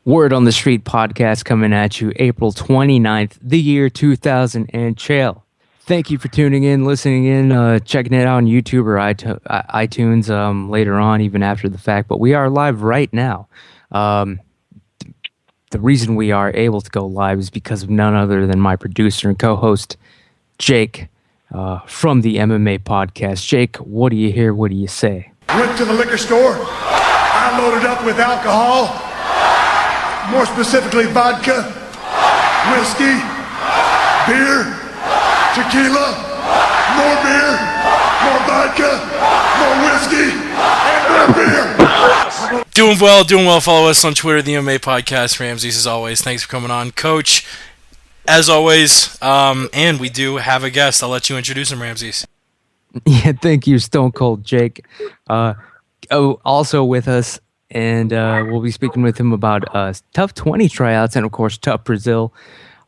Word on the Street podcast coming at you April 29th, the year 2000 and chill. Thank you for tuning in, listening in, checking it out on YouTube or iTunes later on, even after the fact. But we are live right now. The reason we are able to go live is because of none other than my producer and co-host, Jake, from the MMA podcast. Jake, what do you hear? What do you say? Went to the liquor store. I loaded up with alcohol, more specifically vodka, whiskey, beer, tequila, more beer, more vodka, more whiskey, and more beer. Doing well. Follow us on Twitter, the MMA Podcast. Ramses, as always, thanks for coming on. Coach, as always, and we do have a guest. I'll let you introduce him, Ramses. Yeah, thank you, Stone Cold Jake. Also with us, and we'll be speaking with him about TUF 20 tryouts and, of course, TUF Brazil.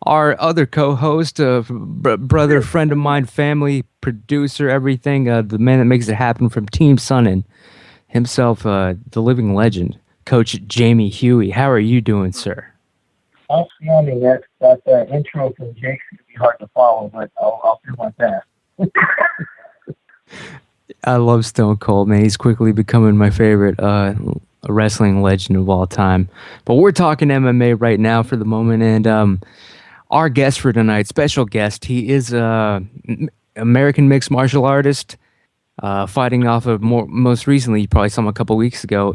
Our other co-host, brother, friend of mine, family, producer, everything, the man that makes it happen from Team Sun and himself, the living legend, Coach Jamie Huey. How are you doing, sir? Outstanding. That intro from Jake's going to be hard to follow, but I'll do my best. I love Stone Cold, man. He's quickly becoming my favorite wrestling legend of all time. But we're talking MMA right now for the moment, and our guest for tonight, special guest, he is American mixed martial artist, fighting off of most recently, you probably saw him a couple weeks ago,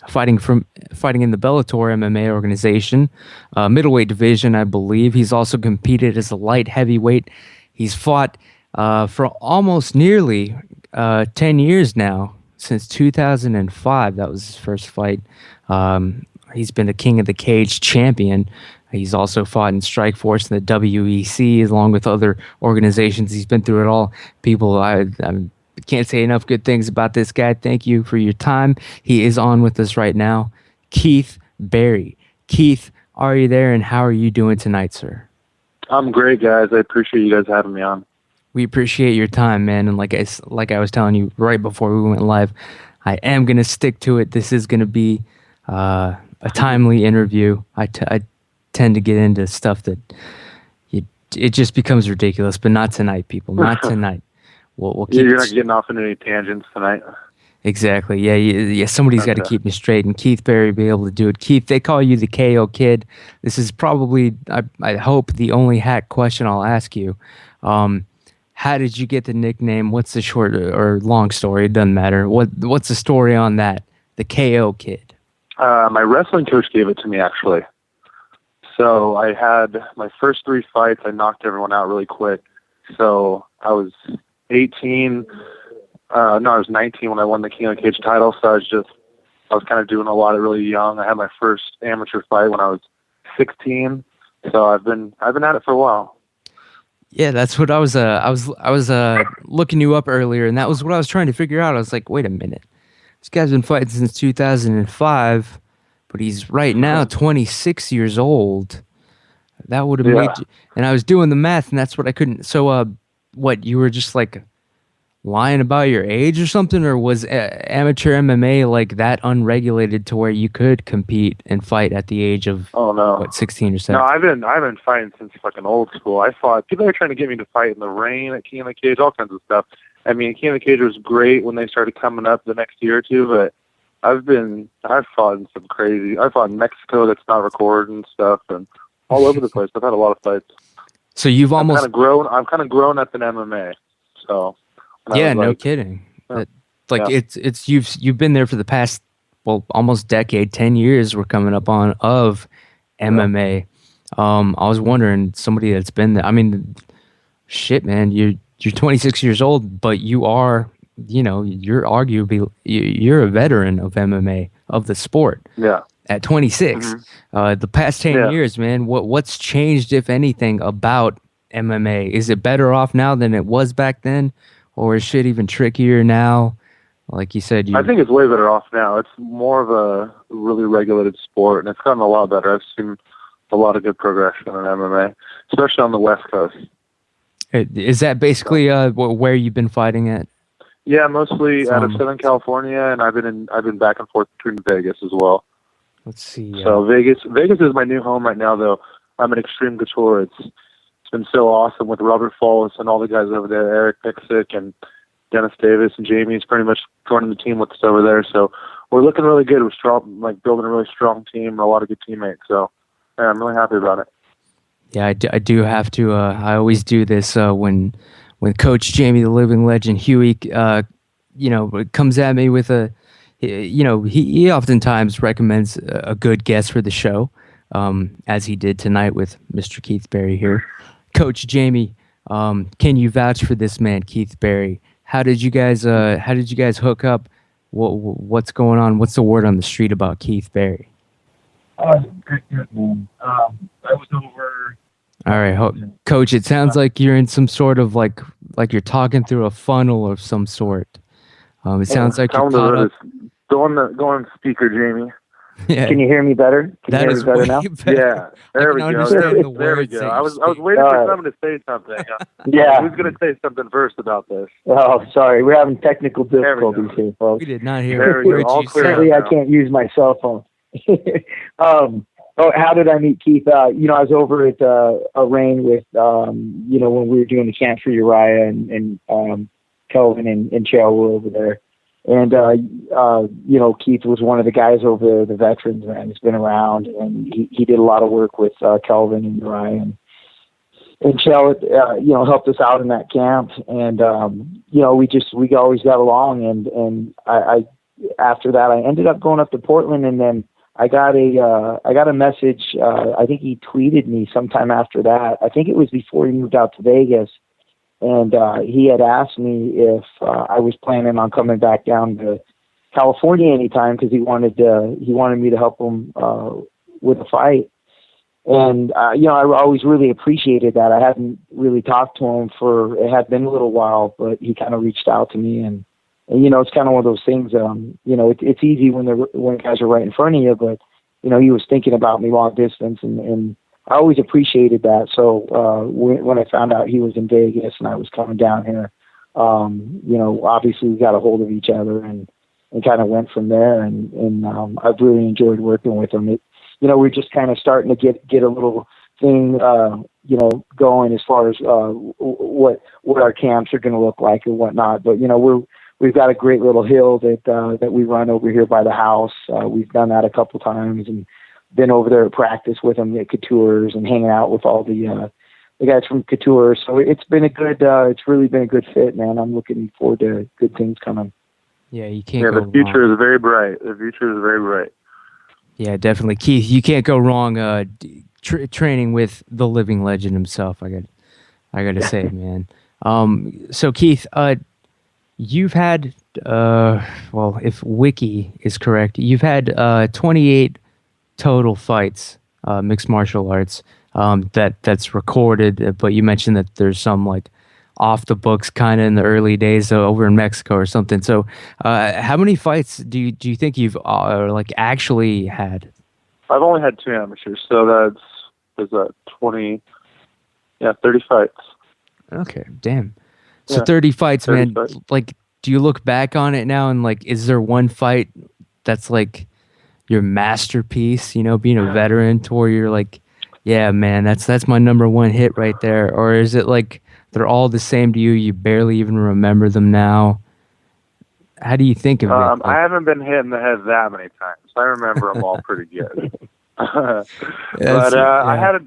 fighting in the Bellator MMA organization, middleweight division, I believe. He's also competed as a light heavyweight. He's fought for almost nearly 10 years now, since 2005. That was his first fight. He's been the King of the Cage champion. He's also fought in Strikeforce and the WEC, along with other organizations. He's been through it all. People, I can't say enough good things about this guy. Thank you for your time. He is on with us right now, Keith Berry. Keith, are you there, and how are you doing tonight, sir? I'm great, guys. I appreciate you guys having me on. We appreciate your time, man. And like I was telling you right before we went live, I am going to stick to it. This is going to be a timely interview. I tend to get into stuff that it just becomes ridiculous, but not tonight, people. Not tonight. We'll keep You're not getting off into any tangents tonight. Exactly. Yeah. Somebody's got to keep me straight, and Keith Berry be able to do it. Keith, they call you the KO Kid. This is probably, I hope, the only hack question I'll ask you. How did you get the nickname? What's the short or long story? It doesn't matter. What's the story on that? The KO Kid. My wrestling coach gave it to me, actually. So I had my first 3 fights. I knocked everyone out really quick. So I was 18. I was 19 when I won the King of the Cage title. So I was kind of doing a lot of really young. I had my first amateur fight when I was 16. So I've been at it for a while. Yeah, that's what I was looking you up earlier, and that was what I was trying to figure out. I was like, wait a minute, this guy's been fighting since 2005, but he's right now 26 years old. That would have made you, and I was doing the math, and that's what I couldn't. So, what, you were just like lying about your age or something, or was amateur MMA like that unregulated to where you could compete and fight at the age of 16 or 17? No, I've been fighting since fucking old school. I fought. People are trying to get me to fight in the rain at King of the Cage, all kinds of stuff. I mean, King of the Cage was great when they started coming up the next year or two, but I've fought in some crazy. I fought in Mexico that's not recorded and stuff, and all over the place. I've had a lot of fights. So you've almost I'm kind of grown up in MMA. So. Yeah, no kidding. It's you've been there for the past almost decade, 10 years we're coming up on of MMA. I was wondering, somebody that's been there. I mean, shit, man, you're 26 years old, but you are, you're arguably you're a veteran of MMA, of the sport. Yeah. At 26, the past 10 years, man, what's changed, if anything, about MMA? Is it better off now than it was back then? Or is shit even trickier now? Like you said, I think it's way better off now. It's more of a really regulated sport, and it's gotten a lot better. I've seen a lot of good progression in MMA, especially on the West Coast. Is that basically where you've been fighting at? Yeah, mostly out of Southern California, and I've been back and forth between Vegas as well. Let's see. So Vegas is my new home right now, though. I'm at Extreme Couture. It's been so awesome with Robert Follis and all the guys over there, Eric Pixick and Dennis Davis and Jamie's pretty much joining the team with us over there. So we're looking really good. We're strong, like building a really strong team and a lot of good teammates. So yeah, I'm really happy about it. Yeah, I do have to. I always do this when Coach Jamie, the living legend, Huey, comes at me with he oftentimes recommends a good guest for the show, as he did tonight with Mr. Keith Berry here. Coach Jamie, can you vouch for this man, Keith Berry? How did you guys hook up? What's going on? What's the word on the street about Keith Berry? Oh, good, man. I was over. All right, Coach. It sounds like you're in some sort of like you're talking through a funnel of some sort. It sounds like you're caught up. Go on speaker, Jamie. Yeah. Can you hear me better? Can That you is hear me better now? better. Yeah, there we go. There we go. I was waiting for someone to say something. Yeah. Who's going to say something first about this? Oh, sorry. We're having technical difficulties here, folks. We did not hear. There we go. All clear. Apparently, I can't use my cell phone. How did I meet Keith? I was over at a rain with, when we were doing the camp for Uriah and Kelvin and Chael were over there. And, Keith was one of the guys over there, the veterans, man. He's been around, and he did a lot of work with Kelvin and Uriah. And Chael, helped us out in that camp. And, we always got along. And I after that, I ended up going up to Portland, and then I got a message. I think he tweeted me sometime after that. I think it was before he moved out to Vegas. And he had asked me if I was planning on coming back down to California anytime because he wanted me to help him with a fight. And I always really appreciated that. I hadn't really talked to him it had been a little while, but he kind of reached out to me, and it's kind of one of those things. It's easy when guys are right in front of you, but he was thinking about me long distance, and I always appreciated that. So when I found out he was in Vegas and I was coming down here, obviously we got a hold of each other and kind of went from there. And I've really enjoyed working with him. We're just kind of starting to get a little thing, going as far as what our camps are going to look like and whatnot. But we've got a great little hill that we run over here by the house. We've done that a couple times and been over there at practice with them at Coutures and hanging out with all the guys from Couture. So it's really been a good fit, man. I'm looking forward to good things coming. Yeah, you can't. The future is very bright. The future is very bright. Yeah, definitely, Keith. You can't go wrong training with the living legend himself. I got to say, man. So Keith, you've had if Wiki is correct, you've had 28 total fights, mixed martial arts, that's recorded, but you mentioned that there's some like off the books kind of in the early days over in Mexico or something. So how many fights do you think you've actually had? I've only had 2 amateurs, so that's 30 fights. Okay, damn. So Yeah, 30 fights, 30 man. fights. Like, do you look back on it now and is there one fight that's like your masterpiece, being a veteran to where you're like, yeah, man, that's my number one hit right there? Or is it like they're all the same to you? You barely even remember them now? How do you think of it? I haven't been hit in the head that many times. I remember them all pretty good. I had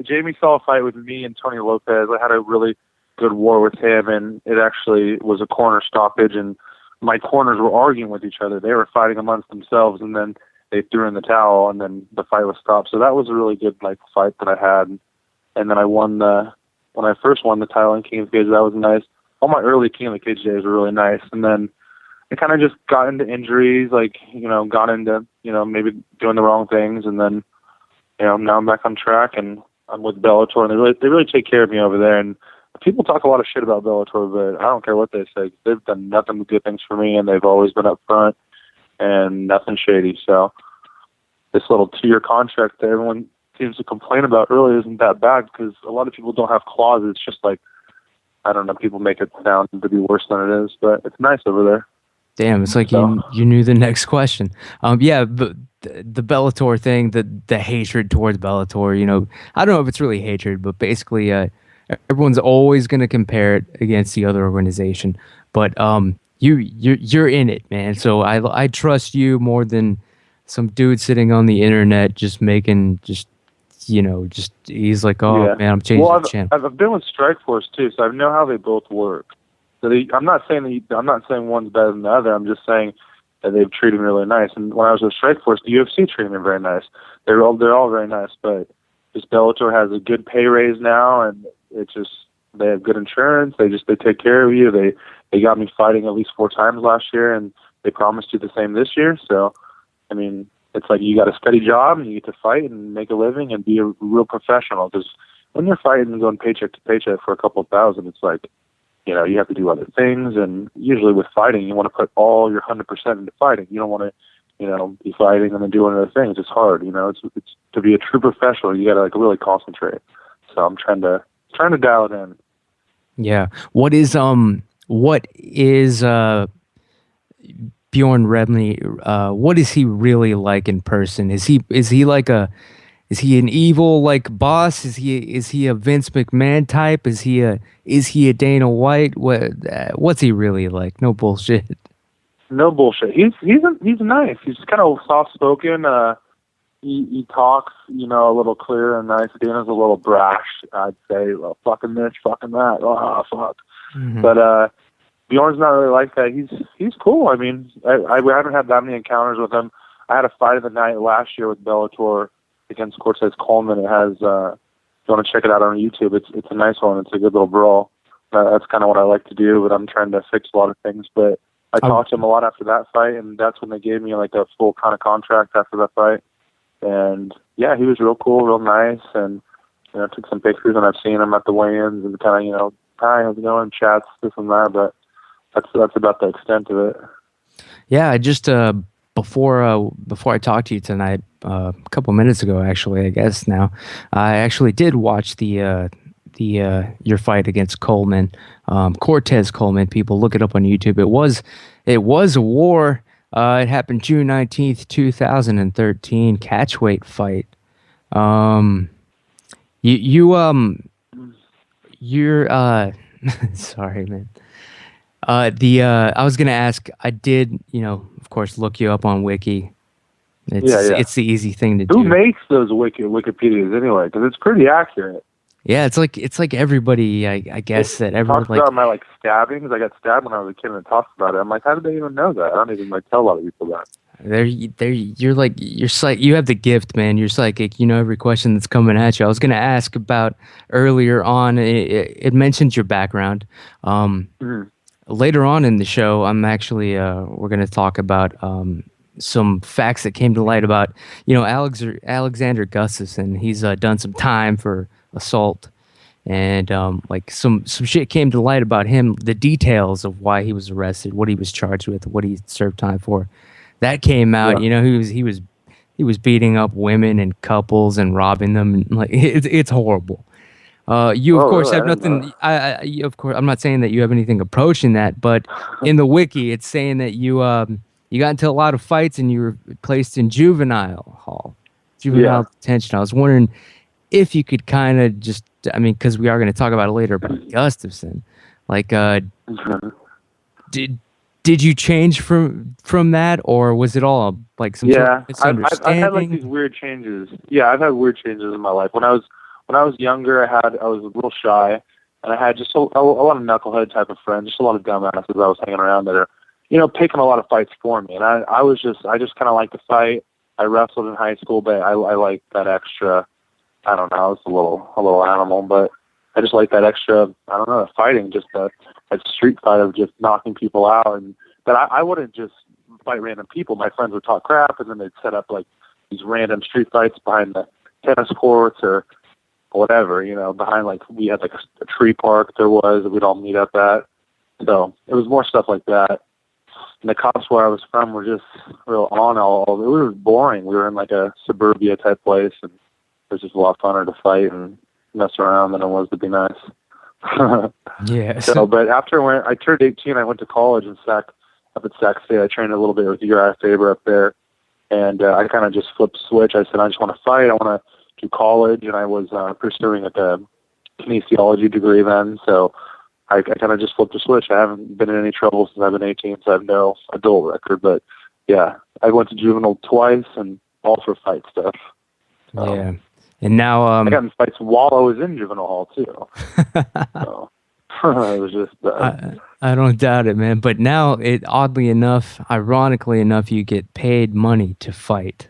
Jamie saw a fight with me and Tony Lopez. I had a really good war with him, and it actually was a corner stoppage, and my corners were arguing with each other. They were fighting amongst themselves, and then they threw in the towel, and then the fight was stopped. So that was a really good fight that I had. And then I won when I first won the title in King of the Cage. That was nice. All my early King of the Cage days were really nice. And then I kind of just got into injuries, got into, maybe doing the wrong things. And then, now I'm back on track, and I'm with Bellator, and they really take care of me over there. And people talk a lot of shit about Bellator, but I don't care what they say. They've done nothing but good things for me, and they've always been up front and nothing shady. So this little 2-year contract that everyone seems to complain about really isn't that bad, because a lot of people don't have clauses. It's just I don't know, people make it sound to be worse than it is, but it's nice over there. Damn, it's like So you knew the next question. Yeah, but the Bellator thing, the hatred towards Bellator, I don't know if it's really hatred, but basically, everyone's always gonna compare it against the other organization. But you're in it, man. So I trust you more than some dude sitting on the internet just making just he's like, oh yeah. man, I'm Well, changing the channel. I've been with Strikeforce too, so I know how they both work. So I'm not saying I'm not saying one's better than the other. I'm just saying that they've treated me really nice. And when I was with Strikeforce, the UFC treated me very nice. They're all very nice, but just Bellator has a good pay raise now, and it's just they have good insurance. They take care of you. They got me fighting at least 4 times last year, and they promised you the same this year. So I mean, it's like you got a steady job and you get to fight and make a living and be a real professional. Because when you're fighting and going paycheck to paycheck for a couple of thousand, it's like, you have to do other things. And usually with fighting, you want to put all your 100% into fighting. You don't want to, be fighting and then doing other things. It's hard. It's to be a true professional, you got to like really concentrate. So I'm trying to dial it in. Yeah. What is Bjorn Rebney, what is he really like in person? Is he an evil like boss? Is he a Vince McMahon type? Is he a Dana White? What's he really like? No bullshit. No bullshit. He's nice. He's kind of soft spoken. He talks, a little clear and nice. Dana's a little brash, I'd say. Well, fucking this, fucking that. Oh, fuck. Mhm. But Bjorn's not really like that. He's cool. I mean, I haven't had that many encounters with him. I had a fight of the night last year with Bellator against Cortez Coleman. It has, if you want to check it out on YouTube, it's a nice one. It's a good little brawl. That's kind of what I like to do, but I'm trying to fix a lot of things. But I talked to him a lot after that fight, and that's when they gave me like a full kind of contract after that fight. And yeah, he was real cool, real nice, and took some pictures, and I've seen him at the weigh-ins and kind of hi, how's it going, chats, this and that, but that's about the extent of it. Yeah, I just before I talked to you tonight, a couple minutes ago, actually, I guess now, I actually did watch the your fight against Coleman, Cortez Coleman. People look it up on YouTube. It was a war. It happened June 19th, 2013, catchweight fight. Um, you you you're sorry, man. The I was gonna ask. I did, of course, look you up on Wiki. Yeah. It's the easy thing to Who do. makes those Wikipedias anyway? Because it's pretty accurate. Yeah, it's like everybody. I guess that It everyone talks like about my stabbings. I got stabbed when I was a kid, and it talks about it. I'm like, how did they even know that? I don't even tell a lot of people that. You have the gift, man. You're psychic. You know every question that's coming at you. I was gonna ask about earlier on. It mentions your background. Mhm. Later on in the show, I'm actually we're going to talk about some facts that came to light about Alexander Gustafsson. He's done some time for assault, and like some shit came to light about him. The details of why he was arrested, what he was charged with, what he served time for. That came out. Yeah. He was beating up women and couples and robbing them, and like it's horrible. You of Oh, course really? have I didn't know nothing. Of course, I'm not saying that you have anything approaching that, but in the wiki, it's saying that you got into a lot of fights and you were placed in juvenile Yeah. detention. I was wondering if you could kind of just, I mean, because we are going to talk about it later about Gustafson. Like, Mhm. did did you change from that, or was it all like some sort of Yeah. I've had like these misunderstanding? weird changes. Yeah, I've had weird changes in my life. When I was younger, I was a little shy, and I had just a lot of knucklehead type of friends, just a lot of dumbasses I was hanging around that are, picking a lot of fights for me. And I just kind of like to fight. I wrestled in high school, but I like that extra. I don't know. I was a little animal, but I just like that extra. I don't know, fighting, just that street fight of just knocking people out, and but I wouldn't just fight random people. My friends would talk crap, and then they'd set up like these random street fights behind the tennis courts or whatever, behind like we had like a tree park that we'd all meet up at. So it was more stuff like that. And the cops where I was from were just real on all. It was boring. We were in like a suburbia type place, and it was just a lot funner to fight and mess around than it was to be nice. Yes. So, but after when I turned 18, I went to college in Sac, up at Sac State. I trained a little bit with Uriah Faber up there, and I kind of just flipped the switch. I said, I just want to fight. I want to do college, and I was pursuing a kinesiology degree then, so I kind of just flipped the switch. I haven't been in any trouble since I've been 18, so I have no adult record. But yeah, I went to juvenile twice, and all for fight stuff. Yeah, and now I got in fights while I was in juvenile hall too. So it was just. I don't doubt it, man. But now, oddly enough, ironically enough, you get paid money to fight.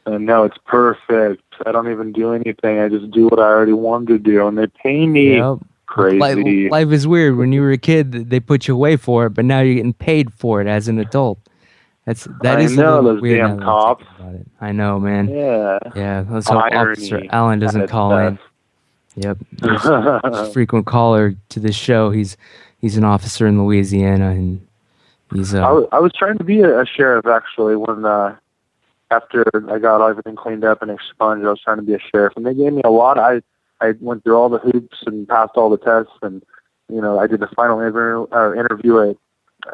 And now it's perfect. I don't even do anything. I just do what I already wanted to do, and they pay me. Yep. Crazy. Life is weird. When you were a kid, they put you away for it, but now you're getting paid for it as an adult. That is I know, a little those weird. damn cops. About it. I know, man. Yeah. Let's hope Officer Allen doesn't call in. Yep. He's a frequent caller to this show. He's an officer in Louisiana, and he's. I was trying to be a sheriff actually when after I got everything cleaned up and expunged. I was trying to be a sheriff, and they gave me a lot. I went through all the hoops and passed all the tests, and I did the final interview at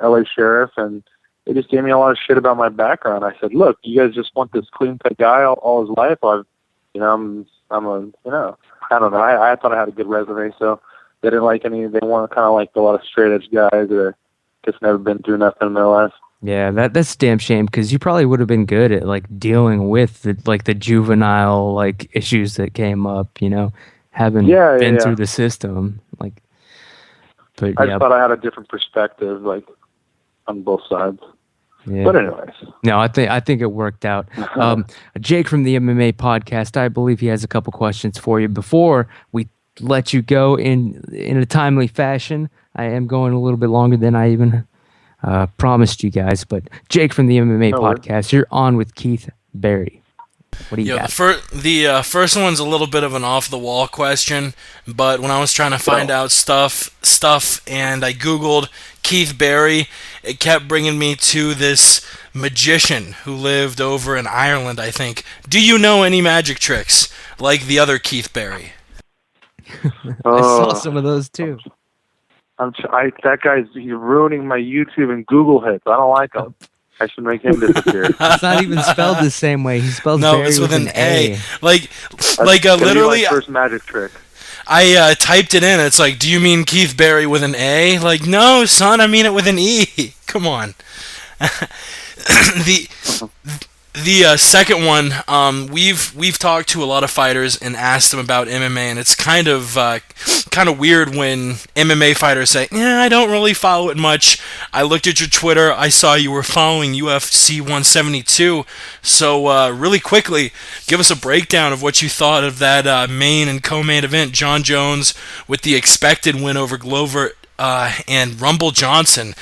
LA Sheriff, and they just gave me a lot of shit about my background. I said, "Look, you guys just want this clean-cut guy all his life. I don't know. I thought I had a good resume, so they didn't like any. They want kind of like a lot of straight-edge guys that just never been through nothing in their life." Yeah, that's a damn shame because you probably would have been good at like dealing with the juvenile like issues that came up. Having been through the system, like. But I just thought I had a different perspective, like on both sides. Yeah. But anyways, no, I think it worked out. Jake from the MMA podcast, I believe he has a couple questions for you. Before we let you go in a timely fashion, I am going a little bit longer than I even promised you guys. But Jake from the MMA podcast, you're on with Keith Berry. What do you got? The first one's a little bit of an off-the-wall question, but when I was trying to find out stuff, and I Googled Keith Berry, it kept bringing me to this magician who lived over in Ireland, I think. Do you know any magic tricks like the other Keith Berry? I saw some of those too. That guy's ruining my YouTube and Google hits. I don't like him. I should make him disappear. It's not even spelled the same way. He spells Berry it's with an A. That's literally. My first magic trick. I typed it in. It's like, do you mean Keith Berry with an A? Like, no, son, I mean it with an E. Come on. The second one, we've talked to a lot of fighters and asked them about MMA, and it's kind of weird when MMA fighters say, "Yeah, I don't really follow it much. I looked at your Twitter. I saw you were following UFC 172. So really quickly, give us a breakdown of what you thought of that main and co-main event. John Jones with the expected win over Glover and Rumble Johnson."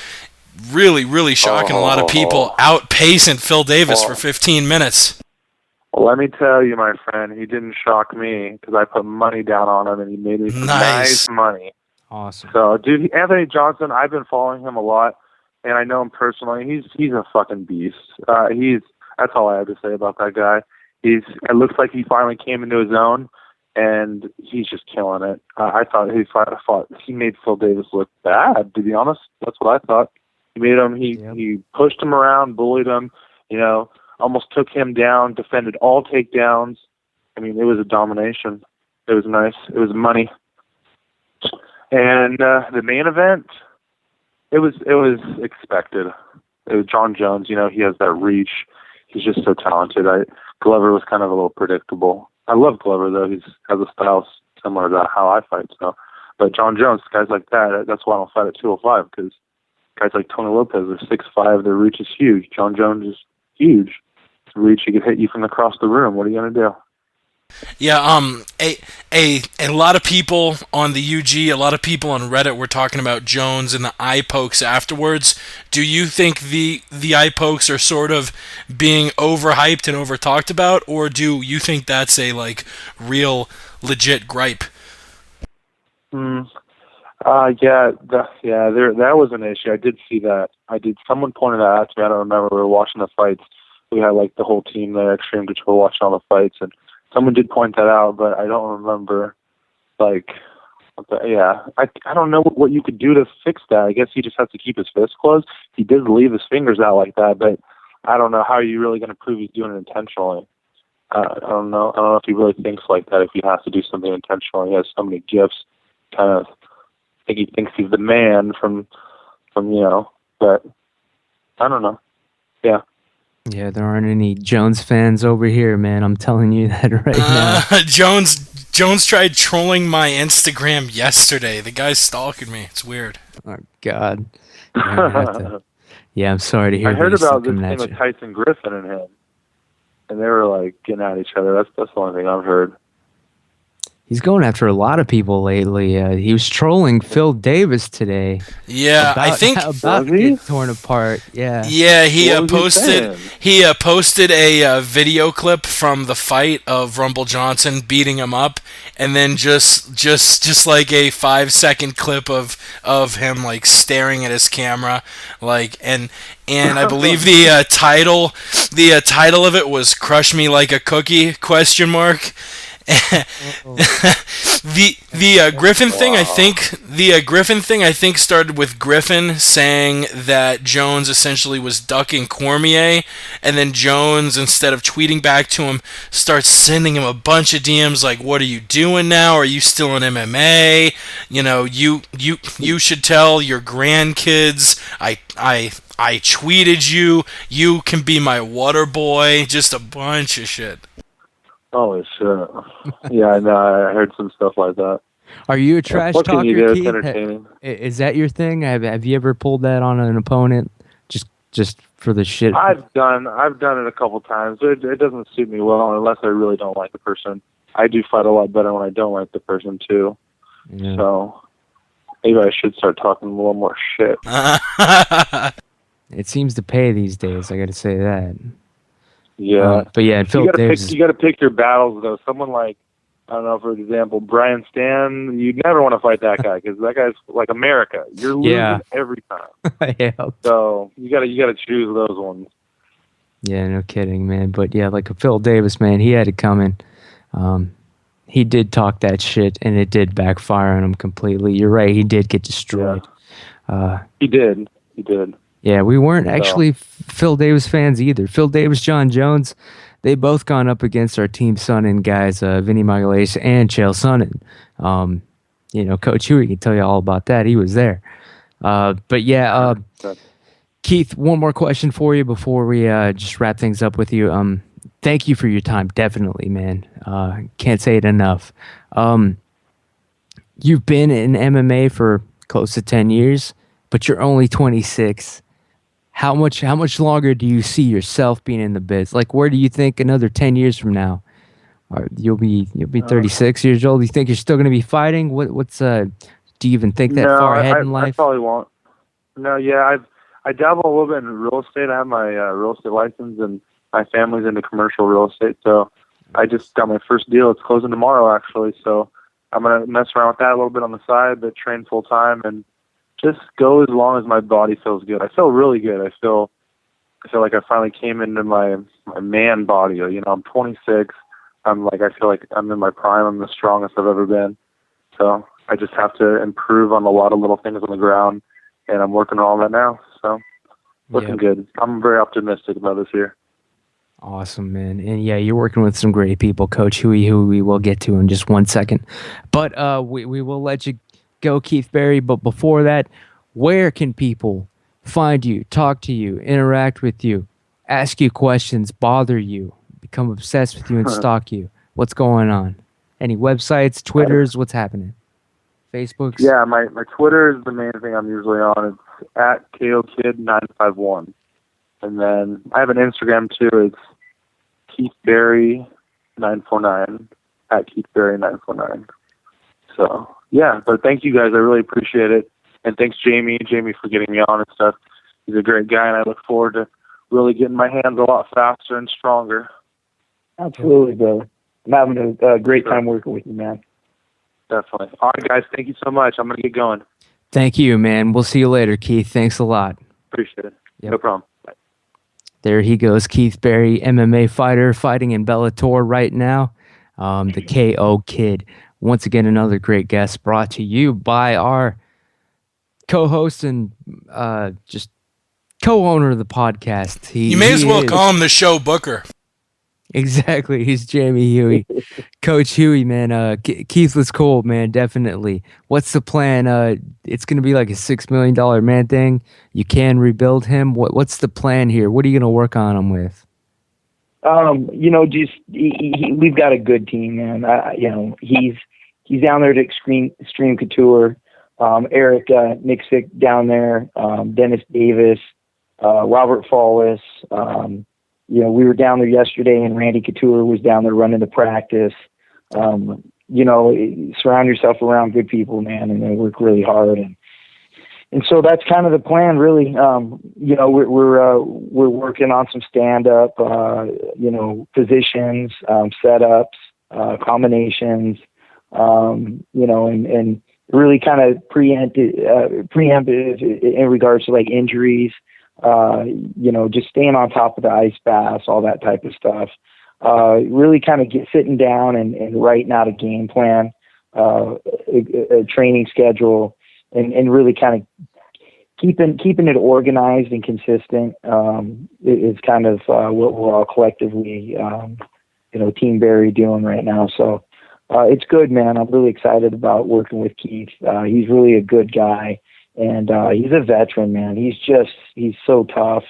Really, really shocking a lot of people, outpacing Phil Davis for 15 minutes. Well, let me tell you, my friend, he didn't shock me because I put money down on him and he made me some nice money. Awesome. So, dude, Anthony Johnson, I've been following him a lot, and I know him personally. He's a fucking beast. That's all I have to say about that guy. It looks like he finally came into his own, and he's just killing it. I thought he made Phil Davis look bad, to be honest. That's what I thought. He made him. He pushed him around, bullied him. Almost took him down. Defended all takedowns. I mean, it was a domination. It was nice. It was money. And the main event, it was expected. It was John Jones. He has that reach. He's just so talented. Glover was kind of a little predictable. I love Glover though. He has a style similar to how I fight. So, but John Jones, guys like that. That's why I don't fight at 205 because. Guys like Tony Lopez are 6'5", their reach is huge. John Jones is huge. His reach, he could hit you from across the room. What are you gonna do? Yeah, a lot of people on the UG, a lot of people on Reddit were talking about Jones and the eye pokes afterwards. Do you think the eye pokes are sort of being overhyped and over talked about, or do you think that's a real legit gripe? That was an issue. I did see that. Someone pointed that out to me. I don't remember. We were watching the fights. We had the whole team there, Extreme Control, watching all the fights, and someone did point that out, but I don't remember But yeah, I don't know what you could do to fix that. I guess he just has to keep his fists closed. He did leave his fingers out like that, but I don't know how you're really going to prove he's doing it intentionally. I don't know. I don't know if he really thinks like that. If he has to do something intentionally, he has so many gifts. Kind of think he thinks he's the man from But I don't know. Yeah. Yeah, there aren't any Jones fans over here, man. I'm telling you that right now. Jones tried trolling my Instagram yesterday. The guy's stalking me. It's weird. Oh God. Yeah, I'm sorry to hear. I heard these about this coming thing at with you. Tyson Griffin and him, and they were like getting at each other. That's the only thing I've heard. He's going after a lot of people lately. He was trolling Phil Davis today. Yeah, I think about to get torn apart. Yeah. Yeah, he What was he posted saying? posted a video clip from the fight of Rumble Johnson beating him up, and then just like a 5-second clip of him like staring at his camera, like and I believe the title of it was "Crush Me Like a Cookie?" question mark. The Griffin thing, I think started with Griffin saying that Jones essentially was ducking Cormier, and then Jones, instead of tweeting back to him, starts sending him a bunch of DMs like, "What are you doing now? Are you still in MMA? You know, you should tell your grandkids I tweeted you. You can be my water boy." Just a bunch of shit. Holy shit. Yeah, I know. I heard some stuff like that. Are you a trash What can you talker, do? It's Keith? entertaining. Is that your thing? Have you ever pulled that on an opponent just for the shit? I've done it a couple times. It doesn't suit me well unless I really don't like the person. I do fight a lot better when I don't like the person too. Yeah. So maybe I should start talking a little more shit. It seems to pay these days. I got to say that. Yeah. But yeah, Phil You Davis. gotta pick your battles though. Someone like, I don't know, for example, Brian Stan, you never want to fight that guy because that guy's like America. You're losing every time. Yeah. So you gotta choose those ones. Yeah, no kidding, man. But yeah, like a Phil Davis, man, he had it coming. He did talk that shit, and it did backfire on him completely. You're right. He did get destroyed. Yeah. He did. Yeah, we weren't actually Phil Davis fans either. Phil Davis, John Jones, they both gone up against our Team Sonnen guys, Vinny Magalhaes and Chael Sonnen. Coach Huey can tell you all about that. He was there. But yeah, Keith, one more question for you before we just wrap things up with you. Thank you for your time, definitely, man. Can't say it enough. You've been in MMA for close to 10 years, but you're only 26. How much longer do you see yourself being in the biz? Like, where do you think another 10 years from now, you'll be 36 years old? Do you think you're still going to be fighting? Do you even think that far ahead in life? I probably won't. No, yeah, I dabble a little bit in real estate. I have my real estate license, and my family's into commercial real estate. So I just got my first deal. It's closing tomorrow, actually. So I'm gonna mess around with that a little bit on the side, but train full time and just go as long as my body feels good. I feel really good. I feel like I finally came into my man body. You know, I'm 26. I feel like I'm in my prime. I'm the strongest I've ever been. So I just have to improve on a lot of little things on the ground, and I'm working on all that now. So looking good. I'm very optimistic about this year. Awesome, man. And yeah, you're working with some great people, Coach Huey, who we will get to in just 1 second. But we will let you go, Keith Berry. But before that, where can people find you, talk to you, interact with you, ask you questions, bother you, become obsessed with you, and stalk you? What's going on? Any websites, Twitters? What's happening? Facebooks? Yeah, my Twitter is the main thing I'm usually on. It's at KOKid951. And then I have an Instagram too. It's KeithBerry949 at KeithBerry949. So yeah, but thank you guys. I really appreciate it. And thanks Jamie for getting me on and stuff. He's a great guy, and I look forward to really getting my hands a lot faster and stronger. Absolutely, brother. I'm having a great time working with you, man. Definitely. All right, guys. Thank you so much. I'm going to get going. Thank you, man. We'll see you later, Keith. Thanks a lot. Appreciate it. Yep. No problem. Bye. There he goes, Keith Berry, MMA fighter, fighting in Bellator right now. The KO Kid. once again, another great guest brought to you by our co-host and just co-owner of the podcast. You may as He well is call him the show booker. exactly. He's Jamie Huey, Coach Huey, man. Keithless Cole, man, definitely. What's the plan? It's gonna be like a $6 million man thing. You can rebuild him. What's the plan here? What are you gonna work on him with? Just we've got a good team, man. He's down there at Extreme Couture. Eric Nixick down there, Dennis Davis, Robert Fallis. We were down there yesterday, and Randy Couture was down there running the practice. Surround yourself around good people, man, and they work really hard. And so that's kind of the plan, really. We're working on some stand-up, positions, setups, combinations, and really kind of preemptive in regards to like injuries. Just staying on top of the ice baths, all that type of stuff. Really kind of sitting down and writing out a game plan, a training schedule, and really kind of keeping it organized and consistent is kind of what we're all collectively, Team Barry doing right now. So it's good, man. I'm really excited about working with Keith. He's really a good guy, and he's a veteran, man. He's so tough.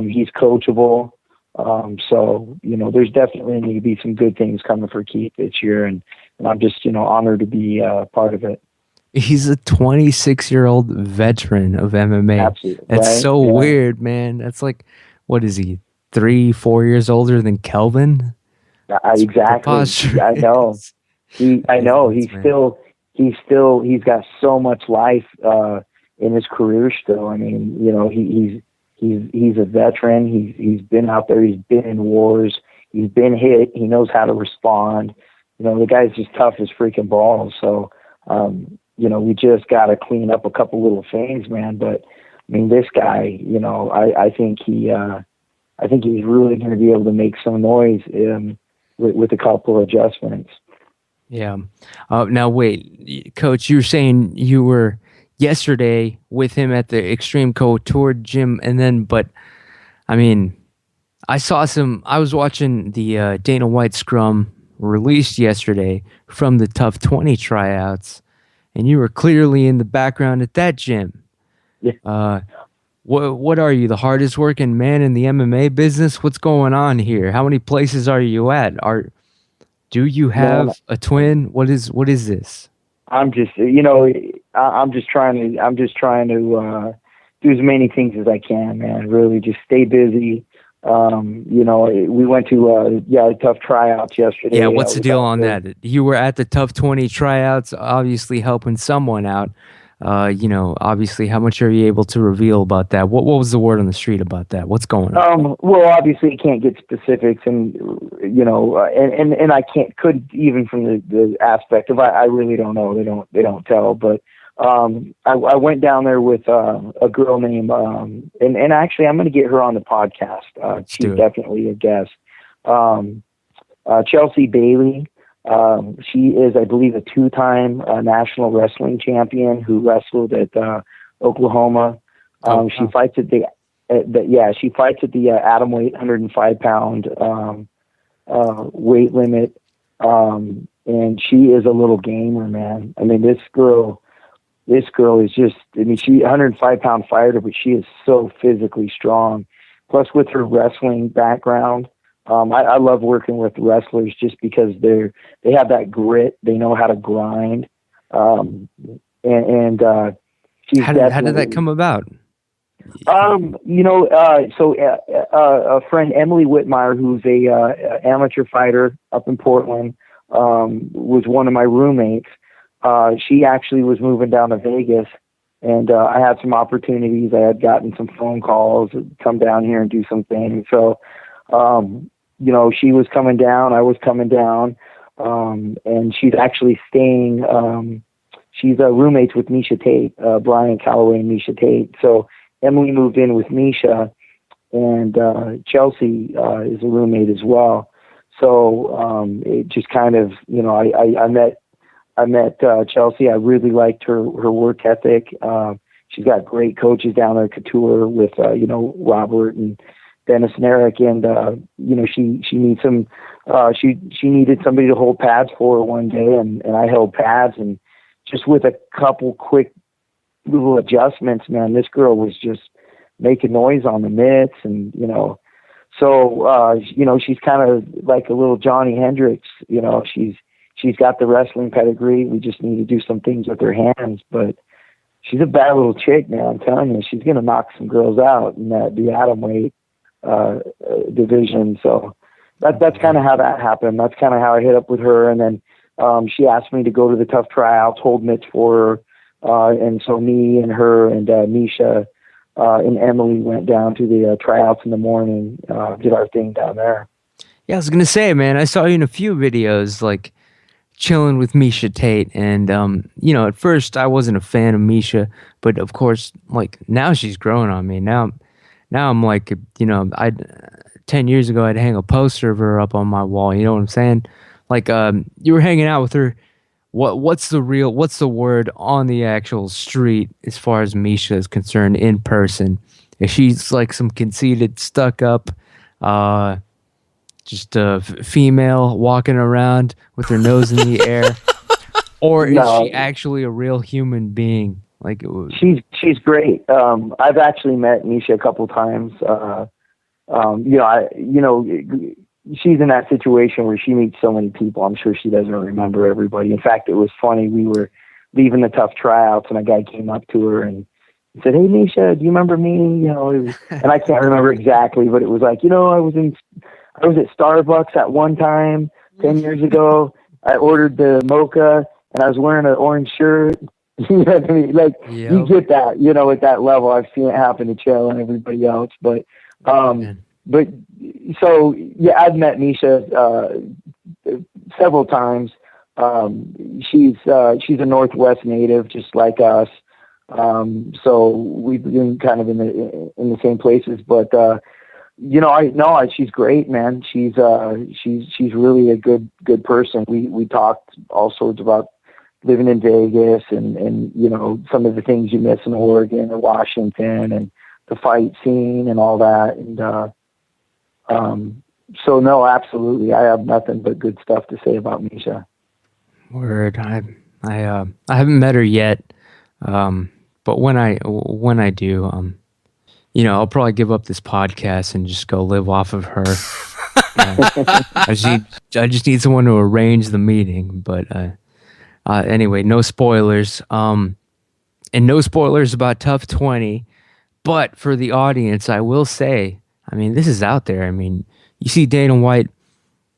He's coachable. So there's definitely need to be some good things coming for Keith this year, and I'm just honored to be part of it. He's a 26-year-old veteran of MMA. Absolutely. That's right? so weird, man. That's like, what is he, 3-4 years older than Kelvin? Exactly. I know. He's got so much life in his career still. I mean, he's a veteran. He's been out there. He's been in wars. He's been hit. He knows how to respond. The guy's just tough as freaking balls. So, we just got to clean up a couple little things, man. But I mean, this guy, I think he's really going to be able to make some noise with a couple of adjustments. Yeah. Now wait, Coach, you were saying you were yesterday with him at the Extreme Couture gym, but I mean, I was watching the Dana White scrum released yesterday from the TUF 20 tryouts, and you were clearly in the background at that gym. Yeah. What are you, the hardest working man in the MMA business? What's going on here? How many places are you at? Do you have a twin? What is this? I'm just, I'm just trying to do as many things as I can, man. Really, just stay busy. We went to tough tryouts yesterday. Yeah, what's the deal on that? You were at the TUF 20 tryouts, obviously helping someone out. Obviously, how much are you able to reveal about that? What was the word on the street about that? What's going on? Well, obviously, I can't get specifics, and and I couldn't even from the aspect of I really don't know. They don't tell. But I went down there with a girl named and actually I'm going to get her on the podcast. She's definitely a guest. Chelsea Bailey. She is, I believe, a 2-time national wrestling champion who wrestled at Oklahoma. She fights at the atom weight, 105-pound weight limit, and she is a little gamer, man. I mean, this girl is just. I mean, she 105-pound fighter, but she is so physically strong. Plus, with her wrestling background. I love working with wrestlers just because they have that grit. They know how to grind. She's how did that come about? A friend, Emily Whitmire, who's a amateur fighter up in Portland, was one of my roommates. She actually was moving down to Vegas, and I had some opportunities. I had gotten some phone calls to come down here and do some things. So, she was coming down, I was coming down, and she's actually staying, she's roommates with Misha Tate, Brian Calloway and Misha Tate. So Emily moved in with Misha, and Chelsea is a roommate as well. So it just kind of, I met I met Chelsea. I really liked her work ethic. She's got great coaches down there, Couture with Robert and Dennis and Eric, and she needs some. She needed somebody to hold pads for her one day, and I held pads, and just with a couple quick little adjustments, man, this girl was just making noise on the mitts, and so she's kind of like a little Johnny Hendricks. She's got the wrestling pedigree. We just need to do some things with her hands, but she's a bad little chick, man. I'm telling you, she's gonna knock some girls out in the atom weight division. So that's kind of how that happened. That's kind of how I hit up with her, and then she asked me to go to the TUF tryouts, hold mitts for her, and so me and her and Misha and Emily went down to the tryouts in the morning, did our thing down there. Yeah, I was gonna say, man, I saw you in a few videos, like chilling with Misha Tate, and at first I wasn't a fan of Misha, but of course, like now she's growing on me. Now I'm like, I 10 years ago I'd hang a poster of her up on my wall. You know what I'm saying? Like, you were hanging out with her. What's the word on the actual street as far as Misha is concerned in person? If she's like some conceited, stuck up, just a female walking around with her nose in the air, or is she actually a real human being? Like she's great. I've actually met Misha a couple times. She's in that situation where she meets so many people. I'm sure she doesn't remember everybody. In fact, it was funny. We were leaving the TUF tryouts, and a guy came up to her and said, "Hey, Misha, do you remember me?" And I can't remember exactly, but it was like, I was at Starbucks at one time 10 years ago. I ordered the mocha, and I was wearing an orange shirt. You know what I mean? Like, yep. You get that, at that level. I've seen it happen to Chell and everybody else. But so, yeah, I've met Misha several times. She's a Northwest native, just like us. So we've been kind of in the same places, but she's great, man. She's really a good person. We talked all sorts about living in Vegas and some of the things you miss in Oregon or Washington and the fight scene and all that. And so no, absolutely, I have nothing but good stuff to say about Misha. Word. I haven't met her yet, but when I do, I'll probably give up this podcast and just go live off of her. I just need someone to arrange the meeting. But anyway, no spoilers. And no spoilers about TUF 20. But for the audience, I will say, this is out there. You see Dana White.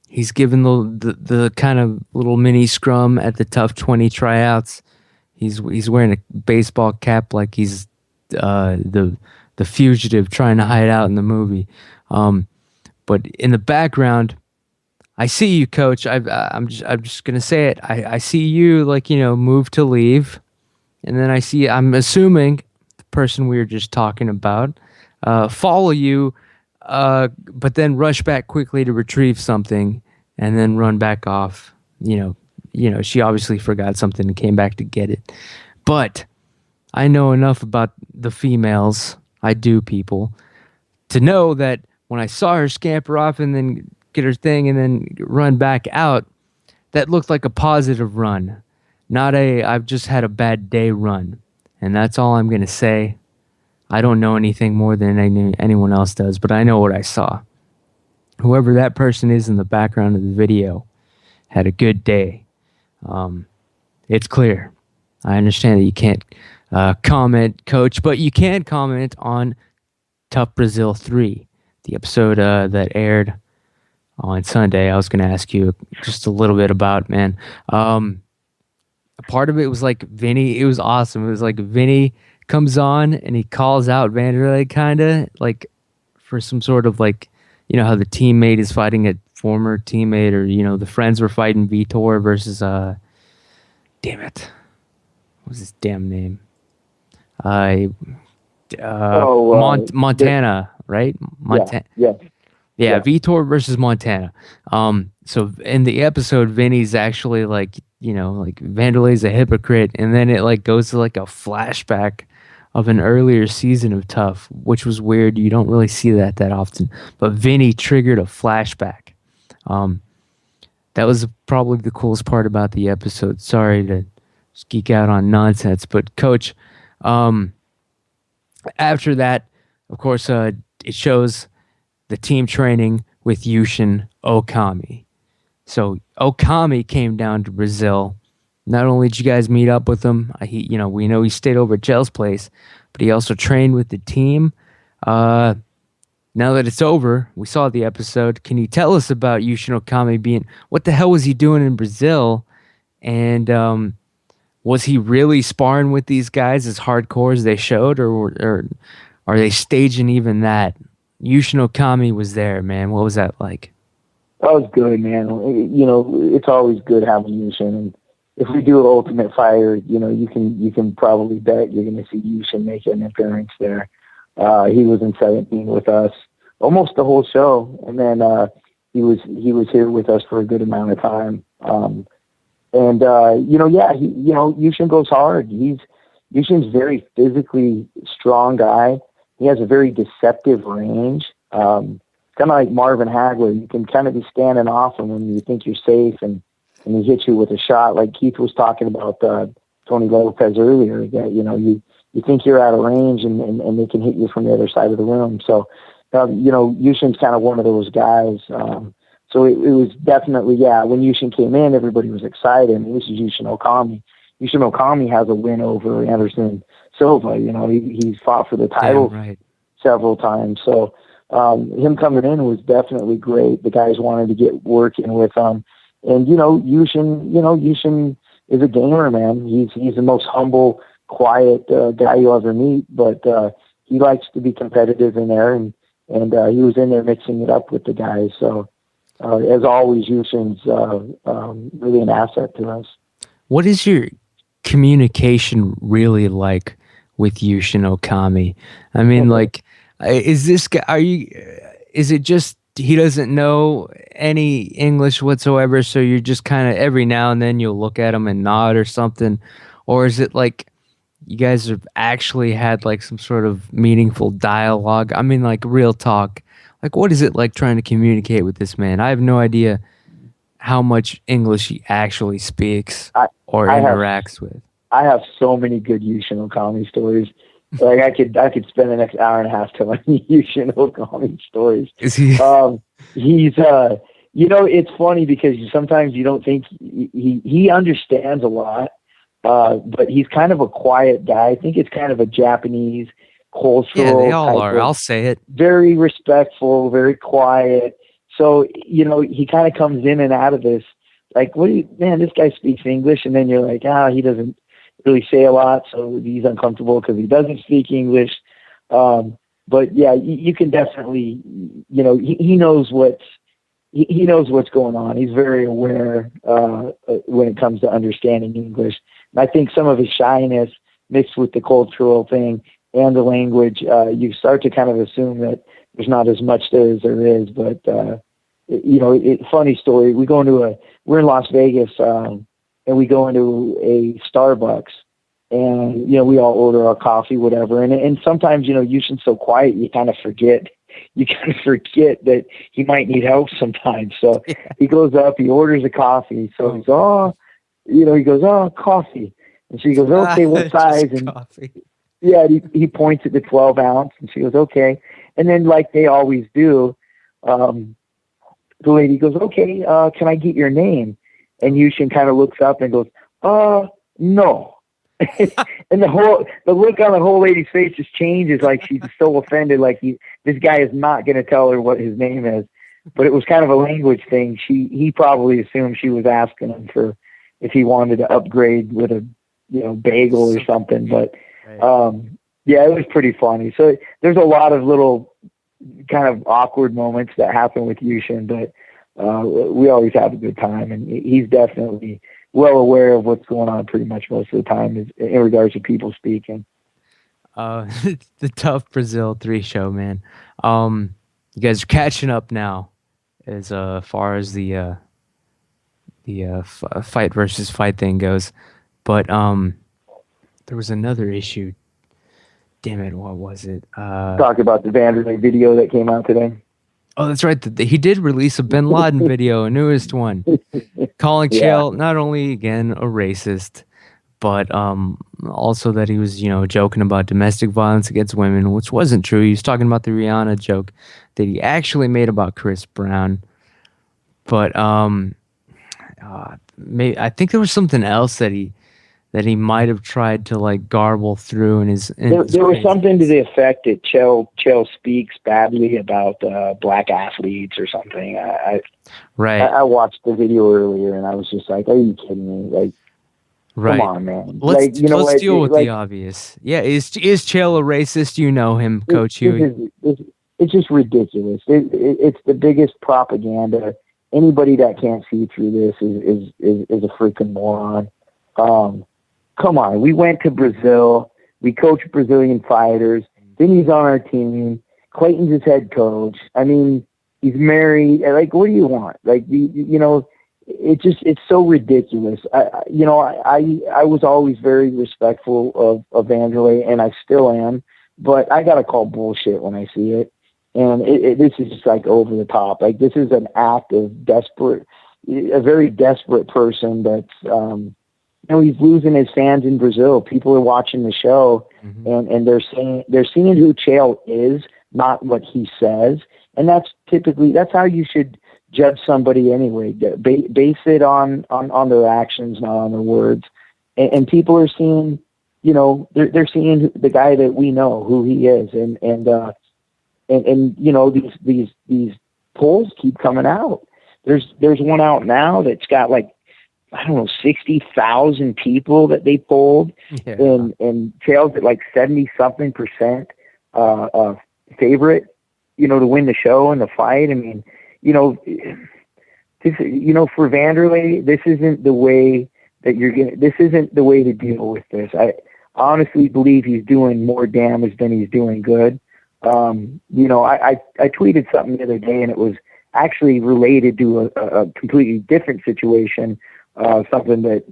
He's given the kind of little mini scrum at the TUF 20 tryouts. He's wearing a baseball cap like he's the fugitive trying to hide out in the movie. But in the background, I see you, Coach. I'm just gonna say it. I see you move to leave, and then I'm assuming the person we were just talking about follow you, but then rush back quickly to retrieve something, and then run back off. She obviously forgot something and came back to get it. But I know enough about the females, I do, people, to know that when I saw her scamper off and then get her thing and then run back out, that looked like a positive run, not I've just had a bad day run. And that's all I'm going to say. I don't know anything more than anyone else does, but I know what I saw. Whoever that person is in the background of the video had a good day. It's clear. I understand that you can't comment, Coach, but you can comment on TUF Brazil 3, the episode that aired on Sunday. I was going to ask you just a little bit about, man. A part of it was like Vinny. It was awesome. It was like Vinny comes on and he calls out Vanderlei, kind of like for some sort of like, how the teammate is fighting a former teammate, or the friends were fighting Vitor versus damn it, what was his damn name? Montana, right? Yeah. Yeah, Vitor versus Montana. So in the episode, Vinny's actually like like Vanderlei's a hypocrite, and then it like goes to like a flashback of an earlier season of Tough, which was weird. You don't really see that often, but Vinny triggered a flashback. Um, that was probably the coolest part about the episode. Sorry to just geek out on nonsense, but Coach, um, after that, of course, it shows the team training with Yushin Okami. So Okami came down to Brazil. Not only did you guys meet up with him, we know he stayed over at Gel's place, but he also trained with the team. Uh, Now that it's over, we saw the episode. Can you tell us about Yushin Okami being? What the hell was he doing in Brazil? And was he really sparring with these guys as hardcore as they showed, or are they staging even that? Yushin Okami was there, man. What was that like? That was good, man. It's always good having Yushin. And if we do an Ultimate Fire, you can probably bet you're going to see Yushin make an appearance there. He was in 17 with us almost the whole show, and then he was here with us for a good amount of time. Yushin goes hard. Yushin's very physically strong guy. He has a very deceptive range. Kind of like Marvin Hagler. You can kind of be standing off him when you think you're safe, and he hits you with a shot. Like Keith was talking about Tony Lopez earlier, that you think you're out of range, and they can hit you from the other side of the room. So, Yushin's kind of one of those guys. So it was definitely, when Yushin came in, everybody was excited. I mean, this is Yushin Okami. Yushin Okami has a win over Anderson Silva. He's fought for the title right. several times. So him coming in was definitely great. The guys wanted to get working with him. And, Yushin is a gamer, man. He's the most humble, quiet guy you'll ever meet, but he likes to be competitive in there, and he was in there mixing it up with the guys. So as always, Yushin's really an asset to us. What is your communication really like with Yushin Okami? I mean, like, is this guy? Is it just he doesn't know any English whatsoever? So you're just kind of every now and then you'll look at him and nod or something, or is it like you guys have actually had like some sort of meaningful dialogue? I mean, like real talk. Like, what is it like trying to communicate with this man? I have no idea how much English he actually speaks or interacts with. I have so many good Yushin Okami stories. Like I could spend the next hour and a half telling Yushin Okami stories. Is he? He's it's funny because sometimes you don't think he understands a lot, but he's kind of a quiet guy. I think it's kind of a Japanese cultural. Yeah, they all are. I'll say it. Very respectful, very quiet. So he kind of comes in and out of this. Like, this guy speaks English, and then you're like, he doesn't really say a lot, so he's uncomfortable because he doesn't speak English. But yeah, you can definitely, he knows what's going on. He's very aware when it comes to understanding English. And I think some of his shyness mixed with the cultural thing and the language, you start to kind of assume that there's not as much there as there is. But funny story. We're in Las Vegas, and we go into a Starbucks, and we all order our coffee, whatever. And sometimes Yushin's so quiet, you kind of forget that he might need help sometimes. So he goes up, he orders a coffee. So he goes, coffee. And she goes, okay, what size? And coffee. Yeah, he points at the 12 ounce, and she goes, okay. And then, like they always do, the lady goes, okay, can I get your name? And Yushin kind of looks up and goes, no. And the look on the whole lady's face just changes, like she's so offended, like this guy is not going to tell her what his name is. But it was kind of a language thing. He probably assumed she was asking him for if he wanted to upgrade with a bagel or something. But it was pretty funny. So there's a lot of little kind of awkward moments that happen with Yushin, but we always have a good time, and he's definitely well aware of what's going on pretty much most of the time in regards to people speaking. The TUF Brazil 3 show, man. You guys are catching up now as far as the fight versus fight thing goes. But there was another issue. Damn it, what was it? Talk about the Vanderlei video that came out today. Oh, that's right. He did release a Bin Laden video, a newest one, calling Yeah. Chael not only again a racist, but also that he was, joking about domestic violence against women, which wasn't true. He was talking about the Rihanna joke that he actually made about Chris Brown. But I think there was something else that he might have tried to like garble through in his. There was something to the effect that Chael speaks badly about black athletes or something. Right. I watched the video earlier and I was just like, "Are you kidding me?" Like, right. Come on, man. Let's deal with the obvious. Yeah, is Chael a racist? You know him, Coach Huey. It's just ridiculous. It's the biggest propaganda. Anybody that can't see through this is a freaking moron. Come on, we went to Brazil. We coached Brazilian fighters. Then he's on our team. Clayton's his head coach. I mean, he's married. Like, what do you want? Like, it's so ridiculous. I was always very respectful of Vanderlei, and I still am. But I gotta call bullshit when I see it. And this is just like over the top. Like, this is an act of a very desperate person that's. He's losing his fans in Brazil. People are watching the show, and they're seeing who Chael is, not what he says. And that's how you should judge somebody anyway. Base it on their actions, not on their words. And people are seeing, they're seeing the guy that we know who he is, and these polls keep coming out. There's one out now that's got like, I don't know, 60,000 people that they polled, and Chael's at like 70-something% favorite, to win the show and the fight. I mean, for Vanderlei, this isn't the way that this isn't the way to deal with this. I honestly believe he's doing more damage than he's doing good. I tweeted something the other day, and it was actually related to a completely different situation. Something that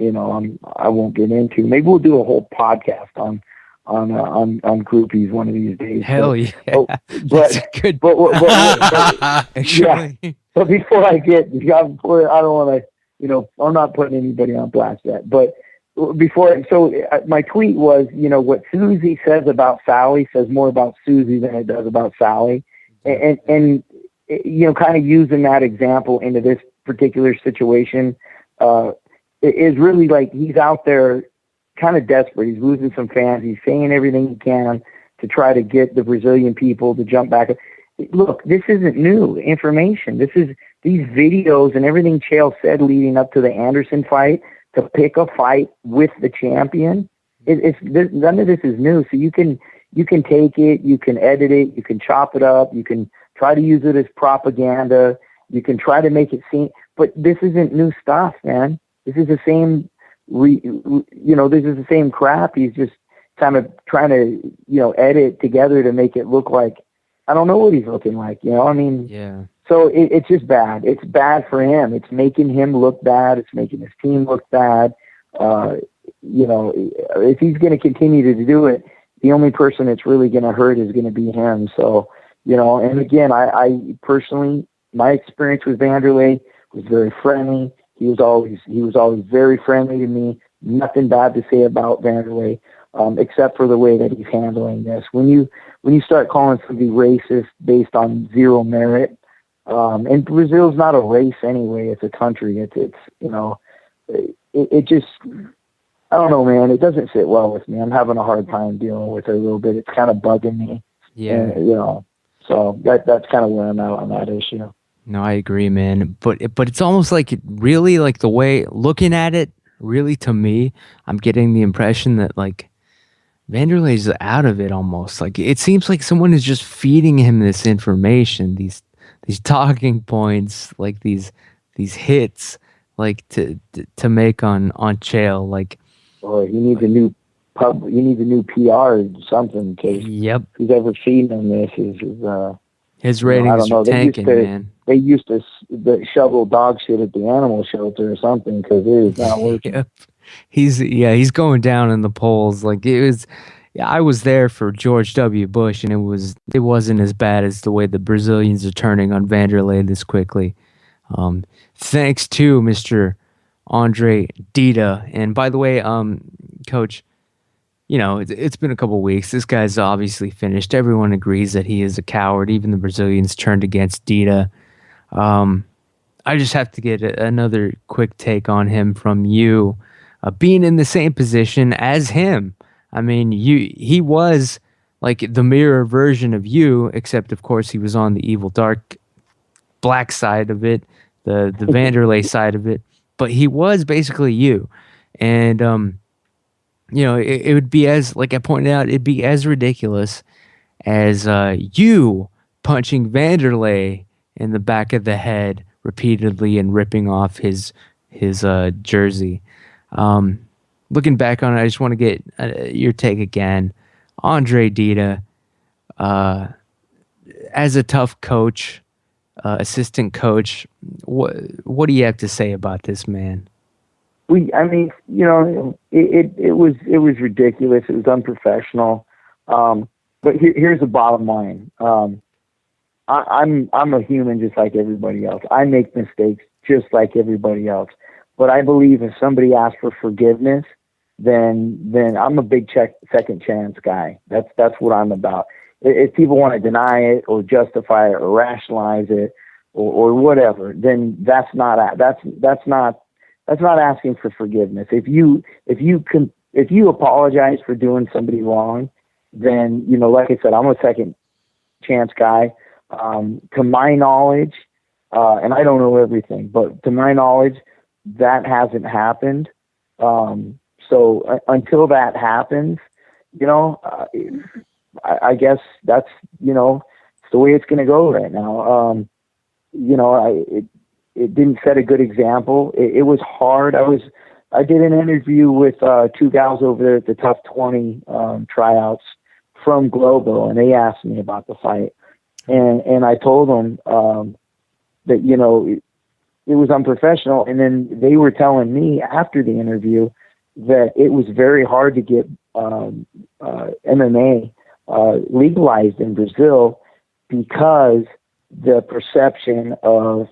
I won't get into. Maybe we'll do a whole podcast on groupies one of these days. Hell yeah, that's good. Actually, yeah. But before I don't want to, I'm not putting anybody on blast yet. But my tweet was, what Susie says about Sally says more about Susie than it does about Sally, and kind of using that example into this particular situation. Is really like he's out there kind of desperate. He's losing some fans. He's saying everything he can to try to get the Brazilian people to jump back. Look, this isn't new information. This is these videos and everything Chael said leading up to the Anderson fight to pick a fight with the champion. None of this is new. So you can take it, you can edit it, you can chop it up, you can try to use it as propaganda, you can try to make it seem. But this isn't new stuff, man. This is the same, this is the same crap. He's just kind of trying to, edit together to make it look like, I don't know what he's looking like, I mean. Yeah. So it's just bad. It's bad for him. It's making him look bad. It's making his team look bad. If he's going to continue to do it, the only person that's really going to hurt is going to be him. So, and again, I personally, my experience with Vanderlei was very friendly. He was always very friendly to me. Nothing bad to say about Vanderlei, except for the way that he's handling this. When you start calling somebody racist based on zero merit, and Brazil's not a race anyway; it's a country. It just, I don't know, man. It doesn't sit well with me. I'm having a hard time dealing with it a little bit. It's kind of bugging me. Yeah. And, so that's kind of where I'm at on that issue. No, I agree, man. But it's almost like really like the way looking at it, really to me, I'm getting the impression that like Vanderlei's out of it almost. Like it seems like someone is just feeding him this information, these talking points, like these hits, like to make on Chael. Like, or he needs a new you need a new PR or something, because yep, who's ever feeding him this is his ratings are tanking, man. they used to shovel dog shit at the animal shelter or something because it is not working. Yep. He's going down in the polls. Like it was, yeah, I was there for George W. Bush, and it wasn't as bad as the way the Brazilians are turning on Vanderlei this quickly. Thanks to Mr. Andre Dita. And by the way, Coach, it's been a couple weeks. This guy's obviously finished. Everyone agrees that he is a coward. Even the Brazilians turned against Dita. I just have to get another quick take on him from you, being in the same position as him. I mean, he was like the mirror version of you, except of course he was on the evil dark black side of it, the Vanderlei side of it. But he was basically you, and it would be, as like I pointed out, it'd be as ridiculous as you punching Vanderlei in the back of the head repeatedly and ripping off his jersey. Looking back on it, I just want to get your take again. Andre Dita, as a tough coach, assistant coach, what do you have to say about this man? I mean, it was ridiculous. It was unprofessional. But here's the bottom line. I'm a human just like everybody else. I make mistakes just like everybody else. But I believe if somebody asks for forgiveness, then I'm a big second chance guy. That's what I'm about. If people want to deny it or justify it or rationalize it or whatever, then that's not asking for forgiveness. If you apologize for doing somebody wrong, then like I said, I'm a second chance guy. To my knowledge, and I don't know everything, but to my knowledge, that hasn't happened. So until that happens, I guess that's it's the way it's going to go right now. It didn't set a good example. It was hard. I did an interview with two gals over there at the TUF 20 tryouts from Globo, and they asked me about the fight. And I told them that it was unprofessional. And then they were telling me after the interview that it was very hard to get MMA legalized in Brazil because the perception of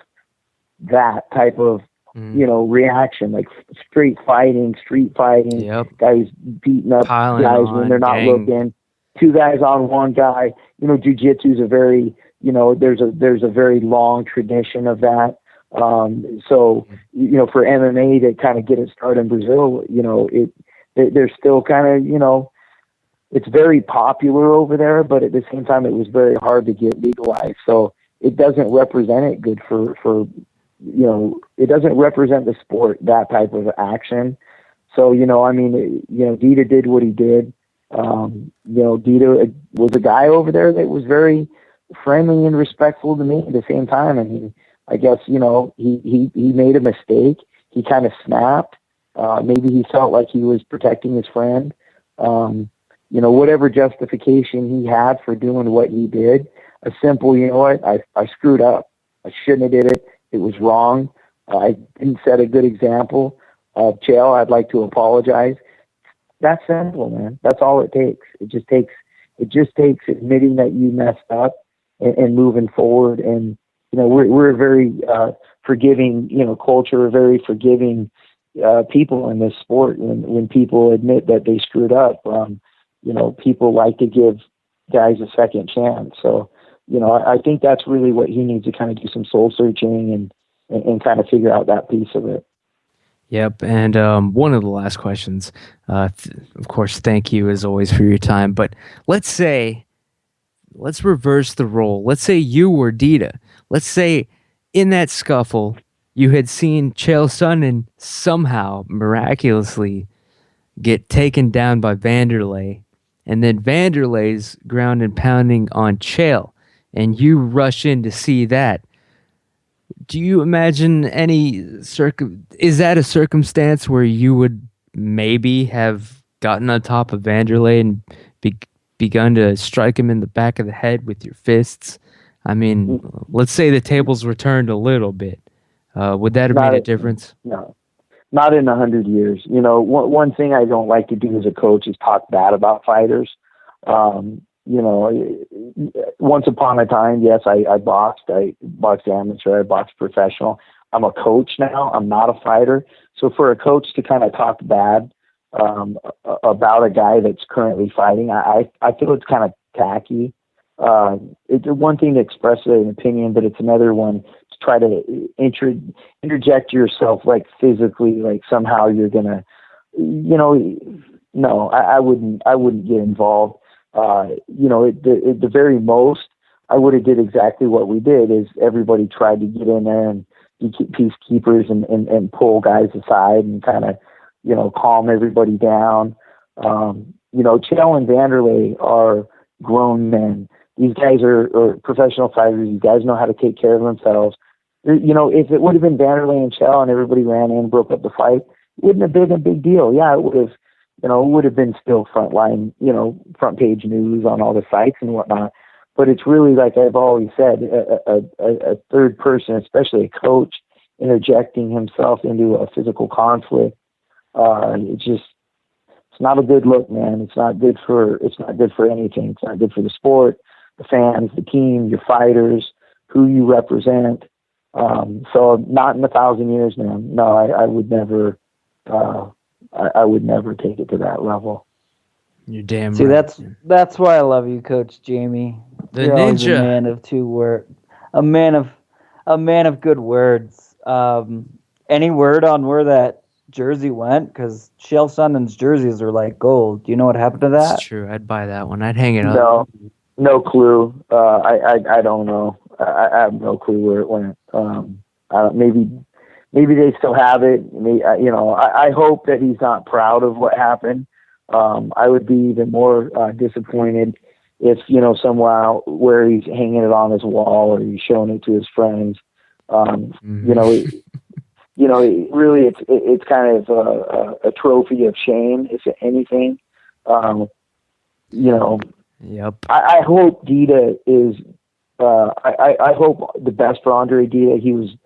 that type of reaction, like street fighting, Yep. guys beating up Piling guys on, when they're not gang. looking. Two guys on one guy. Jiu-jitsu is a very, there's a very long tradition of that. So, for MMA to kind of get it started in Brazil, they're still kind of, it's very popular over there, but at the same time, it was very hard to get legalized. So it doesn't represent it good for it doesn't represent the sport, that type of action. So, Dita did what he did. Dita was a guy over there that was very friendly and respectful to me at the same time. I mean, I guess, he made a mistake. He kind of snapped. Maybe he felt like he was protecting his friend. Whatever justification he had for doing what he did, a simple, I screwed up. I shouldn't have did it. It was wrong. I didn't set a good example. Chael, I'd like to apologize. That's simple, man. That's all it takes. It just takes admitting that you messed up and moving forward. And, we're a very forgiving, culture, very forgiving people in this sport. When people admit that they screwed up, people like to give guys a second chance. So, I think that's really what he needs to kind of do some soul searching and kind of figure out that piece of it. Yep, and one of the last questions, of course, thank you as always for your time, but let's reverse the role. Let's say you were Dita. Let's say in that scuffle, you had seen Chael Sonnen somehow miraculously get taken down by Vanderlei, and then Vanderlei's ground and pounding on Chael, and you rush in to see that. Do you imagine is that a circumstance where you would maybe have gotten on top of Vanderlei and begun to strike him in the back of the head with your fists? I mean, let's say the tables were turned a little bit. Would that have made Not a a, difference? no, not in 100 years. One thing I don't like to do as a coach is talk bad about fighters. Once upon a time, yes, I boxed. I boxed amateur. I boxed professional. I'm a coach now. I'm not a fighter. So for a coach to kind of talk bad about a guy that's currently fighting, I feel it's kind of tacky. It's one thing to express an opinion, but it's another one to try to interject yourself, like physically, like somehow you're gonna, no, I wouldn't get involved. At the very most, I would have did exactly what we did. Is everybody tried to get in there and be peacekeepers and pull guys aside and kind of, calm everybody down. Chael and Vanderlei are grown men. These guys are professional fighters. These guys know how to take care of themselves. If it would have been Vanderlei and Chael and everybody ran in and broke up the fight, it wouldn't have been a big deal. Yeah, it would have, it would have been still frontline, front page news on all the sites and whatnot. But it's really, like I've always said, a third person, especially a coach, interjecting himself into a physical conflict. It's not a good look, man. It's not good for anything. It's not good for the sport, the fans, the team, your fighters, who you represent. So not in 1,000 years, man. No, I would never. I would never take it to that level. You're damn See, right. that's why I love you, Coach Jamie. The You're always a ninja. man of two word, a man of good words. Any word on where that jersey went? Because Chael Sonnen's jerseys are like gold. Do you know what happened to It's that? true. I'd buy that one. I'd hang it up. No clue. I don't know. I have no clue where it went. Maybe they still have it. I hope that he's not proud of what happened. I would be even more disappointed if, somehow where he's hanging it on his wall or he's showing it to his friends. Really, it's kind of a trophy of shame, if anything. Yep. I hope Dita is. I hope the best for Andre Dita. He was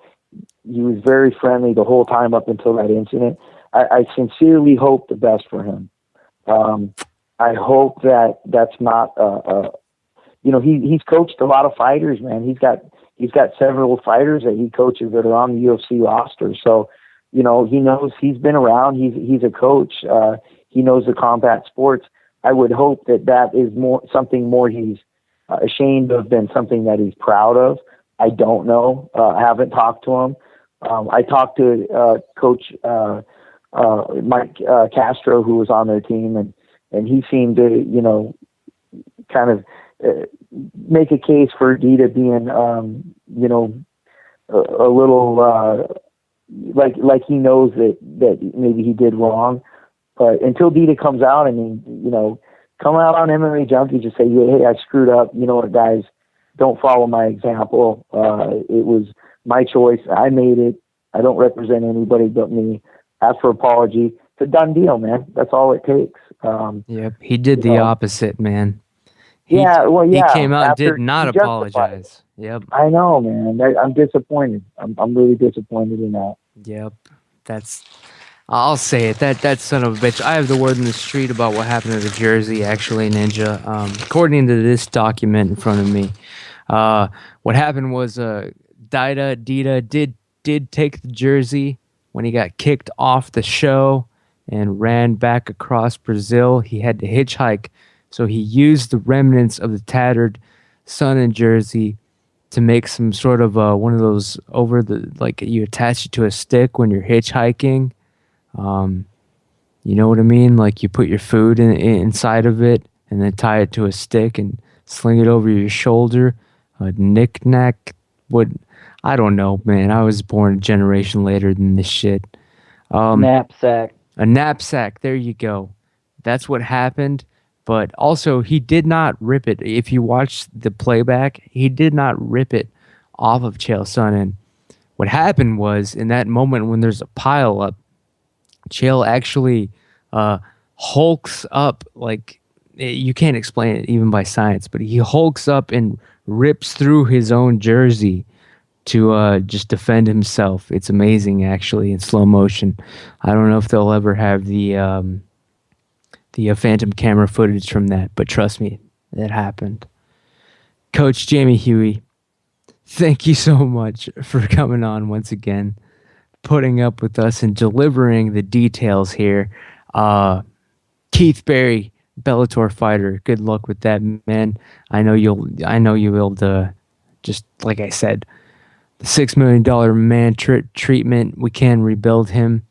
very friendly the whole time up until that incident. I sincerely hope the best for him. I hope that's not. He's coached a lot of fighters, man. He's got several fighters that he coaches that are on the UFC roster. So, he knows, he's been around. He's a coach. He knows the combat sports. I would hope that is something more he's ashamed of than something that he's proud of. I don't know. I haven't talked to him. I talked to Coach Mike Castro, who was on their team, and he seemed to, kind of make a case for Dita being, a little like he knows that maybe he did wrong. But until Dita comes out, come out on MMA Junkie, just say, hey, I screwed up. You know what, guys, don't follow my example. It was my choice. I made it. I don't represent anybody but me. Ask for apology. It's a done deal, man. That's all it takes. Yep. He did the opposite, man. He came out and did not apologize. Yep. I know, man. I'm disappointed. I'm really disappointed in that. Yep. I'll say it. That son of a bitch. I have the word in the street about what happened to the jersey, actually, Ninja. According to this document in front of me, what happened was Dita did take the jersey when he got kicked off the show and ran back across Brazil. He had to hitchhike, so he used the remnants of the tattered Sonnen jersey to make some sort of one of those like you attach it to a stick when you're hitchhiking. You know what I mean? Like you put your food inside of it and then tie it to a stick and sling it over your shoulder. A knick-knack. I don't know, man. I was born a generation later than this shit. Knapsack. A knapsack. There you go. That's what happened. But also, he did not rip it. If you watch the playback, he did not rip it off of Chael Sonnen. What happened was, in that moment when there's a pile up, Chael actually hulks up, like, you can't explain it even by science, but he hulks up and rips through his own jersey to just defend himself. It's amazing, actually, in slow motion. I don't know if they'll ever have the phantom camera footage from that, but trust me, it happened. Coach Jamie Huey, thank you so much for coming on once again, putting up with us and delivering the details here. Keith Berry, Bellator fighter. Good luck with that, man. I know you will. Just like I said, the $6 million man treatment. We can rebuild him.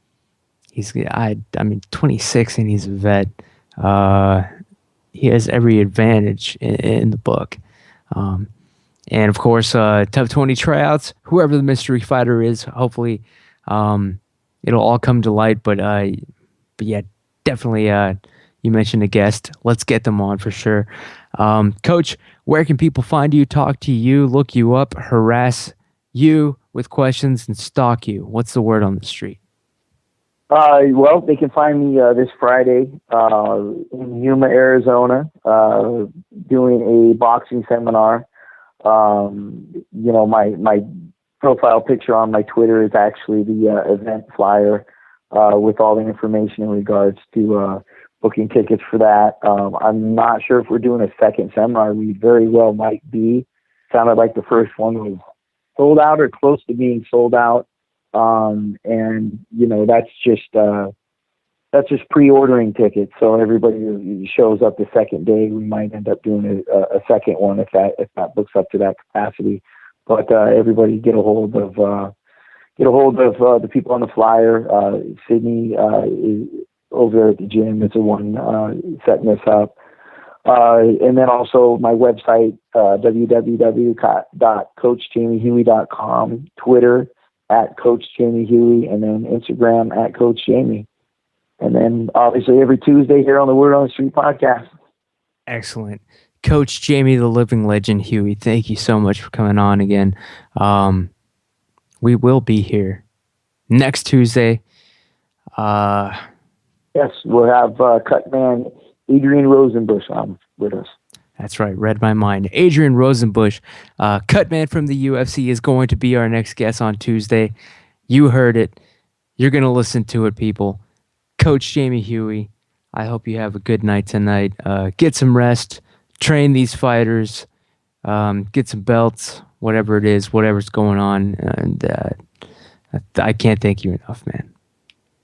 I mean, 26 and he's a vet. He has every advantage in the book. And of course, Tough 20 tryouts. Whoever the mystery fighter is, hopefully, it'll all come to light. But yeah, definitely. You mentioned a guest. Let's get them on for sure. Coach, where can people find you, talk to you, look you up, harass you with questions, and stalk you? What's the word on the street? Well, they can find me this Friday in Yuma, Arizona, doing a boxing seminar. My profile picture on my Twitter is actually the event flyer with all the information in regards to booking tickets for that. I'm not sure if we're doing a second seminar. We very well might be. Sounded like the first one was sold out or close to being sold out. That's just pre-ordering tickets. So everybody who shows up the second day, we might end up doing a second one if that books up to that capacity. But everybody get a hold of the people on the flyer. Sydney is over there at the gym is the one setting this up. And then also my website, www.coachjamiehuey.com, Twitter @Coach Jamie Huey, and then Instagram @Coach Jamie. And then obviously every Tuesday here on the Word on the Street podcast. Excellent. Coach Jamie, the living legend, Huey, thank you so much for coming on again. We will be here next Tuesday. Yes, we'll have Cutman Adrian Rosenbush on with us. That's right. Read my mind. Adrian Rosenbush, Cutman from the UFC, is going to be our next guest on Tuesday. You heard it. You're going to listen to it, people. Coach Jamie Huey, I hope you have a good night tonight. Get some rest. Train these fighters. Get some belts. Whatever it is, whatever's going on. And I can't thank you enough, man.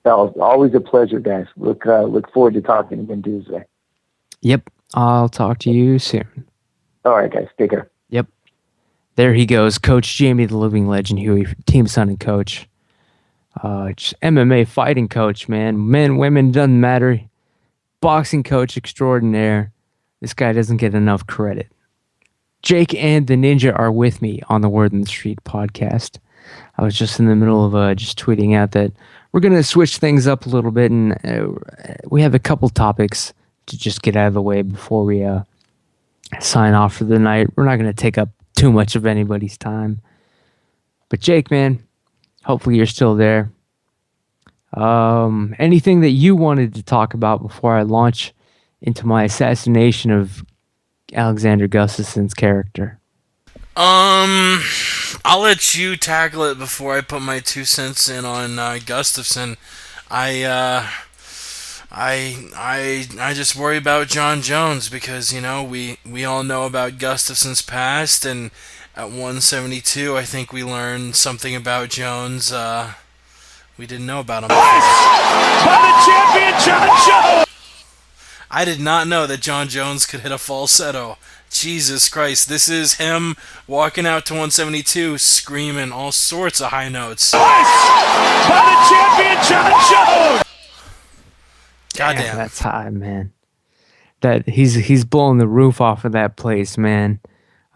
Well, always a pleasure, guys. Look forward to talking again Tuesday. Yep. I'll talk to you soon. All right, guys. Take care. Yep. There he goes. Coach Jamie, the living legend, Huey, team son and coach. Just MMA fighting coach, man. Men, women, doesn't matter. Boxing coach extraordinaire. This guy doesn't get enough credit. Jake and the Ninja are with me on the Word on the Street podcast. I was just in the middle of just tweeting out that we're going to switch things up a little bit, and we have a couple topics to just get out of the way before we sign off for the night. We're not going to take up too much of anybody's time. But Jake, man, hopefully you're still there. Anything that you wanted to talk about before I launch into my assassination of Alexander Gustafsson's character? I'll let you tackle it before I put my 2 cents in on Gustafsson. I just worry about John Jones because we all know about Gustafsson's past, and at 172 I think we learned something about Jones we didn't know about him before. By the champion, John Jones! I did not know that John Jones could hit a falsetto. Jesus Christ, this is him walking out to 172 screaming all sorts of high notes. By the champion, John Jones! Goddamn. Damn, that's high, man. That he's blowing the roof off of that place, man.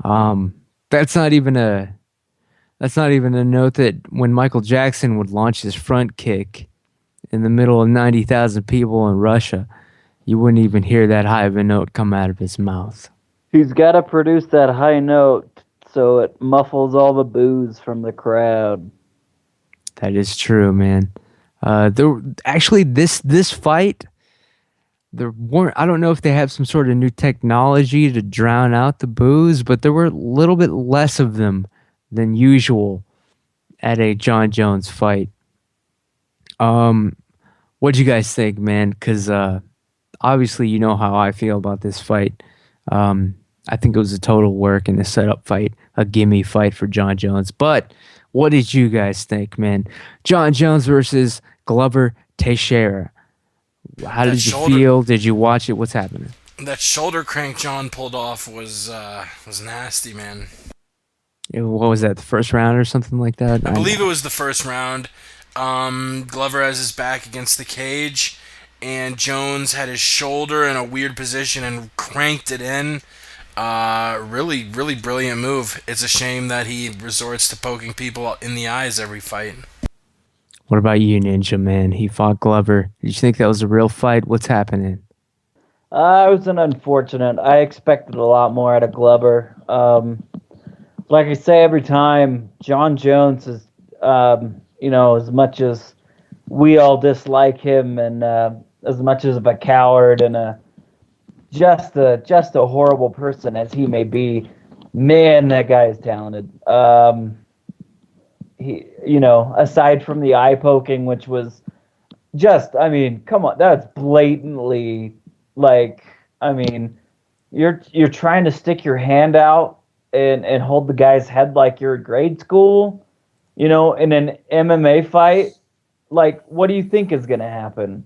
That's not even a note that when Michael Jackson would launch his front kick in the middle of 90,000 people in Russia, you wouldn't even hear that high of a note come out of his mouth. He's got to produce that high note so it muffles all the boos from the crowd. That is true, man. Actually, this fight, there weren't, I don't know if they have some sort of new technology to drown out the boos, but there were a little bit less of them than usual at a John Jones fight. Um, what'd you guys think, man? Because obviously you know how I feel about this fight. Um, I think it was a total work and a setup fight, a gimme fight for John Jones. But what did you guys think, man? John Jones versus Glover Teixeira. How That did you shoulder feel? Did you watch it? What's happening? that shoulder crank John pulled off was nasty, man. What was that? The first round or something like that? I believe it was the first round. Glover has his back against the cage, and Jones had his shoulder in a weird position and cranked it in. Really, really brilliant move. It's a shame that he resorts to poking people in the eyes every fight. What about you, Ninja Man? He fought Glover. Did you think that was a real fight? What's happening? It was an unfortunate. I expected a lot more out of Glover. Like I say every time, John Jones is, as much as we all dislike him and as much as of a coward and just a horrible person as he may be, man, that guy is talented. Aside from the eye poking, which was just, I mean, come on, that's blatantly like, I mean, you're trying to stick your hand out and hold the guy's head like you're in grade school, in an MMA fight. Like, what do you think is going to happen?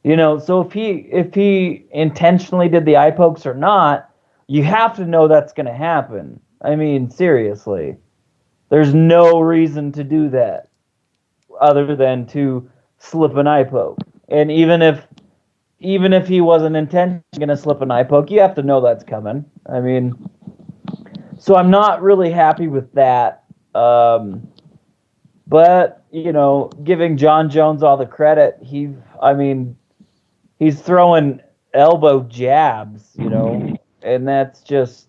So if he intentionally did the eye pokes or not, you have to know that's going to happen. I mean, seriously, there's no reason to do that other than to slip an eye poke. And even if he wasn't intentionally going to slip an eye poke, you have to know that's coming. I mean, so I'm not really happy with that. But giving John Jones all the credit, he's throwing elbow jabs, and that's just,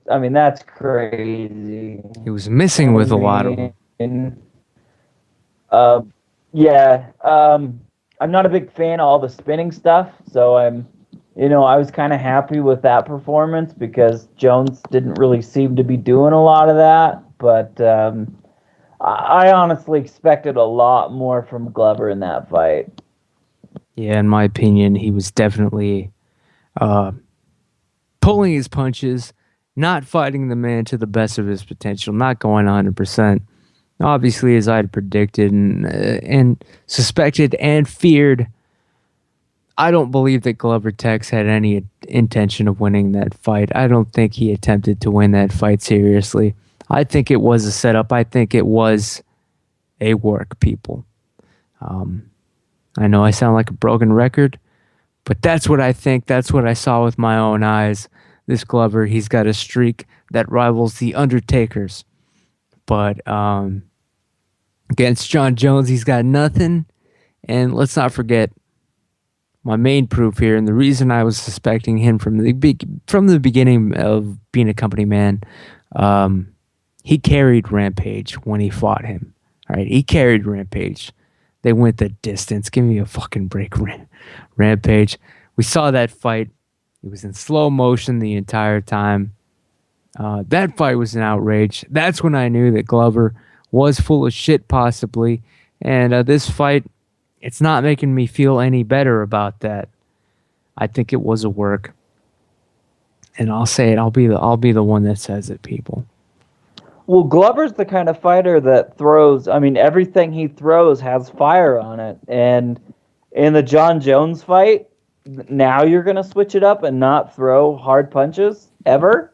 that's crazy. He was missing with a lot of them. mean, uh, yeah, I'm not a big fan of all the spinning stuff, so I was kind of happy with that performance because Jones didn't really seem to be doing a lot of that, but I honestly expected a lot more from Glover in that fight. Yeah, in my opinion, he was definitely uh, pulling his punches, not fighting the man to the best of his potential, not going 100%. Obviously, as I had predicted and suspected and feared, I don't believe that Glover Tex had any intention of winning that fight. I don't think he attempted to win that fight seriously. I think it was a setup. I think it was a work, people. Um, I know I sound like a broken record, but that's what I think. That's what I saw with my own eyes. This Glover, he's got a streak that rivals The Undertaker's. But against John Jones, he's got nothing. And let's not forget my main proof here, and the reason I was suspecting him from the beginning of being a company man, he carried Rampage when he fought him. All right, he carried Rampage. They went the distance. Give me a fucking break, Rampage. We saw that fight. It was in slow motion the entire time. That fight was an outrage. That's when I knew that Glover was full of shit, possibly. And this fight, it's not making me feel any better about that. I think it was a work, and I'll say it. I'll be the one that says it, people. Well, Glover's the kind of fighter that throws. I mean, everything he throws has fire on it. And in the John Jones fight, now you're going to switch it up and not throw hard punches ever?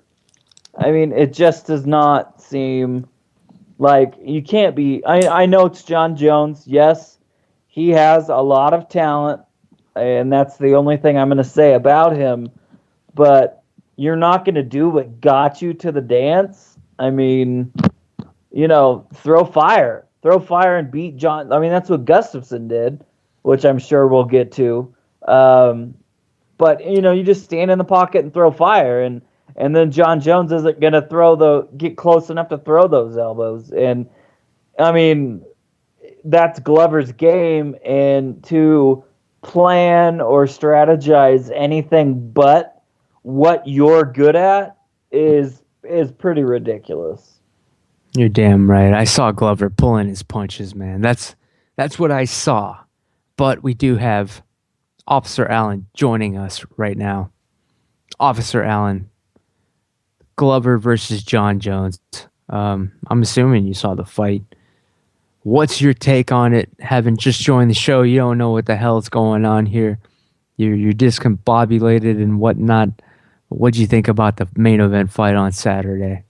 I mean, it just does not seem like you can't be. I know it's John Jones. Yes, he has a lot of talent, and that's the only thing I'm going to say about him. But you're not going to do what got you to the dance. I mean, throw fire. Throw fire and beat John. I mean, that's what Gustafsson did, which I'm sure we'll get to. But, you just stand in the pocket and throw fire. And then John Jones isn't going to get close enough to throw those elbows. And, I mean, that's Glover's game. And to plan or strategize anything but what you're good at is pretty ridiculous. You're damn right. I saw Glover pulling his punches, man. That's what I saw. But we do have Officer Allen joining us right now. Officer Allen, Glover versus John Jones. I'm assuming you saw the fight. What's your take on it? Having just joined the show, you don't know what the hell's going on here. You're discombobulated and whatnot. What'd you think about the main event fight on Saturday?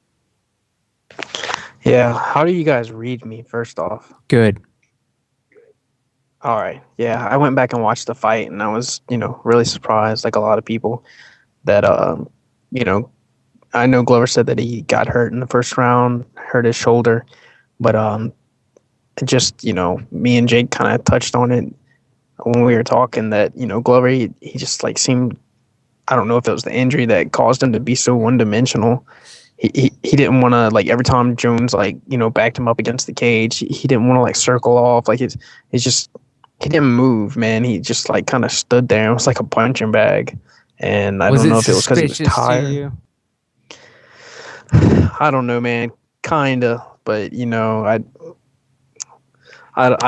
Yeah, how do you guys read me, first off? Good. All right. Yeah, I went back and watched the fight, and I was, really surprised, like a lot of people, that, I know Glover said that he got hurt in the first round, hurt his shoulder, but just, me and Jake kind of touched on it when we were talking that, Glover, he just, like, seemed, I don't know if it was the injury that caused him to be so one-dimensional. He didn't want to, like, every time Jones, like, backed him up against the cage, he didn't want to, like, circle off. Like, it's just, he didn't move, man. He just, like, kind of stood there. It was like a punching bag. And I don't know if it was because he was tired. I don't know, man. Kinda. But, I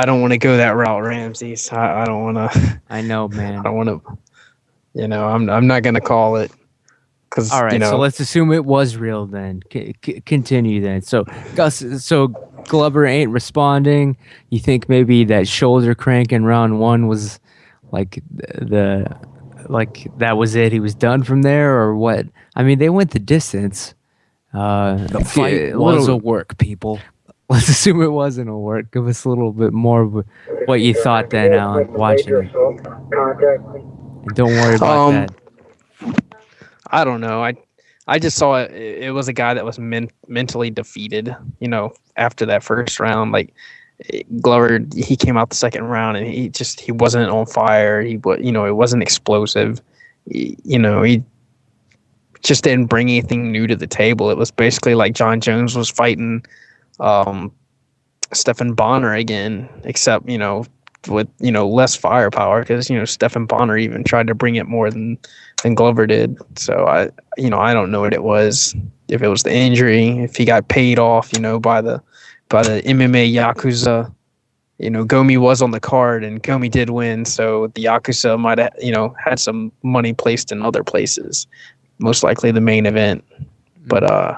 don't want to go that route, Ramses. I don't want to. I know, man. I don't want to, I'm not going to call it. All right, so let's assume it was real then. Continue then. So Glover ain't responding. You think maybe that shoulder crank in round one was like that was it? He was done from there, or what? I mean, they went the distance. The fight was a work, people. Let's assume it wasn't a work. Give us a little bit more of what you thought then, Alan, watching it. And don't worry about that. I don't know. I just saw it. It was a guy that was mentally defeated. After that first round, like Glover, he came out the second round and he wasn't on fire. It wasn't explosive. He just didn't bring anything new to the table. It was basically like John Jones was fighting Stephan Bonner again, except with less firepower, because Stephan Bonner even tried to bring it more than Glover did. So I don't know what it was, if it was the injury, if he got paid off by the MMA Yakuza. Gomi was on the card and Gomi did win, so the Yakuza might have had some money placed in other places, most likely the main event. But I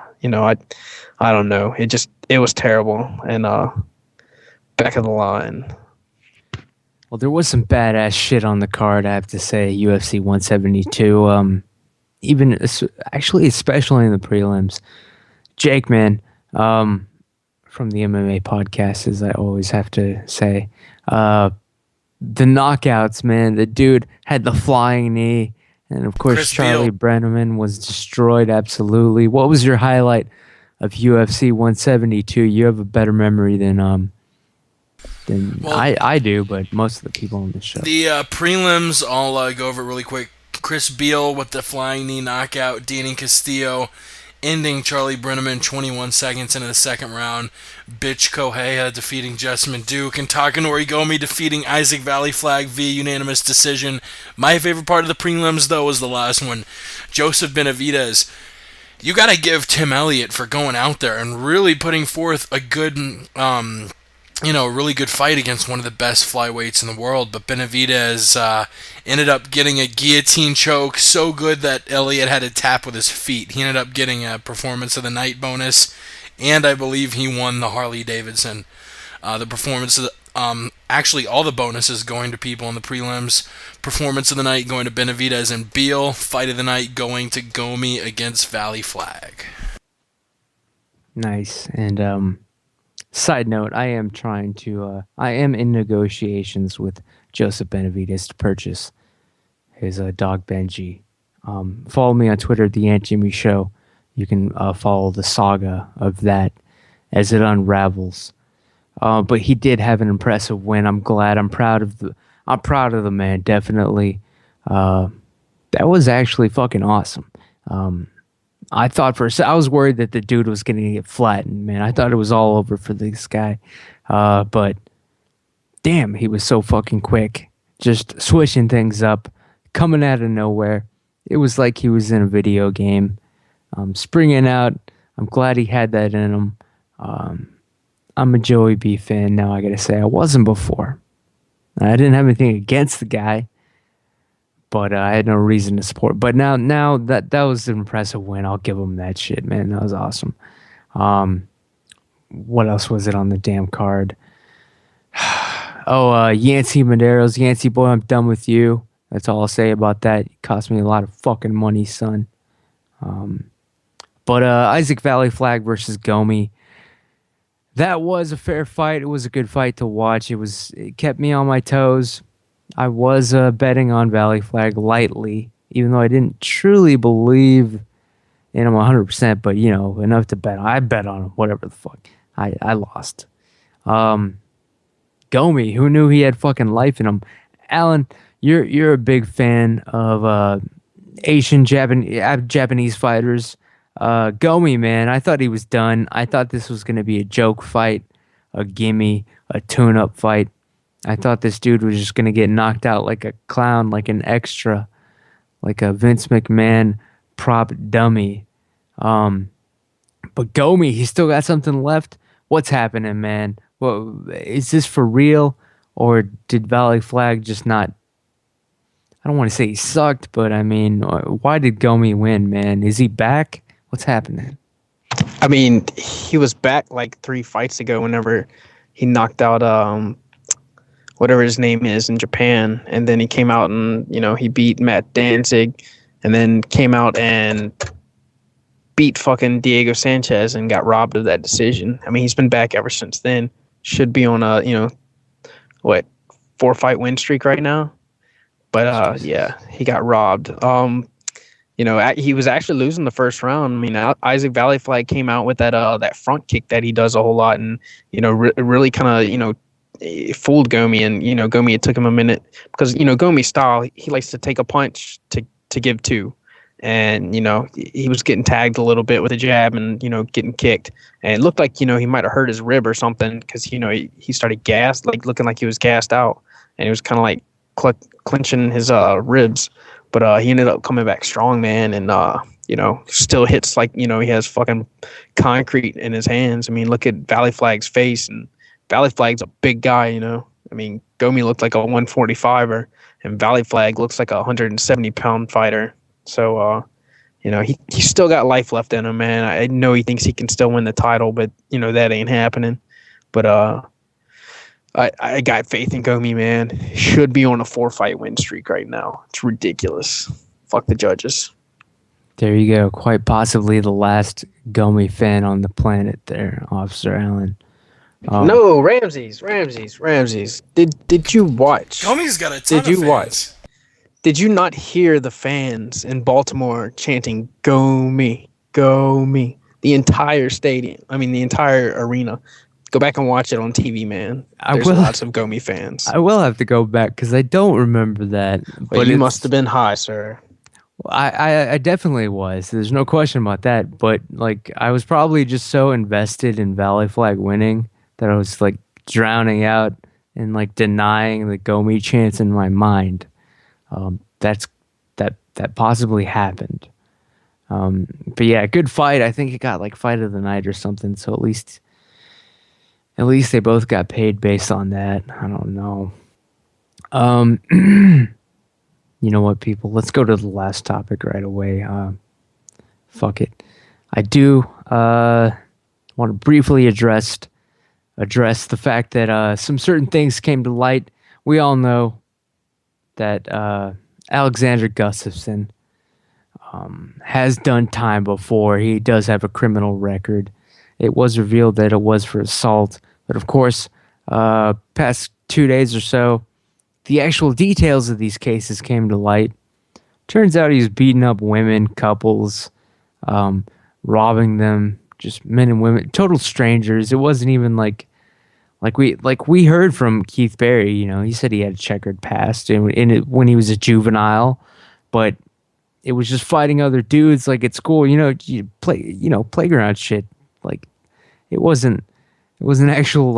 don't know, it was terrible. And back of the line. Well, there was some badass shit on the card, I have to say. UFC 172, especially in the prelims. Jake, man, from the MMA podcast, as I always have to say, the knockouts, man. The dude had the flying knee, and of course, Charlie Brenneman was destroyed. Absolutely. What was your highlight of UFC 172? You have a better memory than I do, but most of the people on the show. The prelims, I'll go over it really quick. Chris Beal with the flying knee knockout, Danny Castillo ending Charlie Brenneman 21 seconds into the second round. Bitch Kohei defeating Jessamine Duke, and Takanori Gomi defeating Isaac Valley Flag via unanimous decision. My favorite part of the prelims, though, was the last one. Joseph Benavidez. You got to give Tim Elliott for going out there and really putting forth a good really good fight against one of the best flyweights in the world. But Benavidez ended up getting a guillotine choke so good that Elliott had to tap with his feet. He ended up getting a Performance of the Night bonus, and I believe he won the Harley Davidson. The Performance of the, actually all the bonuses going to people in the prelims. Performance of the Night going to Benavidez and Beal. Fight of the Night going to Gomi against Valley Flag. Nice. And side note, I am in negotiations with Joseph Benavidez to purchase his dog Benji. Follow me on Twitter at the Aunt Jimmy Show. You can follow the saga of that as it unravels. But he did have an impressive win. I'm glad. I'm proud of the man. Definitely. That was actually fucking awesome. I thought I was worried that the dude was going to get flattened, man. I thought it was all over for this guy. But damn, he was so fucking quick. just switching things up, coming out of nowhere. It was like he was in a video game, springing out. I'm glad he had that in him. I'm a Joey B fan now. I gotta say, I wasn't before. I didn't have anything against the guy, but I had no reason to support. But now that was an impressive win. I'll give him that shit, man. That was awesome. What else was it on the damn card? Yancy Madero's Yancy boy, I'm done with you. That's all I'll say about that. It cost me a lot of fucking money, son. But Isaac Valley Flag versus Gomi. That was a fair fight. It was a good fight to watch. It kept me on my toes. I was betting on Valley Flag lightly, even though I didn't truly believe in him 100%, but enough to bet on. I bet on him, whatever the fuck. I lost. Gomi, who knew he had fucking life in him? Alan, you're a big fan of Asian Japanese fighters. Gomi, man, I thought he was done. I thought this was gonna be a joke fight, a gimme, a tune-up fight. I thought this dude was just gonna get knocked out like a clown, like an extra, like a Vince McMahon prop dummy. But Gomi, he still got something left. What's happening, man? Well, is this for real, or did Valley Flag just not? I don't want to say he sucked, but I mean, why did Gomi win, man? Is he back? What's happening? I mean, he was back like 3 fights ago whenever he knocked out whatever his name is in Japan, and then he came out and he beat Matt Danzig, and then came out and beat fucking Diego Sanchez and got robbed of that decision. I mean, he's been back ever since then. Should be on a 4-fight win streak right now. But yeah, he got robbed. He was actually losing the first round. I mean, Isaac Valley Flag came out with that front kick that he does a whole lot, and really kind of it fooled Gomi. And Gomi, it took him a minute because Gomi's style, he likes to take a punch to give two. And he was getting tagged a little bit with a jab and getting kicked, and it looked like he might have hurt his rib or something because he started looking like he was gassed out, and he was kind of like clenching his ribs, but he ended up coming back strong, man, and still hits like he has fucking concrete in his hands. I mean, look at Valley Flag's face, and Valley Flag's a big guy. I mean, Gomi looked like a 145er, and Valley Flag looks like a 170-pound fighter. So, he still got life left in him, man. I know he thinks he can still win the title, but, that ain't happening. But I got faith in Gomi, man. He should be on a 4-fight win streak right now. It's ridiculous. Fuck the judges. There you go. Quite possibly the last Gomi fan on the planet there, Officer Allen. No, Ramses. Did you watch? Gomi's got a ton of fans. Watch? Did you not hear the fans in Baltimore chanting "Gomi, Gomi"? The entire stadium. I mean, the entire arena. Go back and watch it on TV, man. There's lots of Gomi fans. I will have to go back because I don't remember that. But you must have been high, sir. I definitely was. There's no question about that. But I was probably just so invested in Valley Flag winning that I was drowning out and denying the Gomi chants in my mind. That possibly happened. But yeah, good fight. I think it got fight of the night or something. So at least they both got paid based on that. I don't know. You know what, people? Let's go to the last topic right away. Fuck it. I do want to briefly address the fact that some certain things came to light. We all know that Alexander Gustafsson has done time before. He does have a criminal record. It was revealed that it was for assault. But of course, past 2 days or so, the actual details of these cases came to light. Turns out he was beating up women, couples, robbing them, just men and women, total strangers. It wasn't even like we heard from Keith Berry. He said he had a checkered past when he was a juvenile, but it was just fighting other dudes at school. You play playground shit. It wasn't actual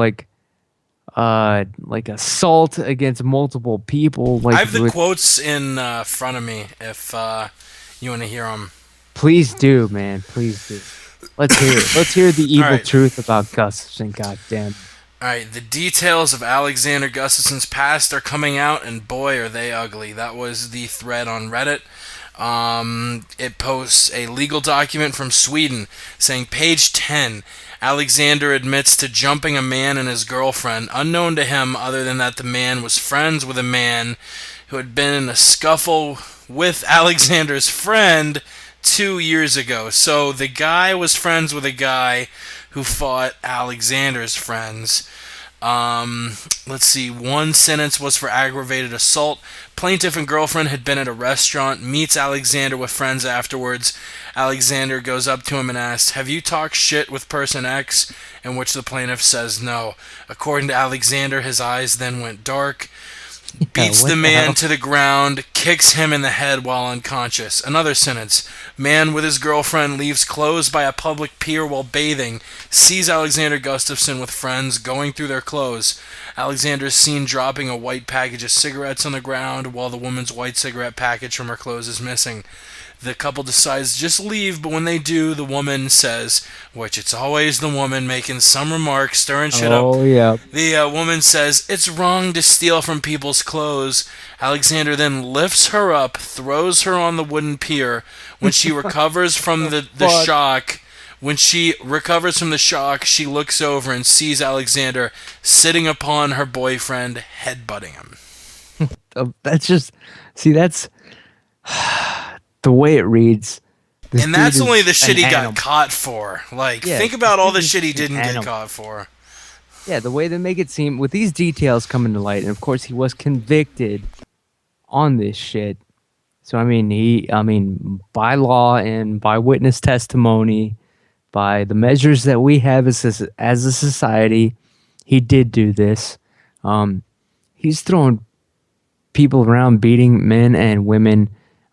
like assault against multiple people. I Like, have the quotes in front of me if you want to hear them. please do, man. Please do. Let's hear it. Let's hear the All evil right. truth about Gustafsson. God damn. All right, the details of Alexander Gustafsson's past are coming out, and boy, are they ugly. That was the thread on Reddit. It posts a legal document from Sweden saying, page 10, Alexander admits to jumping a man and his girlfriend, unknown to him other than that the man was friends with a man who had been in a scuffle with Alexander's friend 2 years ago. So the guy was friends with a guy who fought Alexander's friends. Let's see. One sentence was for aggravated assault. Plaintiff and girlfriend had been at a restaurant, meets Alexander with friends afterwards. Alexander goes up to him and asks, "Have you talked shit with person X?" In which the plaintiff says no. According to Alexander, his eyes then went dark. Beats what the the man hell? to the ground, kicks him in the head while unconscious. Another sentence. Man with his girlfriend leaves clothes by a public pier while bathing, sees Alexander Gustafsson with friends going through their clothes. Alexander is seen dropping a white package of cigarettes on the ground while the woman's white cigarette package from her clothes is missing. The couple decides to just leave, but when they do, the woman says, which it's always the woman making some remark, stirring shit up. Oh yeah. The woman says, "It's wrong to steal from people's clothes." Alexander then lifts her up, throws her on the wooden pier. When she recovers from the shock, she looks over and sees Alexander sitting upon her boyfriend, headbutting him. That's just see. That's the way it reads. This And that's dude only is the shit an he got animal. caught for. Like, Yeah, think about all the this shit he dude is didn't an get animal. caught for. Yeah, the way they make it seem with these details coming to light, and of course he was convicted on this shit. So I mean, by law and by witness testimony, by the measures that we have as a society, he did do this. He's throwing people around, beating men and women.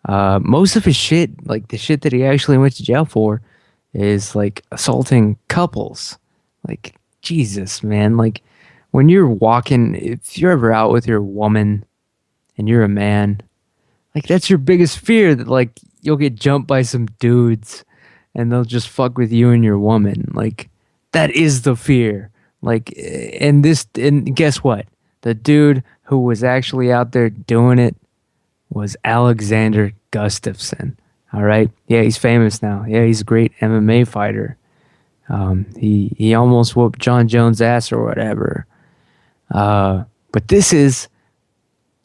Most of his shit, like the shit that he actually went to jail for, is like assaulting couples. Like, Jesus, man. Like, when you're walking, if you're ever out with your woman and you're a man, like, that's your biggest fear, that like you'll get jumped by some dudes and they'll just fuck with you and your woman. Like, that is the fear. Like, and guess what? The dude who was actually out there doing it was Alexander Gustafsson. All right. Yeah, he's famous now. Yeah, he's a great MMA fighter. He almost whooped John Jones' ass or whatever. But this is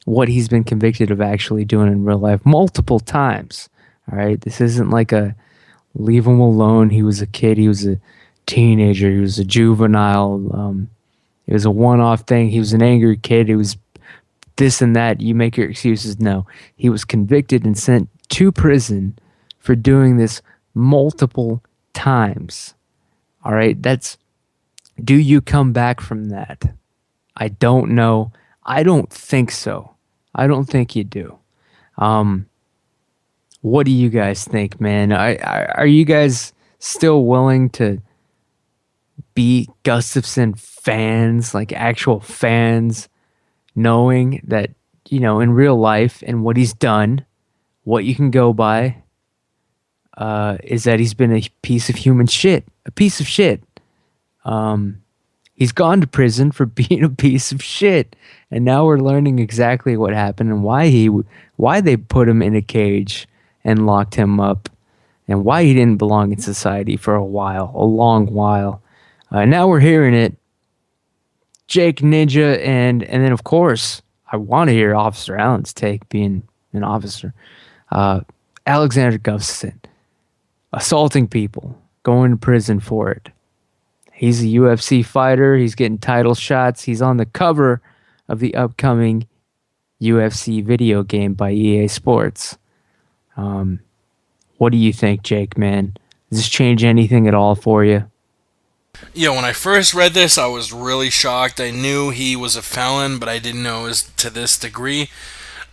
what he's been convicted of actually doing in real life multiple times. All right. This isn't like a leave him alone. He was a kid. He was a teenager. He was a juvenile. It was a one-off thing. He was an angry kid. It was this and that. You make your excuses. No, he was convicted and sent to prison for doing this multiple times. All right, do you come back from that? I don't know. I don't think so. I don't think you do. What do you guys think, man? Are you guys still willing to be Gustafsson fans, like actual fans, knowing that, in real life and what he's done, what you can go by, is that he's been a piece of human shit, a piece of shit. He's gone to prison for being a piece of shit, and now we're learning exactly what happened and why they put him in a cage and locked him up, and why he didn't belong in society for a long while. Now we're hearing it. Jake Ninja, and then of course I want to hear Officer Allen's take, being an officer. Alexander Gustafsson assaulting people, going to prison for it. He's a UFC fighter. He's getting title shots. He's on the cover of the upcoming UFC video game by EA Sports. What do you think, Jake, man? Does this change anything at all for you? Yeah, when I first read this, I was really shocked. I knew he was a felon, but I didn't know it was to this degree.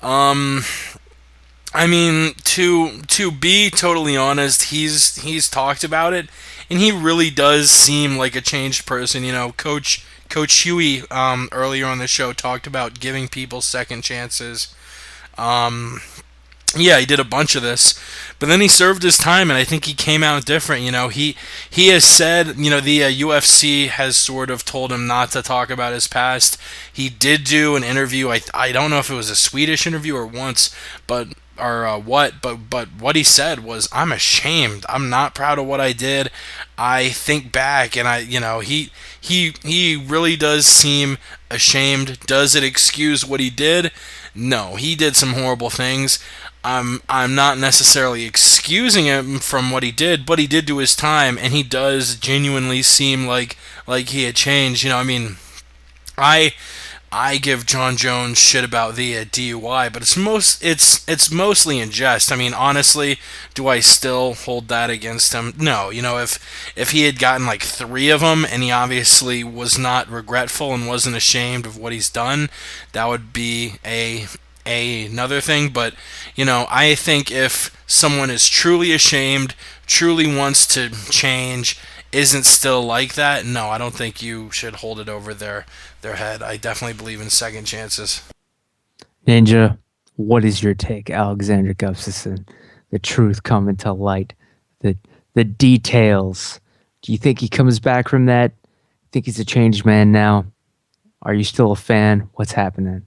I mean, to be totally honest, he's talked about it, and he really does seem like a changed person. Coach Coach Huey earlier on the show talked about giving people second chances. Um, yeah, he did a bunch of this, but then he served his time, and I think he came out different. He has said, the UFC has sort of told him not to talk about his past. He did do an interview. I don't know if it was a Swedish interview or once, but but what he said was, "I'm ashamed. I'm not proud of what I did. I think back, and he really does seem ashamed. Does it excuse what he did? No, he did some horrible things. I'm not necessarily excusing him from what he did, but he did do his time, and he does genuinely seem like he had changed. I I give John Jones shit about the DUI, but it's mostly in jest. I mean, honestly, do I still hold that against him? No. If he had gotten like 3 of them and he obviously was not regretful and wasn't ashamed of what he's done, that would be another thing. But I think if someone is truly ashamed, truly wants to change, isn't still like that, no, I don't think you should hold it over their head. I definitely believe in second chances. Ninja, what is your take, Alexander Gustafsson? The truth coming to light, the details. Do you think he comes back from that? Think he's a changed man now? Are you still a fan? What's happening?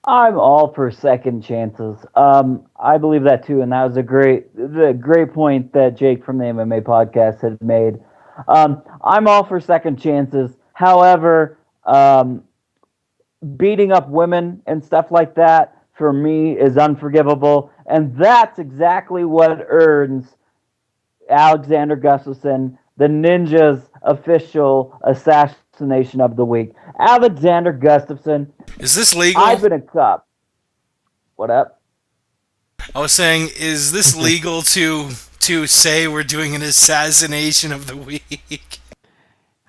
I'm all for second chances. I believe that too, and that was the great point that Jake from the MMA podcast had made. I'm all for second chances. However, beating up women and stuff like that for me is unforgivable, and that's exactly what earns Alexander Gustafsson the Ninja's official assassination of the week. Alexander Gustafsson. Is this legal? I've been a cop. What up? I was saying, is this legal to say we're doing an assassination of the week?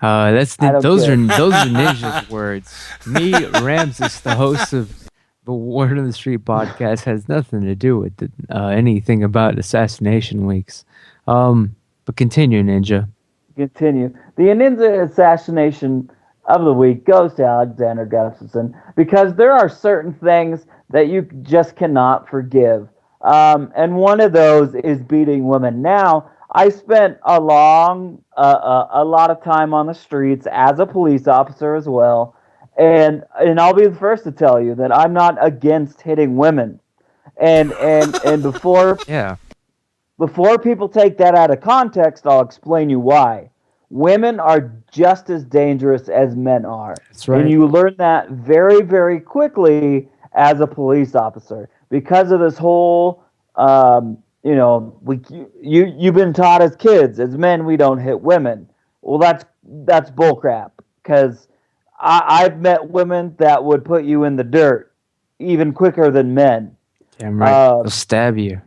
Those are Ninja's words. Me, Ramses, the host of the Word on the Street podcast, has nothing to do with anything about assassination weeks. But continue, Ninja. Continue. The Ninja assassination of the week goes to Alexander Gustafsson because there are certain things that you just cannot forgive. And one of those is beating women. Now, I spent a lot of time on the streets as a police officer as well, and I'll be the first to tell you that I'm not against hitting women. And before Yeah. before people take that out of context, I'll explain you why. Women are just as dangerous as men are. That's right. And you learn that very, very quickly as a police officer because of this whole, you've been taught as kids, as men, we don't hit women. Well, that's bullcrap because I've met women that would put you in the dirt even quicker than men. Damn right. They'll stab you.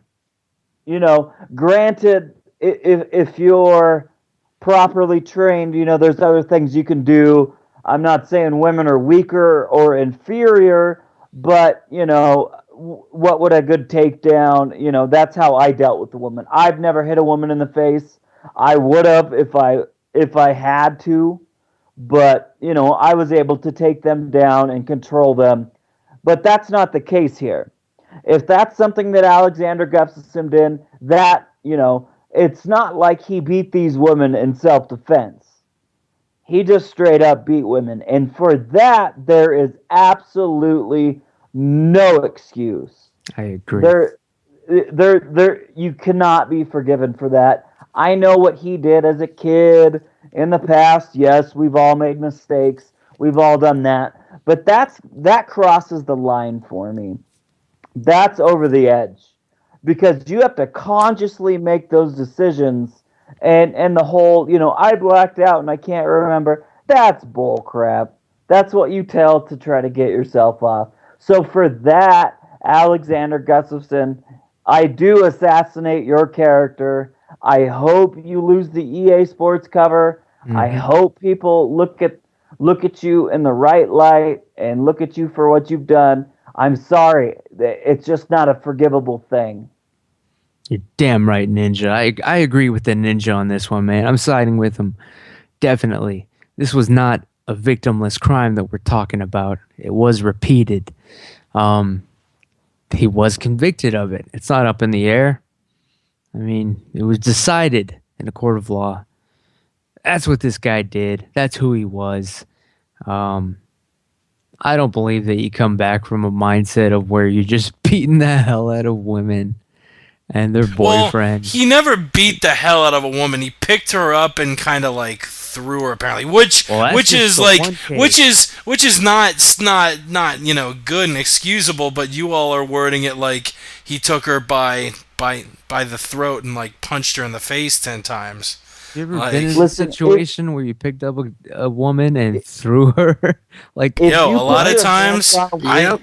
Granted, if you're properly trained, there's other things you can do. I'm not saying women are weaker or inferior, but, what would a good takedown, that's how I dealt with the woman. I've never hit a woman in the face. I would have if I had to, but, I was able to take them down and control them. But that's not the case here. If that's something that Alexander Gustafsson did, it's not like he beat these women in self-defense. He just straight up beat women. And for that, there is absolutely no excuse. I agree. You cannot be forgiven for that. I know what he did as a kid in the past. Yes, we've all made mistakes. We've all done that. But that crosses the line for me. That's over the edge because you have to consciously make those decisions and the whole, I blacked out and I can't remember. That's bull crap. That's what you tell to try to get yourself off. So for that, Alexander Gustafsson, I do assassinate your character. I hope you lose the EA Sports cover. Mm-hmm. I hope people look at you in the right light and look at you for what you've done. I'm sorry. It's just not a forgivable thing. You're damn right, Ninja. I agree with the Ninja on this one, man. I'm siding with him. Definitely. This was not a victimless crime that we're talking about. It was repeated. Um, he was convicted of it. It's not up in the air. I mean, it was decided in a court of law. That's what this guy did. That's who he was. Um, I don't believe that you come back from a mindset of where you're just beating the hell out of women and their Well, boyfriends. he never beat the hell out of a woman. He picked her up and kind of like threw her apparently, which Well, that's which just is the like one case. which is not good and excusable. But you all are wording it like he took her by the throat and like punched her in the face 10 times. You ever Like, been in a Listen, situation where you picked up a woman and threw her? Like, If yo, you a lot put of your hands times on-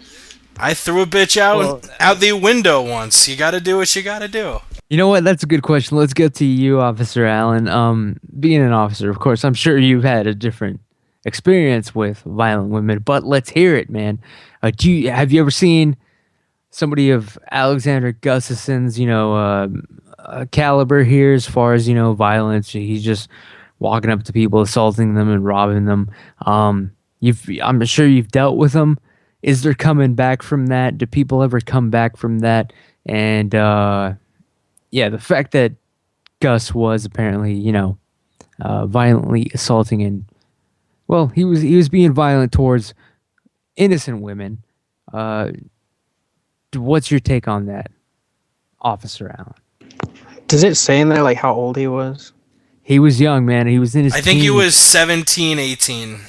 I threw a bitch out the window once. You got to do what you got to do. you know what? That's a good question. Let's get to you, Officer Allen. Being an officer, of course, I'm sure you've had a different experience with violent women, but let's hear it, man. Have you ever seen somebody of Alexander Gustafsson's, caliber here as far as violence? He's just walking up to people, assaulting them, and robbing them. I'm sure you've dealt with them. Is there coming back from that? Do people ever come back from that? And yeah, the fact that Gus was apparently, violently assaulting and well, he was being violent towards innocent women. Uh, what's your take on that, Officer Allen? Does it say in there like how old he was? He was young, man. He was in his I think he teens. was 17, 18.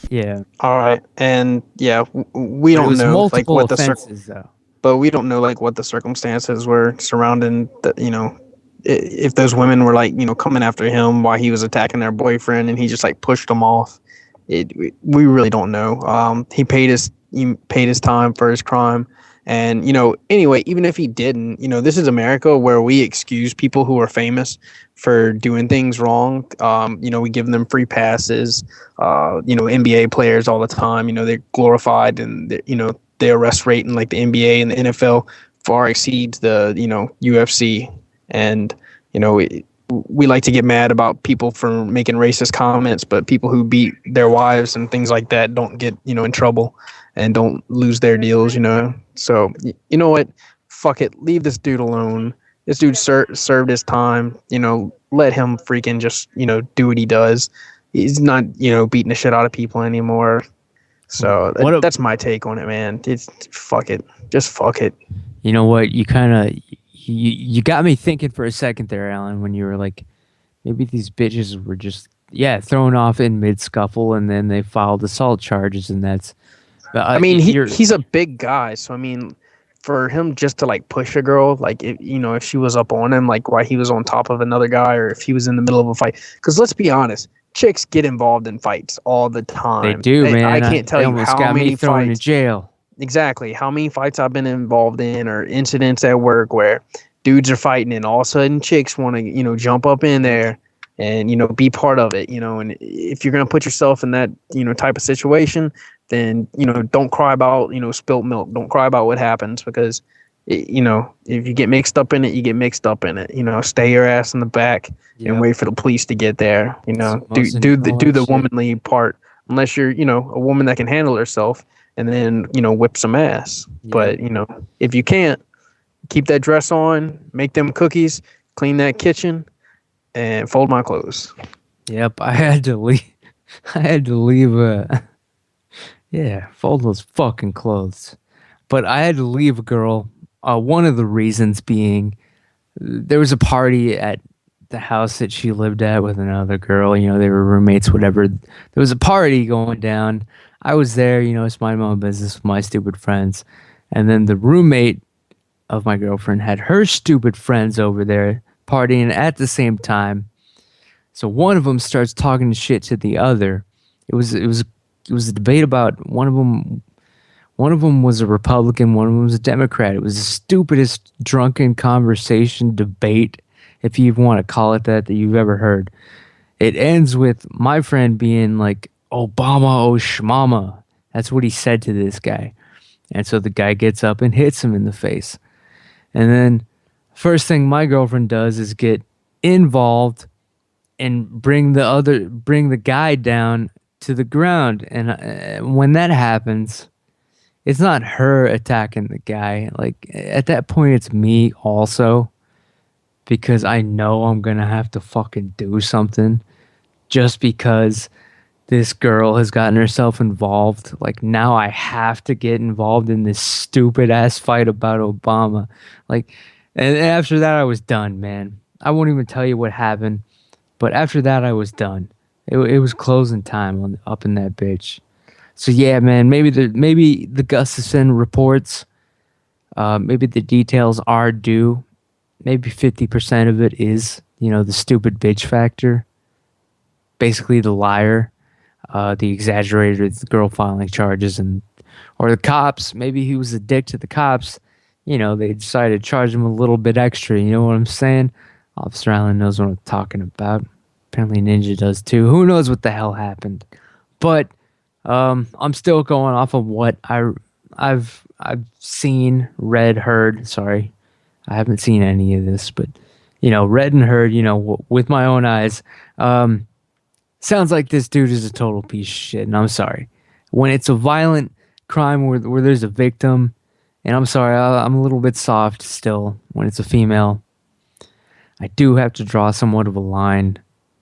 Yeah. All right, and yeah, we But it don't was know like multiple what offenses, though. but we don't know like what the circumstances were surrounding the, if those women were like coming after him while he was attacking their boyfriend and he just like pushed them off. We really don't know. He paid his time for his crime, and anyway, even if he didn't, this is America where we excuse people who are famous for doing things wrong. We give them free passes. NBA players all the time. They're glorified, and their arrest rate in like the NBA and the NFL far exceeds the UFC. And we like to get mad about people for making racist comments, but people who beat their wives and things like that don't get in trouble and don't lose their deals. So you know what? Fuck it. Leave this dude alone. This dude served his time. Let him freaking just do what he does. He's not beating the shit out of people anymore. So that's my take on it, man. It's fuck it. Just fuck it. You know what? You got me thinking for a second there, Alan, when you were like, maybe these bitches were just thrown off in mid scuffle, and then they filed assault charges, and that's. I mean, he's a big guy, so I mean, for him just to like push a girl, like if she was up on him, like while he was on top of another guy, or if he was in the middle of a fight, because let's be honest, chicks get involved in fights all the time. They do, man. I can't tell they you almost how got many me thrown in fights. jail. Exactly. How many fights I've been involved in or incidents at work where dudes are fighting and all of a sudden chicks want to, jump up in there and, be part of it, and if you're going to put yourself in that, type of situation, then, don't cry about, spilt milk. Don't cry about what happens because, if you get mixed up in it, you get mixed up in it, stay your ass in the back and wait for the police to get there, do the womanly part unless you're, a woman that can handle herself. And then, whip some ass. Yeah. But, if you can't, keep that dress on, make them cookies, clean that kitchen, and fold my clothes. Yep, I had to leave. I had to leave. Fold those fucking clothes. But I had to leave a girl. One of the reasons being there was a party at the house that she lived at with another girl. They were roommates, whatever. There was a party going down. I was there, it's minding my own business with my stupid friends. And then the roommate of my girlfriend had her stupid friends over there partying at the same time. So one of them starts talking shit to the other. It was a debate about one of them was a Republican, one of them was a Democrat. It was the stupidest drunken conversation debate, if you even want to call it that you've ever heard. It ends with my friend being like, Obama, oh shmama. That's what he said to this guy. And so the guy gets up and hits him in the face. And then first thing my girlfriend does is get involved and bring the guy down to the ground. And when that happens, it's not her attacking the guy. Like at that point, it's me also because I know I'm gonna have to fucking do something just because this girl has gotten herself involved. Like now I have to get involved in this stupid ass fight about Obama. Like, and after that I was done, man. I won't even tell you what happened, but after that I was done. It was closing time up in that bitch. So yeah, man, maybe the Gustafsson reports, maybe the details are due. Maybe 50% of it is, the stupid bitch factor. Basically the liar, the exaggerator, the girl filing charges, or the cops. Maybe he was a dick to the cops. They decided to charge him a little bit extra. You know what I'm saying? Officer Allen knows what I'm talking about. Apparently Ninja does too. Who knows what the hell happened? But I'm still going off of what I've seen, read, heard. Sorry, I haven't seen any of this, but read and heard. With my own eyes. Sounds like this dude is a total piece of shit, and I'm sorry. When it's a violent crime where there's a victim, and I'm sorry, I'm a little bit soft still when it's a female. I do have to draw somewhat of a line.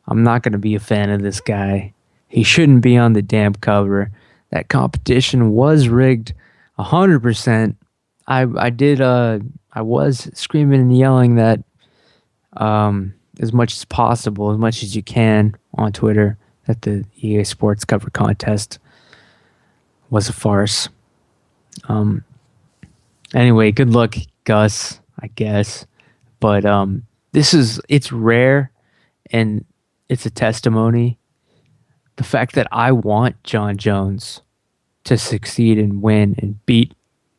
I'm not going to be a fan of this guy. He shouldn't be on the damn cover. That competition was rigged 100%. I was screaming and yelling that as much as possible, as much as you can on Twitter, that the EA Sports cover contest was a farce. Anyway, good luck, Gus, I guess. But it's rare and it's a testimony. The fact that I want John Jones to succeed and win and beat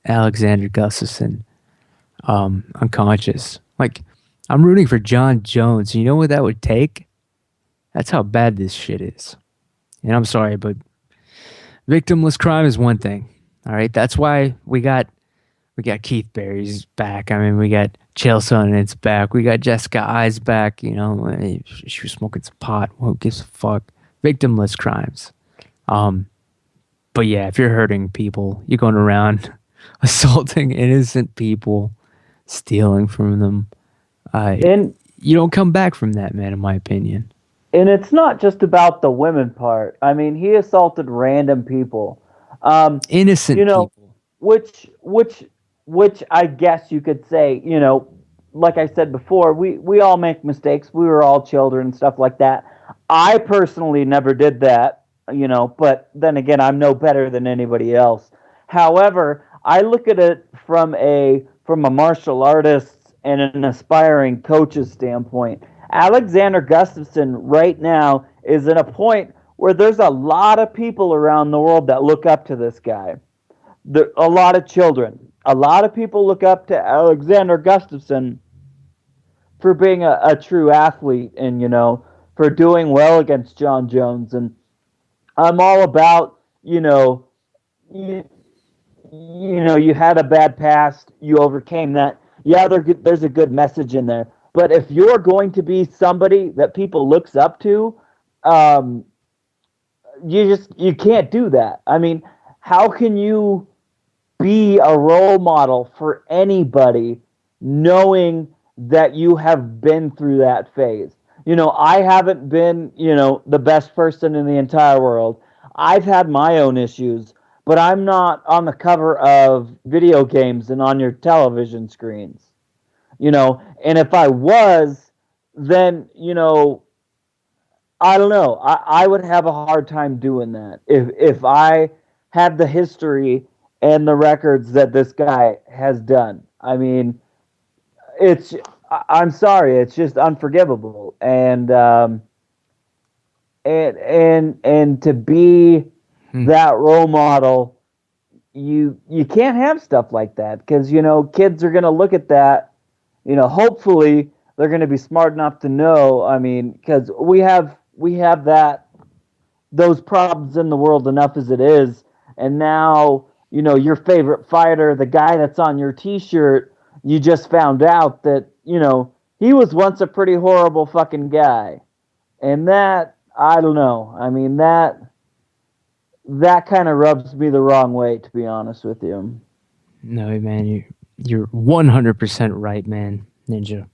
Alexander Gustafsson unconscious. Like, I'm rooting for John Jones. You know what that would take? That's how bad this shit is. And I'm sorry, but victimless crime is one thing. All right, that's why we got Keith Berry's back. I mean, we got Chael Sonnen's back. We got Jessica I's back. She was smoking some pot. Who gives a fuck? Victimless crimes. But yeah, if you're hurting people, you're going around assaulting innocent people, stealing from them. And you don't come back from that, man, in my opinion. And it's not just about the women part. I mean, he assaulted random people, innocent people, which I guess you could say, like I said before, we all make mistakes. We were all children and stuff like that. I personally never did that, but then again, I'm no better than anybody else. However, I look at it from a martial artist and an aspiring coach's standpoint. Alexander Gustafsson right now is at a point where there's a lot of people around the world that look up to this guy. A lot of children. A lot of people look up to Alexander Gustafsson for being a true athlete and, for doing well against John Jones. And I'm all about, you had a bad past, you overcame that. Yeah, there's a good message in there. But if you're going to be somebody that people looks up to, you can't do that. I mean, how can you be a role model for anybody knowing that you have been through that phase? I haven't been, the best person in the entire world. I've had my own issues, but I'm not on the cover of video games and on your television screens. And if I was, then, I don't know. I would have a hard time doing that if I had the history and the records that this guy has done. I mean, I'm sorry, it's just unforgivable. And to be that role model, you can't have stuff like that because, kids are going to look at that. Hopefully they're going to be smart enough to know. I mean, because we have those problems in the world enough as it is, and now your favorite fighter, the guy that's on your T-shirt, you just found out that he was once a pretty horrible fucking guy, and that I don't know. I mean that kind of rubs me the wrong way, to be honest with you. No, man, you're 100% right, man, Ninja.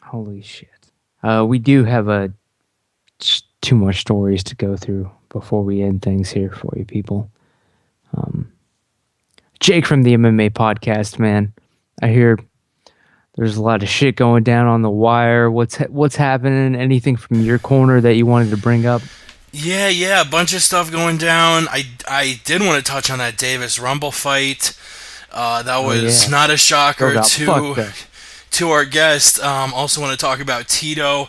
Holy shit. We do have too much stories to go through before we end things here for you people. Jake from the MMA podcast, man. I hear there's a lot of shit going down on the wire. What's happening? Anything from your corner that you wanted to bring up? Yeah, a bunch of stuff going down. I did want to touch on that Davis Rumble fight. That was not a shocker to our guest. Also want to talk about Tito.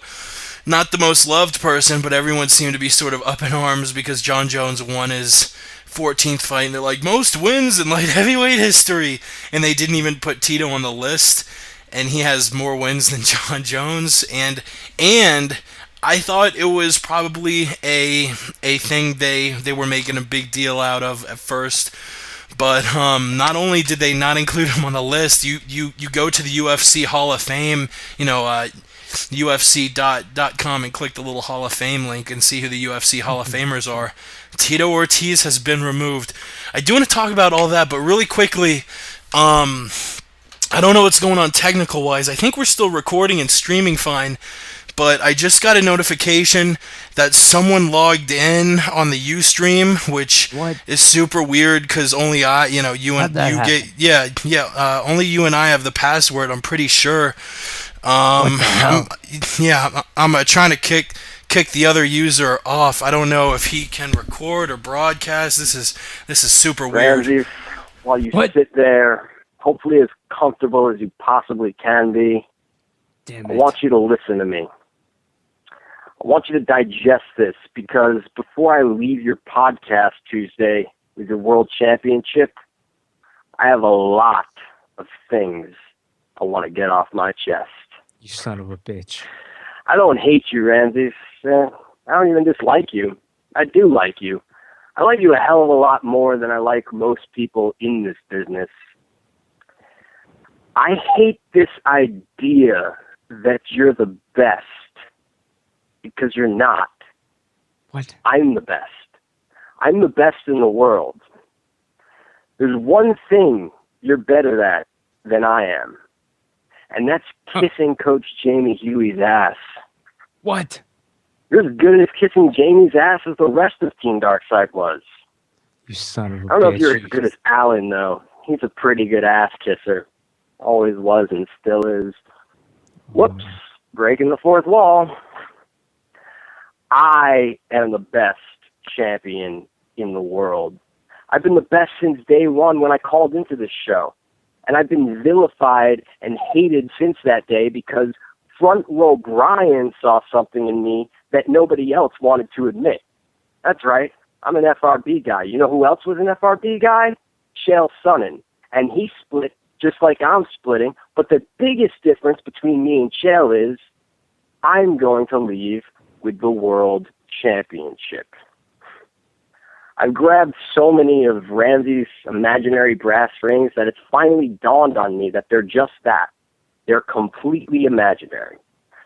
Not the most loved person, but everyone seemed to be sort of up in arms because John Jones won his 14th fight, and they're like, most wins in light heavyweight history, and they didn't even put Tito on the list, and he has more wins than John Jones, and I thought it was probably a thing they were making a big deal out of at first. But not only did they not include him on the list, you go to the UFC Hall of Fame, UFC.com, and click the little Hall of Fame link and see who the UFC Hall of Famers are. Tito Ortiz has been removed. I do want to talk about all that, but really quickly, I don't know what's going on technical-wise. I think we're still recording and streaming fine, but I just got a notification that someone logged in on the Ustream, which is super weird because only only you and I have the password. I'm pretty sure. I'm trying to kick the other user off. I don't know if he can record or broadcast. This is super weird. Ramsey, while you sit there, hopefully as comfortable as you possibly can be, I want you to listen to me. I want you to digest this, because before I leave your podcast Tuesday with your world championship, I have a lot of things I want to get off my chest. You son of a bitch. I don't hate you, Ramsey. I don't even dislike you. I do like you. I like you a hell of a lot more than I like most people in this business. I hate this idea that you're the best, because you're not. What? I'm the best. I'm the best in the world. There's one thing you're better at than I am, and that's kissing Coach Jamie Huey's ass. What? You're as good at kissing Jamie's ass as the rest of Team Darkside was. You son of a bitch. I don't know if you're as good as Alan, though. He's a pretty good ass kisser. Always was and still is. Whoops. Breaking the fourth wall. I am the best champion in the world. I've been the best since day one when I called into this show. And I've been vilified and hated since that day because Front Row Brian saw something in me that nobody else wanted to admit. That's right. I'm an FRB guy. You know who else was an FRB guy? Chael Sonnen. And he split just like I'm splitting. But the biggest difference between me and Chael is I'm going to leave with the World Championship. I've grabbed so many of Ramsey's imaginary brass rings that it's finally dawned on me that they're just that. They're completely imaginary.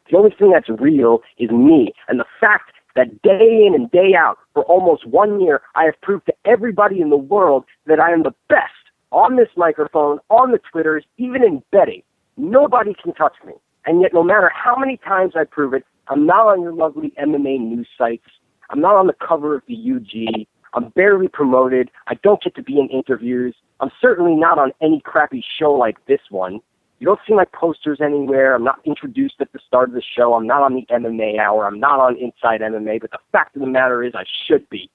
The only thing that's real is me, and the fact that day in and day out, for almost 1 year, I have proved to everybody in the world that I am the best on this microphone, on the Twitters, even in betting. Nobody can touch me. And yet, no matter how many times I prove it, I'm not on your lovely MMA news sites. I'm not on the cover of the UG. I'm barely promoted. I don't get to be in interviews. I'm certainly not on any crappy show like this one. You don't see my posters anywhere. I'm not introduced at the start of the show. I'm not on the MMA Hour. I'm not on Inside MMA. But the fact of the matter is I should be.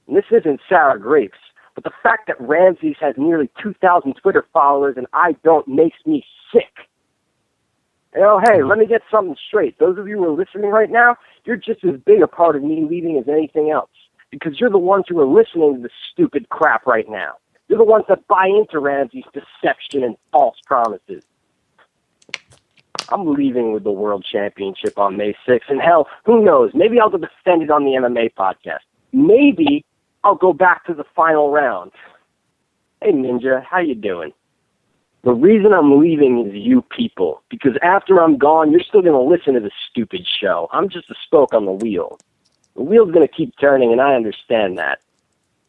And this isn't sour grapes. But the fact that Ramses has nearly 2,000 Twitter followers and I don't makes me sick. You know, hey, let me get something straight. Those of you who are listening right now, you're just as big a part of me leaving as anything else. Because you're the ones who are listening to this stupid crap right now. You're the ones that buy into Ramsey's deception and false promises. I'm leaving with the World Championship on May 6th. And hell, who knows? Maybe I'll go defend it on the MMA podcast. Maybe I'll go back to the final round. Hey, Ninja, how you doing? The reason I'm leaving is you people. Because after I'm gone, you're still going to listen to this stupid show. I'm just a spoke on the wheel. The wheel's going to keep turning, and I understand that.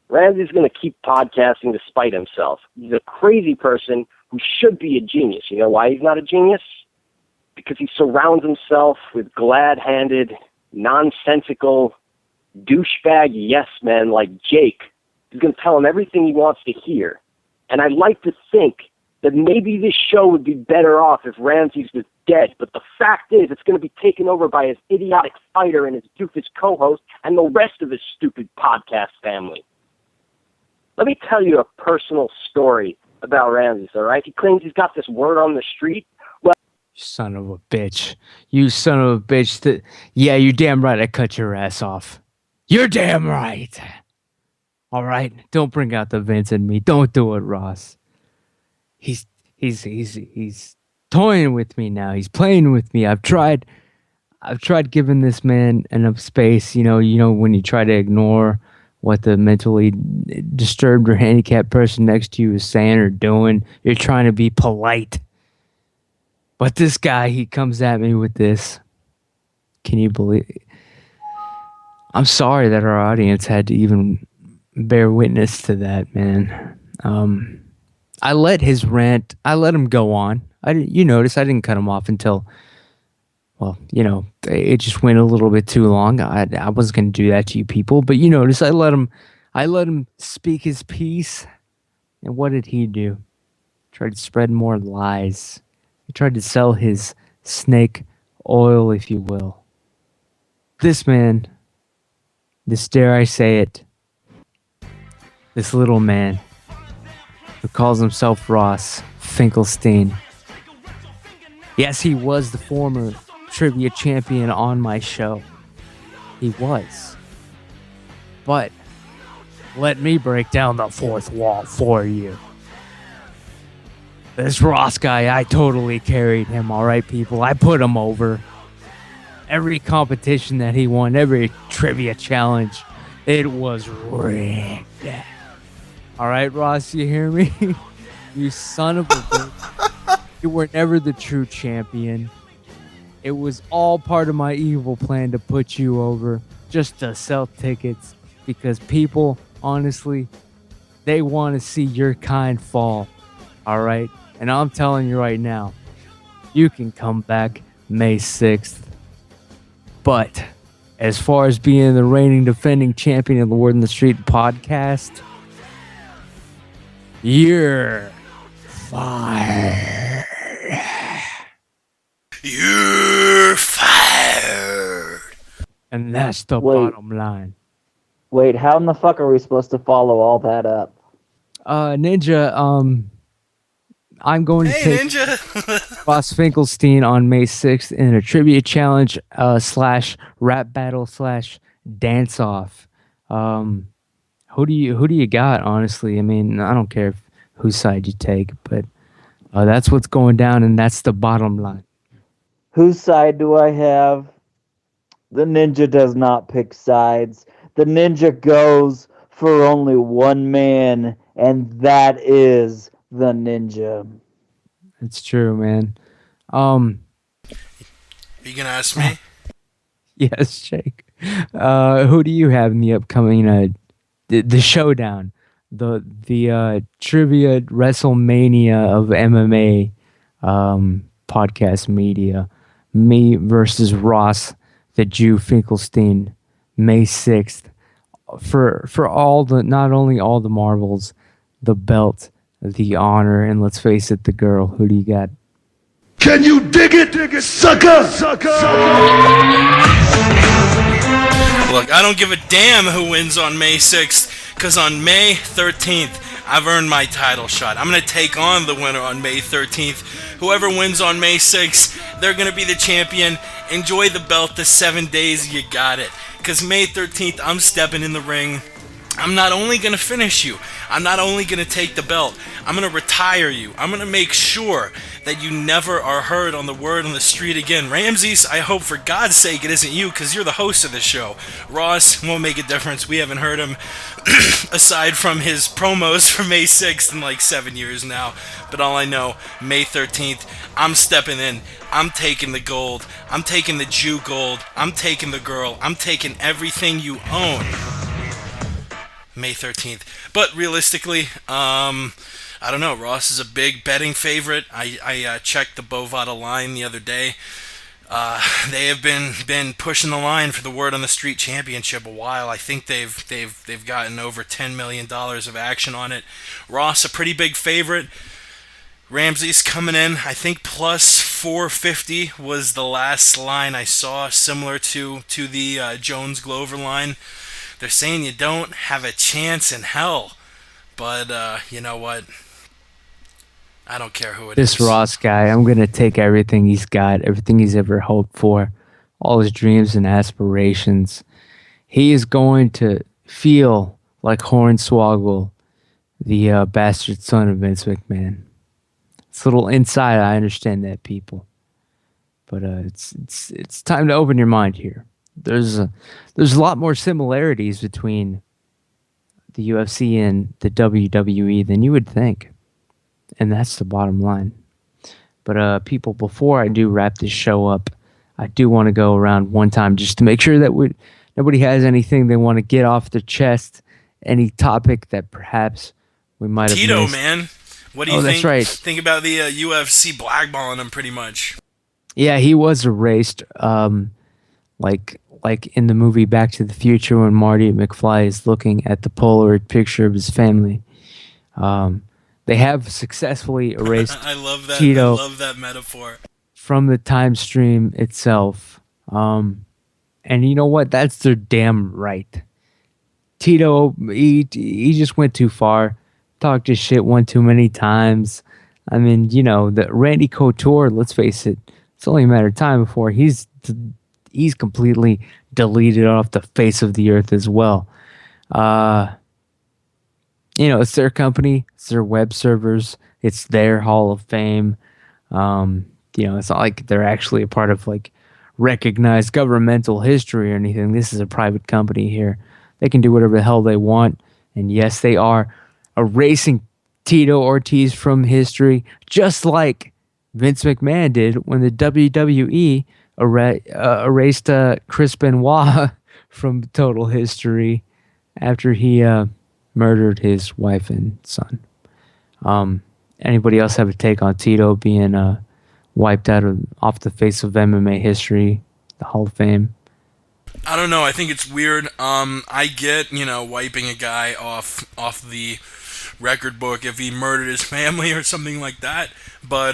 Ramsey's going to keep podcasting despite himself. He's a crazy person who should be a genius. You know why he's not a genius? Because he surrounds himself with glad-handed, nonsensical, douchebag yes-men like Jake. He's going to tell him everything he wants to hear. And I'd like to think that maybe this show would be better off if Ramses was dead. But the fact is, it's going to be taken over by his idiotic fighter and his doofus co-host and the rest of his stupid podcast family. Let me tell you a personal story about Ramses, all right? He claims he's got this word on the street. Well, Son of a bitch. You son of a bitch. Yeah, you're damn right I cut your ass off. You're damn right. All right? Don't bring out the Vince in me. Don't do it, Ross. He's toying with me now. He's playing with me. I've tried giving this man enough space, you know when you try to ignore what the mentally disturbed or handicapped person next to you is saying or doing. You're trying to be polite. But this guy, he comes at me with this. Can you believe it? I'm sorry that our audience had to even bear witness to that, man. I let his rant, I let him go on. You notice I didn't cut him off until, well, it just went a little bit too long. I wasn't going to do that to you people, but you notice I let him speak his piece. And what did he do? Tried to spread more lies. He tried to sell his snake oil, if you will. This man, this dare I say it, this little man who calls himself Ross Finkelstein. Yes, he was the former trivia champion on my show. He was. But let me break down the fourth wall for you. This Ross guy, I totally carried him, all right, people? I put him over. Every competition that he won, every trivia challenge, it was rigged. All right, Ross, you hear me? You son of a bitch. You were never the true champion. It was all part of my evil plan to put you over, just to sell tickets, because people, honestly, they want to see your kind fall. All right? And I'm telling you right now, you can come back May 6th. But as far as being the reigning defending champion of the Word in the Street podcast, you're fired. You're fired. And that's the bottom line. Wait, how in the fuck are we supposed to follow all that up? Ninja, I'm going to take Ninja. Ross Finkelstein on May 6th in a trivia challenge / rap battle / dance off. Who do you got, honestly? I mean, I don't care whose side you take, but that's what's going down, and that's the bottom line. Whose side do I have? The Ninja does not pick sides. The Ninja goes for only one man, and that is the Ninja. It's true, man. Are you gonna ask me? Yes, Jake. Who do you have in the upcoming the showdown, the trivia WrestleMania of MMA podcast media? Me versus Ross the Jew Finkelstein, May 6th. For all the, not only all the marbles, the belt, the honor, and let's face it, the girl. Who do you got? Can you dig it, sucker? Look, I don't give a damn who wins on May 6th, because on May 13th, I've earned my title shot. I'm going to take on the winner on May 13th. Whoever wins on May 6th, they're going to be the champion. Enjoy the belt the 7 days you got it. Because May 13th, I'm stepping in the ring. I'm not only going to finish you, I'm not only going to take the belt, I'm going to retire you. I'm going to make sure that you never are heard on the word on the street again. Ramses, I hope for God's sake it isn't you, because you're the host of this show. Ross won't make a difference. We haven't heard him aside from his promos for May 6th in like 7 years now. But all I know, May 13th, I'm stepping in. I'm taking the gold. I'm taking the Jew gold. I'm taking the girl. I'm taking everything you own. May 13th. But realistically, I don't know. Ross is a big betting favorite. I checked the Bovada line the other day. They have been pushing the line for the Word on the Street Championship a while. I think they've gotten over $10 million of action on it. Ross, a pretty big favorite. Ramsey's coming in, I think plus 450 was the last line I saw, similar to the Jones Glover line. They're saying you don't have a chance in hell. But, you know what? I don't care who it is. This Ross guy, I'm going to take everything he's got, everything he's ever hoped for, all his dreams and aspirations. He is going to feel like Hornswoggle, the bastard son of Vince McMahon. It's a little inside, I understand that, people. But it's time to open your mind here. There's a lot more similarities between the UFC and the WWE than you would think, and that's the bottom line. But people, before I do wrap this show up, I do want to go around one time just to make sure that nobody has anything they want to get off their chest, any topic that perhaps we might have Tito, missed. man, what do you think? That's right. Think about the UFC blackballing him pretty much. Yeah, he was erased. Like in the movie Back to the Future when Marty McFly is looking at the Polaroid picture of his family. They have successfully erased I love that. Tito I love that metaphor from the time stream itself. And you know what? That's their damn right. Tito, he just went too far. Talked his shit one too many times. I mean, you know, the Randy Couture, let's face it, it's only a matter of time before he's completely deleted off the face of the earth as well. You know, it's their company, it's their web servers, it's their Hall of Fame. You know, it's not like they're actually a part of like recognized governmental history or anything. This is a private company here. They can do whatever the hell they want. And yes, they are erasing Tito Ortiz from history, just like Vince McMahon did when the WWE erased Chris Benoit from total history after he murdered his wife and son. Anybody else have a take on Tito being wiped out off the face of MMA history, the Hall of Fame? I don't know. I think it's weird. I get, you know, wiping a guy off the record book if he murdered his family or something like that. But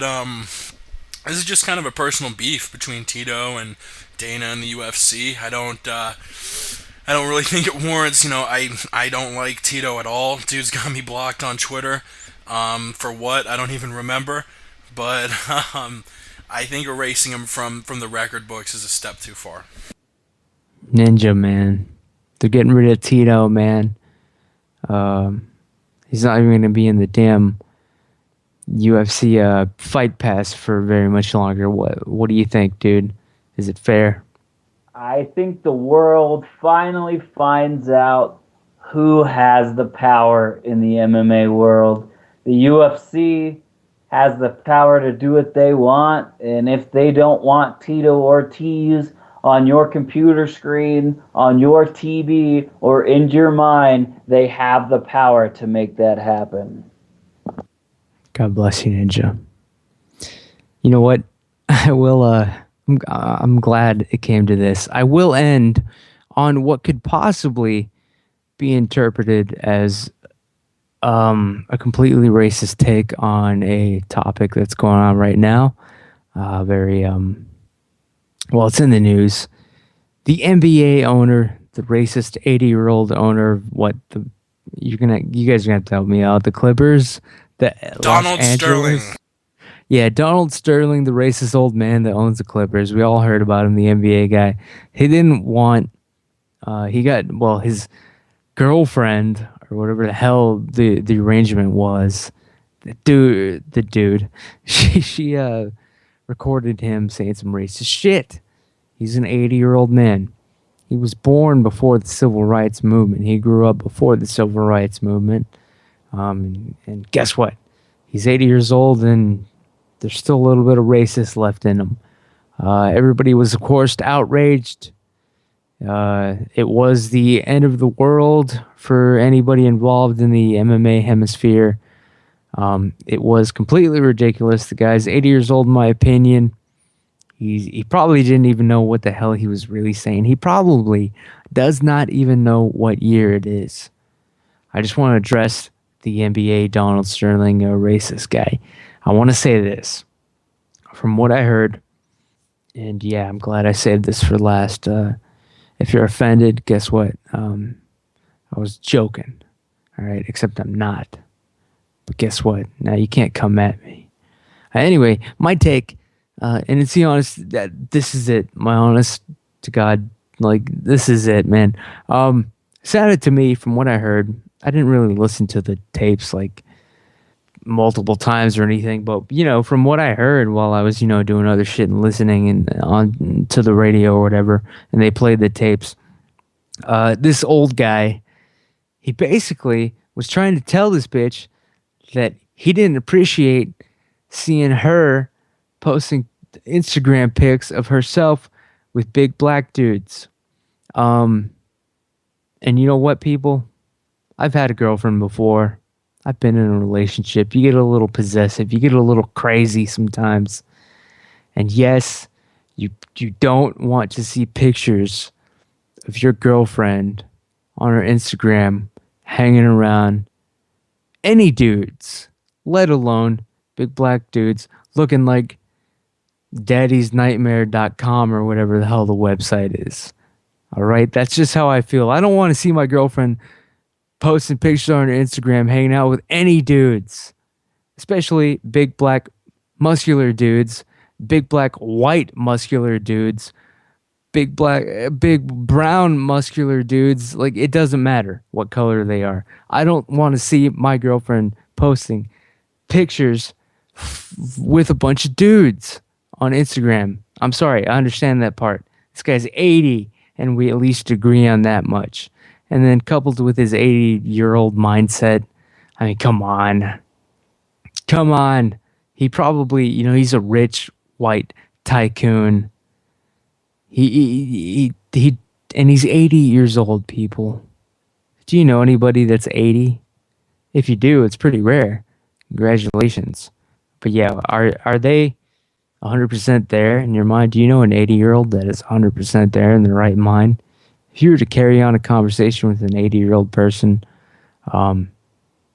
this is just kind of a personal beef between Tito and Dana and the UFC. I don't really think it warrants. You know, I don't like Tito at all. Dude's got me blocked on Twitter. For what? I don't even remember. But I think erasing him from the record books is a step too far. Ninja, man. They're getting rid of Tito, man. He's not even going to be in the damn UFC Fight Pass for very much longer. What do you think, dude? Is it fair? I think the world finally finds out who has the power in the MMA world. The UFC has the power to do what they want, and if they don't want Tito Ortiz on your computer screen, on your TV, or in your mind, they have the power to make that happen. God bless you, Ninja. You know what? I will. I'm glad it came to this. I will end on what could possibly be interpreted as a completely racist take on a topic that's going on right now. Well, it's in the news. The NBA owner, the racist 80-year-old owner of you guys are gonna have to help me out. The Clippers, Donald Sterling. Yeah, Donald Sterling, the racist old man that owns the Clippers. We all heard about him, the NBA guy. He didn't want. His girlfriend or whatever the hell the arrangement was, the dude, she recorded him saying some racist shit. He's an 80-year-old man. He was born before the civil rights movement. He grew up before the civil rights movement. And guess what? He's 80 years old, and there's still a little bit of racist left in him. Everybody was, of course, outraged. It was the end of the world for anybody involved in the MMA hemisphere. It was completely ridiculous. The guy's 80 years old, in my opinion. He probably didn't even know what the hell he was really saying. He probably does not even know what year it is. I just want to address the NBA Donald Sterling, a racist guy. I want to say this. From what I heard, and yeah, I'm glad I saved this for last. If you're offended, guess what? I was joking. All right, except I'm not. But guess what? Now you can't come at me. Anyway, my take, and it's the honest, that this is it. My honest to God, like, this is it, man. Sounded to me, from what I heard, I didn't really listen to the tapes like multiple times or anything, but from what I heard while I was doing other shit and listening and on to the radio or whatever, and they played the tapes. This old guy, he basically was trying to tell this bitch that he didn't appreciate seeing her posting Instagram pics of herself with big black dudes. And you know what, people? I've had a girlfriend before. I've been in a relationship. You get a little possessive. You get a little crazy sometimes. And yes, you don't want to see pictures of your girlfriend on her Instagram hanging around any dudes, let alone big black dudes looking like daddysnightmare.com or whatever the hell the website is. All right, that's just how I feel. I don't want to see my girlfriend posting pictures on her Instagram hanging out with any dudes, especially big black muscular dudes, big black white muscular dudes, big brown muscular dudes. Like, it doesn't matter what color they are. I don't want to see my girlfriend posting pictures with a bunch of dudes on Instagram. I'm sorry, I understand that part. This guy's 80, and we at least agree on that much. And then coupled with his 80-year-old mindset, I mean, come on. Come on. He probably, he's a rich white tycoon. And he's 80 years old, people. Do you know anybody that's 80? If you do, it's pretty rare. Congratulations. But yeah, are they 100% there in your mind? Do you know an 80-year-old that is 100% there in their right mind? If you were to carry on a conversation with an 80-year-old person,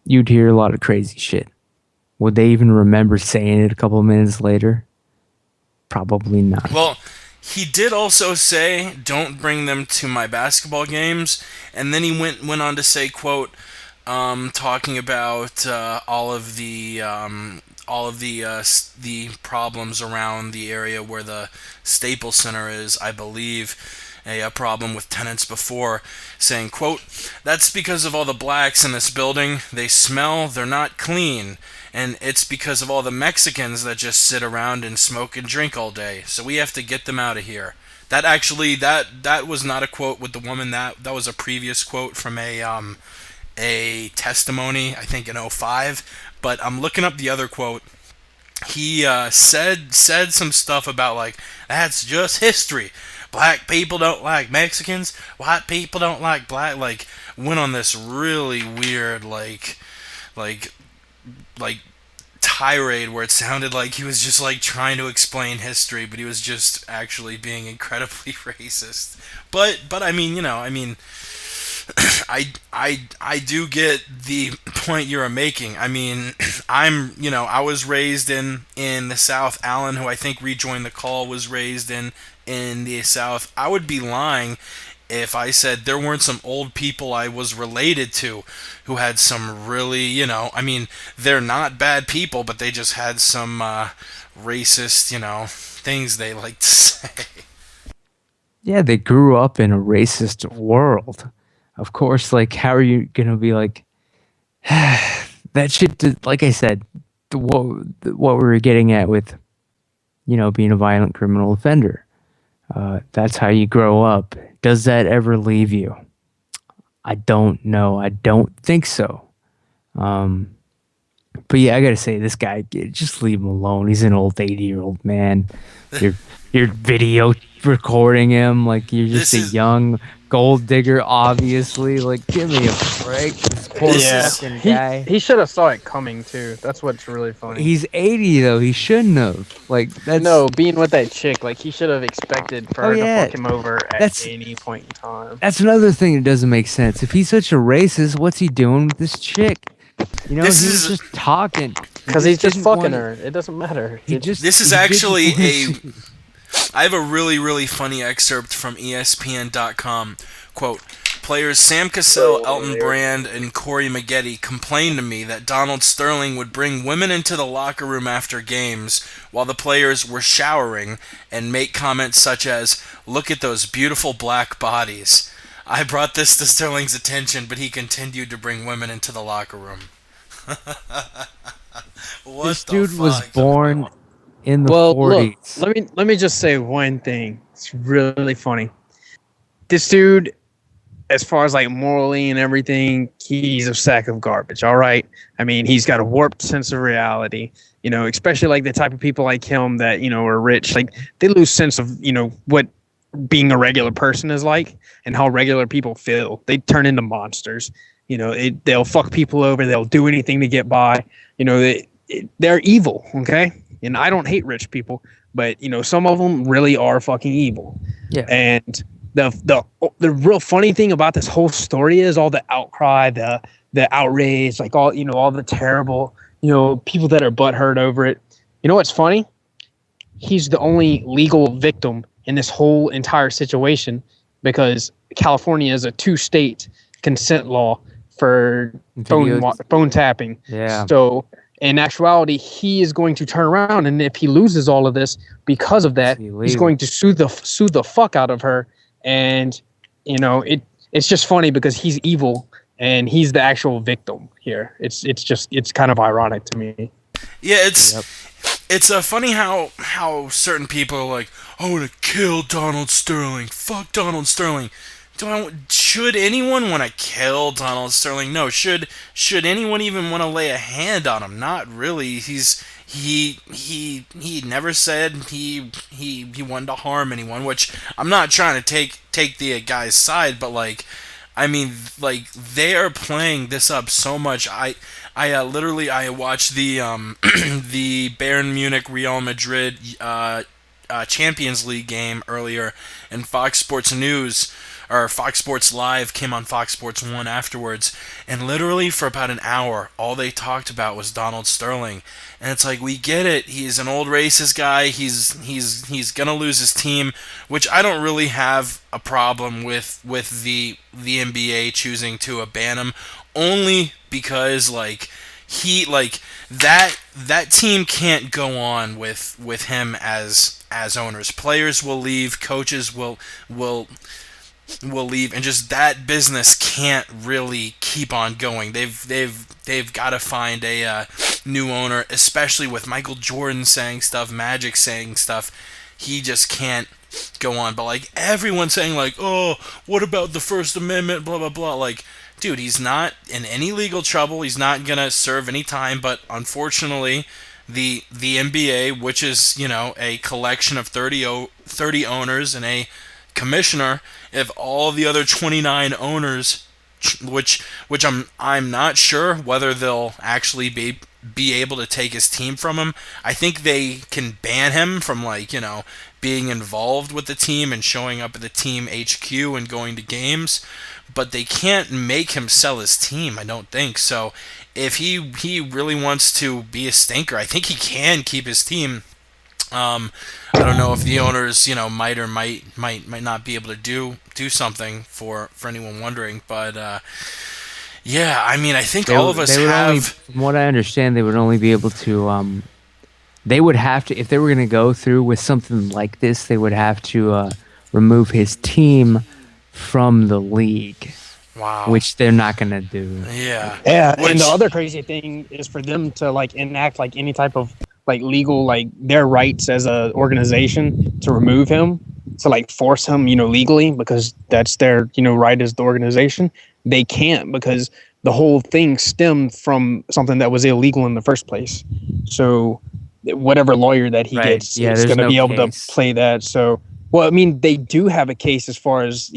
you'd hear a lot of crazy shit. Would they even remember saying it a couple of minutes later? Probably not. Well, he did also say, "Don't bring them to my basketball games," and then he went on to say, "quote, talking about the problems around the area where the Staples Center is, I believe." A problem with tenants before, saying, quote, "That's because of all the blacks in this building. They smell, they're not clean. And it's because of all the Mexicans that just sit around and smoke and drink all day. So we have to get them out of here." That actually, that was not a quote with the woman. That was a previous quote from a testimony, I think in '05. But I'm looking up the other quote. He said some stuff about, like, that's just history. Black people don't like Mexicans. White people don't like black. Like, went on this really weird, like tirade where it sounded like he was just like trying to explain history, but he was just actually being incredibly racist. But I mean, I do get the point you're making. I mean, I was raised in the South. Alan, who I think rejoined the call, was raised in the South. I would be lying if I said there weren't some old people I was related to who had some really, they're not bad people, but they just had some racist, things they like to say. Yeah, they grew up in a racist world. of course, like, how are you gonna be like that shit? Like I said, what we were getting at with being a violent criminal offender. That's how you grow up. Does that ever leave you? I don't know. I don't think so. Um, but yeah, I gotta say, this guy, just leave him alone. He's an old 80-year-old man. You're you're video recording him like you're just This a is young gold digger, obviously. Like, give me a break. This poor this Yeah, is fucking he guy. he should have saw it coming too. That's what's really funny. He's 80 though. He shouldn't have. Like, that's No, being with that chick, like he should have expected for oh her to yeah. fuck him over at That's any point in time. that's another thing that doesn't make sense. If he's such a racist, what's he doing with this chick? this He was is just talking. Because he's just didn't fucking want- her. It doesn't matter. He just this is he didn't actually want a to- I have a really, really funny excerpt from ESPN.com. Quote, players Sam Cassell, Elton Brand, and Corey Maggette complained to me that Donald Sterling would bring women into the locker room after games while the players were showering and make comments such as, look at those beautiful black bodies. I brought this to Sterling's attention, but he continued to bring women into the locker room. What This the dude was fuck? born in the Well, look, 40s. let me just say one thing. It's really funny. This dude, as far as like morally and everything, he's a sack of garbage. All right. I mean, he's got a warped sense of reality. Especially like the type of people like him that are rich. Like they lose sense of what being a regular person is like and how regular people feel. They turn into monsters. They'll fuck people over. They'll do anything to get by. They're evil. Okay. And I don't hate rich people, but some of them really are fucking evil. Yeah. And the real funny thing about this whole story is all the outcry, the outrage, like all the terrible people that are butthurt over it. You know what's funny? He's the only legal victim in this whole entire situation because California is a 2-state consent law for phone tapping. Yeah. So in actuality, he is going to turn around, and if he loses all of this because of that, he's going to sue the fuck out of her. And it's just funny because he's evil and he's the actual victim here. It's kind of ironic to me. Yeah, it's funny how certain people are like, I want to kill Donald Sterling. Fuck Donald Sterling. Should anyone want to kill Donald Sterling? No. Should anyone even want to lay a hand on him? Not really. He never said he wanted to harm anyone. Which I'm not trying to take the guy's side, but like, I mean, like they are playing this up so much. I literally watched the the Bayern Munich Real Madrid Champions League game earlier, and Fox Sports News or Fox Sports Live came on Fox Sports 1 afterwards, and literally for about an hour, all they talked about was Donald Sterling. And it's like, we get it. He's an old racist guy. He's gonna lose his team, which I don't really have a problem with the NBA choosing to ban him, only because like that team can't go on with him as owners. Players will leave, coaches will leave, and just that business can't really keep on going. They've got to find a new owner, especially with Michael Jordan saying stuff, Magic saying stuff. He just can't go on. But like everyone's saying, like, oh, what about the First Amendment? Blah blah blah. Like, dude, he's not in any legal trouble. He's not gonna serve any time. But unfortunately, the NBA, which is a collection of 30 owners and a commissioner, if all the other 29 owners, which I'm not sure whether they'll actually be able to take his team from him. I think they can ban him from being involved with the team and showing up at the team HQ and going to games, but they can't make him sell his team, I don't think. So if he really wants to be a stinker, I think he can keep his team. I don't know if the owners, might or might not be able to do something for anyone wondering, but yeah, I mean, I think all of us have. From what I understand, they would only be able to. They would have to, if they were going to go through with something like this, they would have to remove his team from the league. Wow. which they're not gonna do. Yeah. Yeah, Which, and the other crazy thing is for them to like enact like any type of like legal like their rights as a organization to remove him, to like force him, legally, because that's their, right as the organization. They can't, because the whole thing stemmed from something that was illegal in the first place. So whatever lawyer that he Right. gets Yeah, is there's going to no be able to case. play that. So, well, I mean, they do have a case as far as,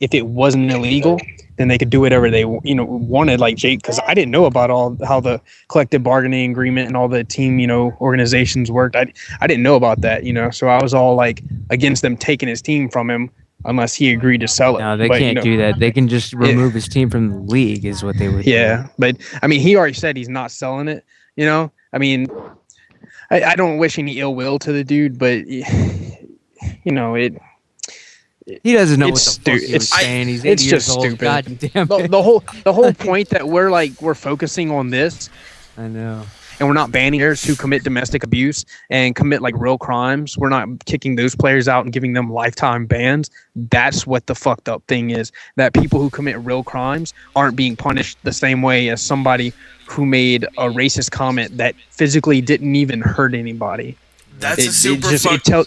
if it wasn't illegal, then they could do whatever they wanted, like Jake, because I didn't know about all how the collective bargaining agreement and all the team organizations worked. I didn't know about that, so I was all like against them taking his team from him unless he agreed to sell it. No, they But can't do that. They can just it, remove his team from the league, is what they would do. yeah, but I mean, he already said he's not selling it. I mean, I don't wish any ill will to the dude, but it. He doesn't know what It's the fuck he was saying. He's 80 years just old. stupid. God damn it. The whole point that we're focusing on this, I know. and we're not banning players who commit domestic abuse and commit like real crimes. We're not kicking those players out and giving them lifetime bans. That's what the fucked up thing is. That people who commit real crimes aren't being punished the same way as somebody who made a racist comment that physically didn't even hurt anybody. that's a super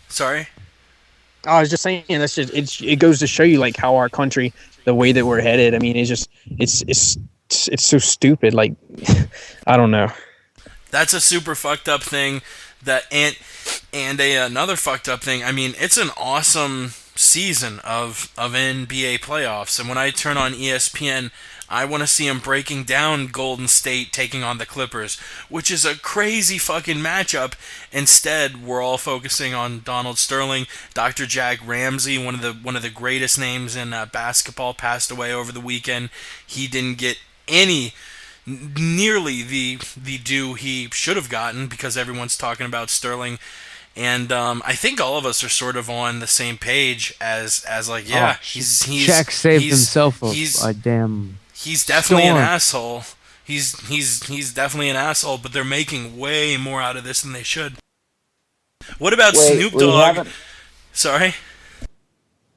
Sorry? I was just saying it goes to show you like how our country, the way that we're headed. I mean, it's so stupid. Like, I don't know. That's a super fucked up thing. Another fucked up thing. I mean, it's an awesome season of NBA playoffs, and when I turn on ESPN, I want to see them breaking down Golden State taking on the Clippers, which is a crazy fucking matchup. Instead, we're all focusing on Donald Sterling. Dr. Jack Ramsey, one of the greatest names in basketball, passed away over the weekend. He didn't get nearly the due he should have gotten because everyone's talking about Sterling. And I think all of us are sort of on the same page as like, yeah, he's Shaq saved himself a damn. He's definitely storm. an asshole. He's definitely an asshole, but they're making way more out of this than they should. What about Snoop Dogg? Sorry?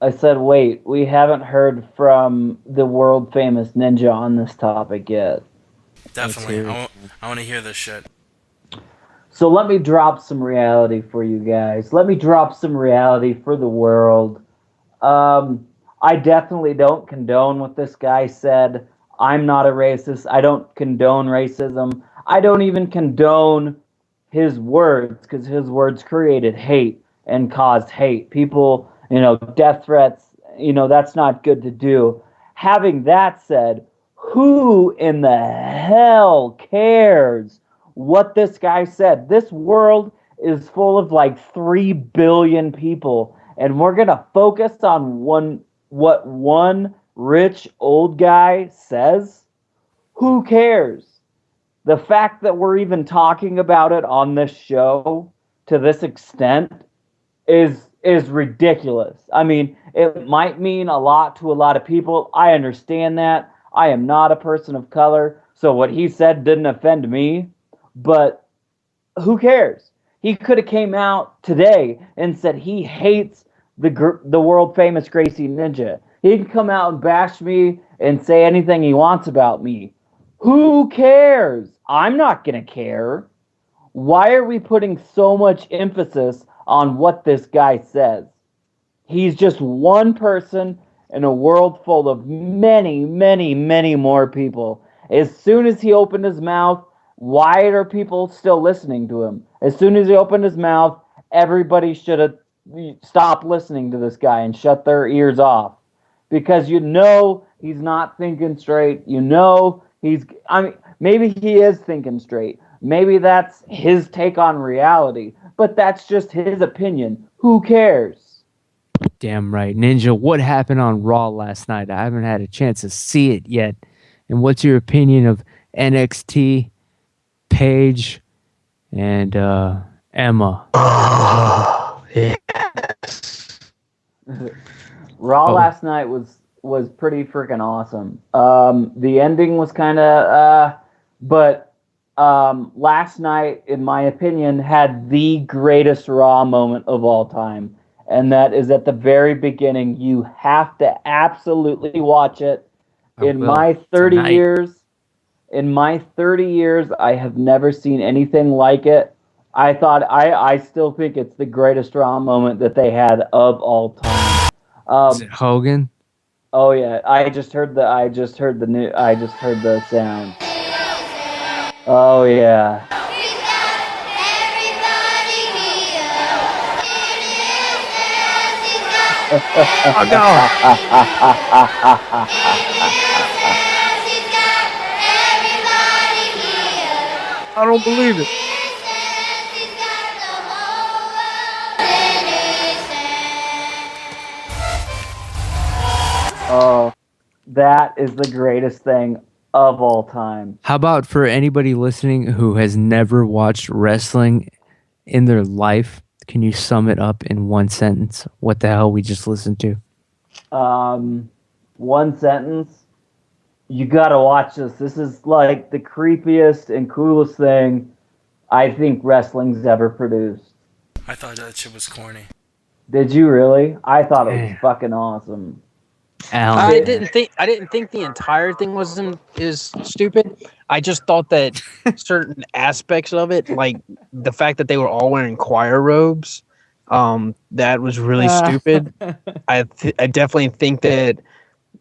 I said, wait, we haven't heard from the world famous Ninja on this topic yet. Definitely. I want to hear this shit. So let me drop some reality for you guys. Let me drop some reality for the world. I definitely don't condone what this guy said. I'm not a racist. I don't condone racism. I don't even condone his words because his words created hate and caused hate. People, death threats, that's not good to do. Having that said, who in the hell cares what this guy said? This world is full of like 3 billion people, and we're going to focus on what one rich old guy says? Who cares? The fact that we're even talking about it on this show to this extent is ridiculous. I mean, it might mean a lot to a lot of people. I understand that. I am not a person of color, so what he said didn't offend me, but who cares? He could have came out today and said he hates the world famous Gracie Ninja. He can come out and bash me and say anything he wants about me. Who cares? I'm not going to care. Why are we putting so much emphasis on what this guy says? He's just one person in a world full of many, many, many more people. As soon as he opened his mouth, why are people still listening to him? As soon as he opened his mouth, everybody should have stopped listening to this guy and shut their ears off. Because he's not thinking straight. Maybe he is thinking straight. Maybe that's his take on reality. But that's just his opinion. Who cares? Damn right. Ninja, what happened on Raw last night? I haven't had a chance to see it yet. And what's your opinion of NXT, Paige, and Emma? Raw last night was pretty freaking awesome. The ending was kind of, but last night, in my opinion, had the greatest Raw moment of all time. and that is at the very beginning. You have to absolutely watch it. I In will. my 30 Tonight. years, in my 30 years, I have never seen anything like it. I still think it's the greatest drama moment that they had of all time. Is it Hogan? Oh yeah, I just heard the sound. Oh yeah. Oh God! I don't believe it. Oh, that is the greatest thing of all time. How about for anybody listening who has never watched wrestling in their life? Can you sum it up in one sentence? What the hell we just listened to? One sentence. You gotta watch this. This is like the creepiest and coolest thing I think wrestling's ever produced. I thought that shit was corny. Did you really? I thought it was Damn. fucking awesome. Alan. I didn't think the entire thing is stupid. I just thought that certain aspects of it, like the fact that they were all wearing choir robes, that was really stupid. I definitely think that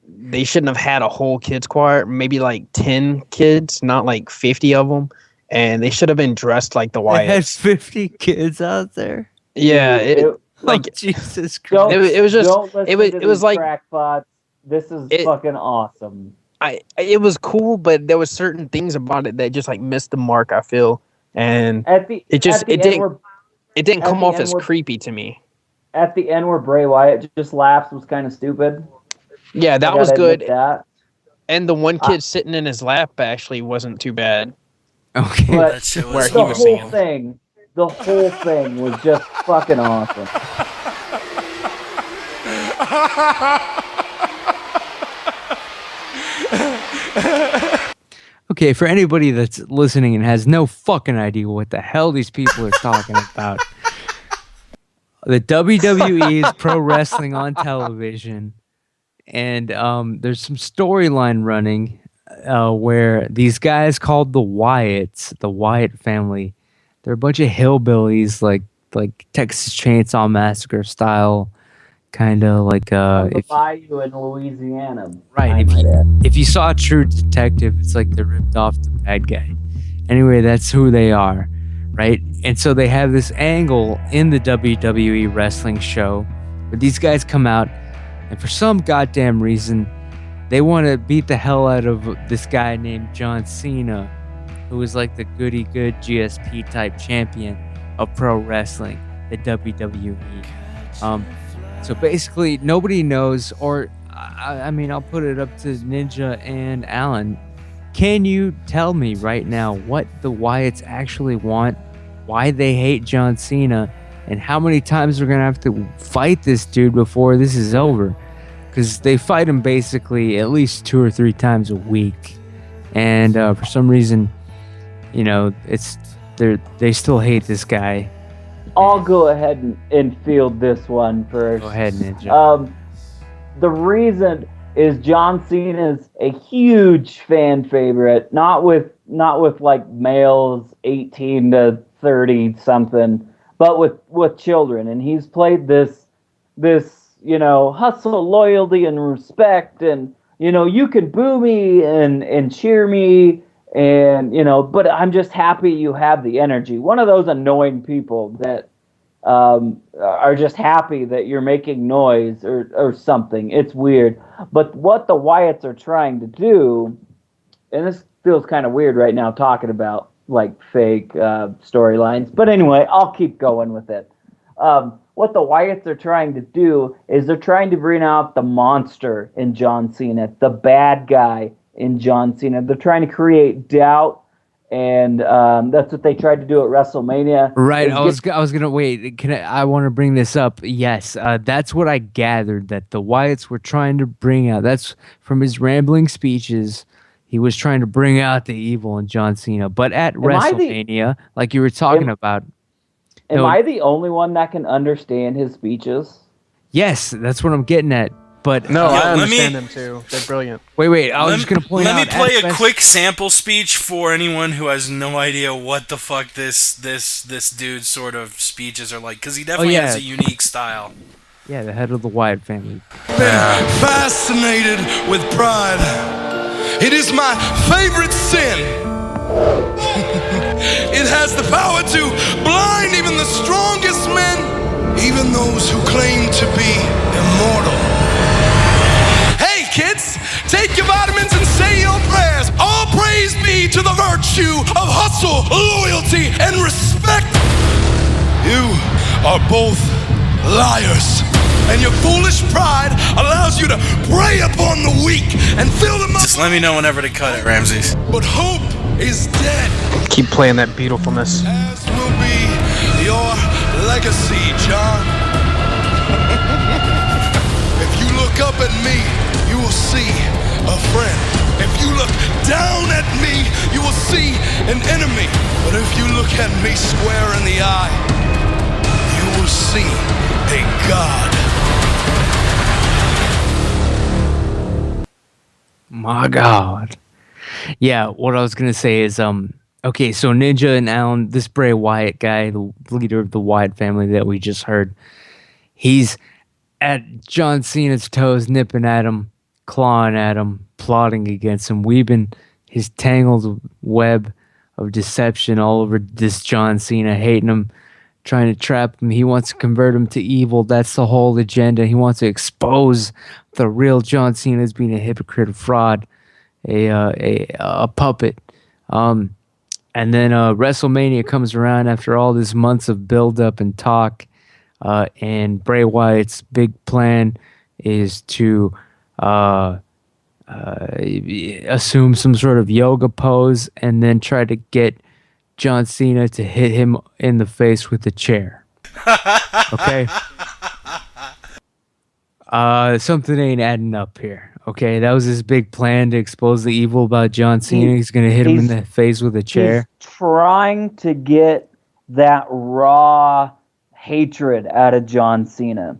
they shouldn't have had a whole kids choir, maybe like 10 kids, not like 50 of them, and they should have been dressed like the It has Wyatts. 50 kids out there. Yeah, like Oh, Jesus Don't, Christ. it was just don't listen it was to it was these like crackpots. This is It- fucking awesome. it was cool, but there was certain things about it that just like missed the mark, I feel, and At the it just at the it end didn't where it didn't at come the off end as where- creepy to me. at the end where Bray Wyatt just laughs was kind of stupid. Yeah, I that was gotta admit good, that. and the one kid sitting in his lap actually wasn't too bad. Okay. But That shit Where was he the was whole horrible. thing, the whole thing was just fucking awesome. Okay, for anybody that's listening and has no fucking idea what the hell these people are talking about, the WWE is pro wrestling on television, and there's some storyline running where these guys called the Wyatts, the Wyatt family, they're a bunch of hillbillies, like Texas Chainsaw Massacre style, kind of like On the if bayou in Louisiana. right. I If might add. if you saw True Detective, it's like they ripped off the bad guy. Anyway, that's who they are, right? And so they have this angle in the WWE wrestling show where these guys come out, and for some goddamn reason, they want to beat the hell out of this guy named John Cena, who is like the goody good GSP type champion of pro wrestling, the WWE. So basically, nobody knows, or I mean, I'll put it up to Ninja and Alan. Can you tell me right now what the Wyatts actually want, why they hate John Cena, and how many times we're going to have to fight this dude before this is over? Because they fight him basically at least 2 or 3 times a week. And for some reason, you know, they still hate this guy. I'll go ahead and field this one first. Go ahead, Ninja. The reason is John Cena's a huge fan favorite, not with like males 18 to 30 something, but with children, and he's played this hustle, loyalty, and respect, and you can boo me and cheer me, and but I'm just happy you have the energy. One of those annoying people that are just happy that you're making noise or something. It's weird. But what the Wyatts are trying to do, and this feels kind of weird right now talking about like fake storylines, but anyway, I'll keep going with it. What the Wyatts are trying to do is they're trying to bring out the monster in John Cena, the bad guy in John Cena. They're trying to create doubt, and that's what they tried to do at WrestleMania. Right. I was gonna wait. I want to bring this up. Yes, that's what I gathered that the Wyatts were trying to bring out. That's from his rambling speeches. He was trying to bring out the evil in John Cena. But at WrestleMania, like you were talking about, Am I the only one that can understand his speeches? Yes, that's what I'm getting at. But No, I let me- understand them too. They're brilliant. wait. I was just gonna point Let out. me play a Best- quick sample speech for anyone who has no idea what the fuck this dude's sort of speeches are like, because he definitely yeah. has a unique style. Yeah, the head of the Wyatt family. Fascinated with pride. It is my favorite sin. It has the power to blind even the strongest men, even those who claim to be immortal. Hey kids, take your vitamins and say your prayers. All praise be to the virtue of hustle, loyalty, and respect. You are both liars, and your foolish pride allows you to prey upon the weak and fill them up. Just let me know whenever to cut it, Ramses. But hope is dead, Keep playing that beautifulness. as will be your legacy, John. If you look up at me, you will see a friend. If you look down at me, you will see an enemy. But if you look at me square in the eye, you will see a God. My God. Yeah, what I was gonna say is okay, so Ninja and Alan, this Bray Wyatt guy, the leader of the Wyatt family that we just heard, he's at John Cena's toes, nipping at him, clawing at him, plotting against him, weaving his tangled web of deception all over this John Cena, hating him, trying to trap him. He wants to convert him to evil. That's the whole agenda. He wants to expose the real John Cena as being a hypocrite, a fraud, a puppet. And then WrestleMania comes around after all this months of build up and talk. And Bray Wyatt's big plan is to assume some sort of yoga pose and then try to get John Cena to hit him in the face with a chair. Okay? Something ain't adding up here. Okay, that was his big plan to expose the evil about John Cena. He's gonna hit him in the face with a chair. He's trying to get that raw hatred out of John Cena.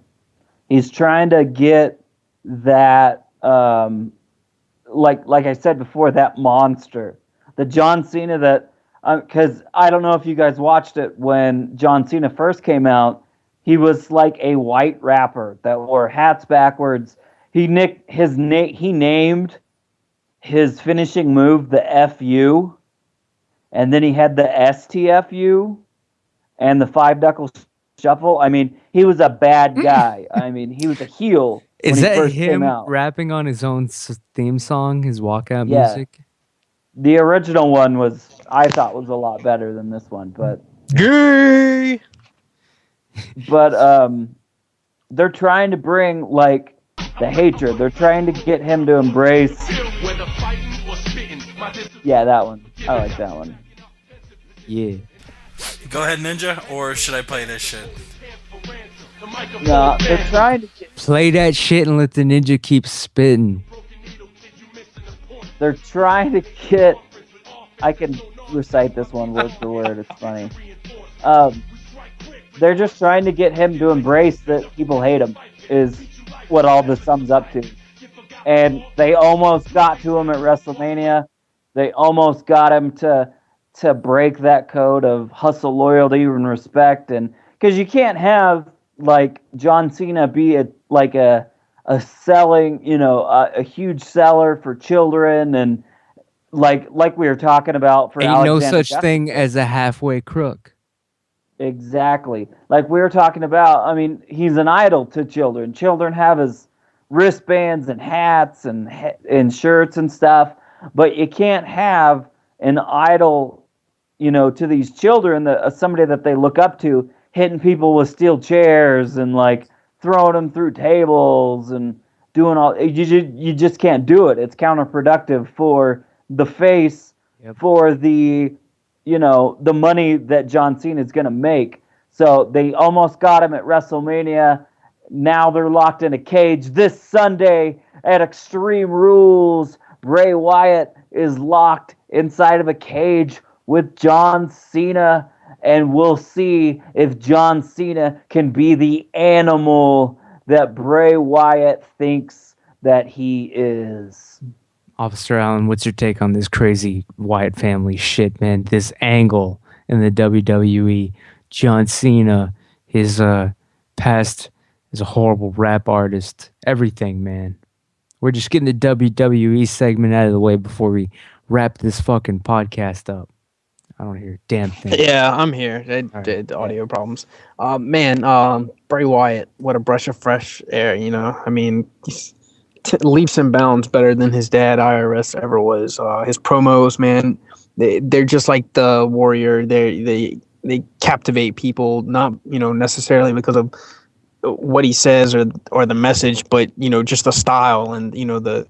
He's trying to get that, like I said before, that monster, the John Cena that, because I don't know if you guys watched it when John Cena first came out. He was like a white rapper that wore hats backwards. He named his finishing move the FU, and then he had the STFU and the five knuckle shuffle. I mean, he was a bad guy. I mean, he was a heel. Is when he that first him came out. rapping on his own theme song, his walkout Yeah. music? The original one I thought was a lot better than this one, but Gay. they're trying to bring like the hatred. They're trying to get him to embrace. Yeah, that one. I like that one. Yeah. Go ahead, Ninja, or should I play this shit? No, they're trying to get, Play that shit and let the ninja keep spitting. they're trying to get. I can recite this one word for word. It's funny. They're just trying to get him to embrace that people hate him. Is what all this sums up to. And they almost got to him at WrestleMania. They almost got him to break that code of hustle, loyalty, and respect. And because you can't have like John Cena be a selling, a huge seller for children, and like we were talking about for Ain't Alexander no such Gustafsson. thing as a halfway crook. Exactly. Like we were talking about, I mean, he's an idol to children. Children have his wristbands and hats and shirts and stuff, but you can't have an idol, to these children, that somebody that they look up to, hitting people with steel chairs and like throwing them through tables and doing all. You just can't do it. It's counterproductive for the face, for the the money that John Cena is going to make. So they almost got him at WrestleMania. Now they're locked in a cage. This Sunday at Extreme Rules, Bray Wyatt is locked inside of a cage with John Cena. and we'll see if John Cena can be the animal that Bray Wyatt thinks that he is. Officer Allen, what's your take on this crazy Wyatt family shit, man? This angle in the WWE, John Cena, his past as a horrible rap artist, everything, man. We're just getting the WWE segment out of the way before we wrap this fucking podcast up. I don't hear a damn thing. Yeah, I'm here. The audio problems. Bray Wyatt, what a breath of fresh air, you know. I mean, he's leaps and bounds better than his dad IRS ever was. His promos, man, they're just like the Warrior. They captivate people, not necessarily because of what he says or the message, but just the style and the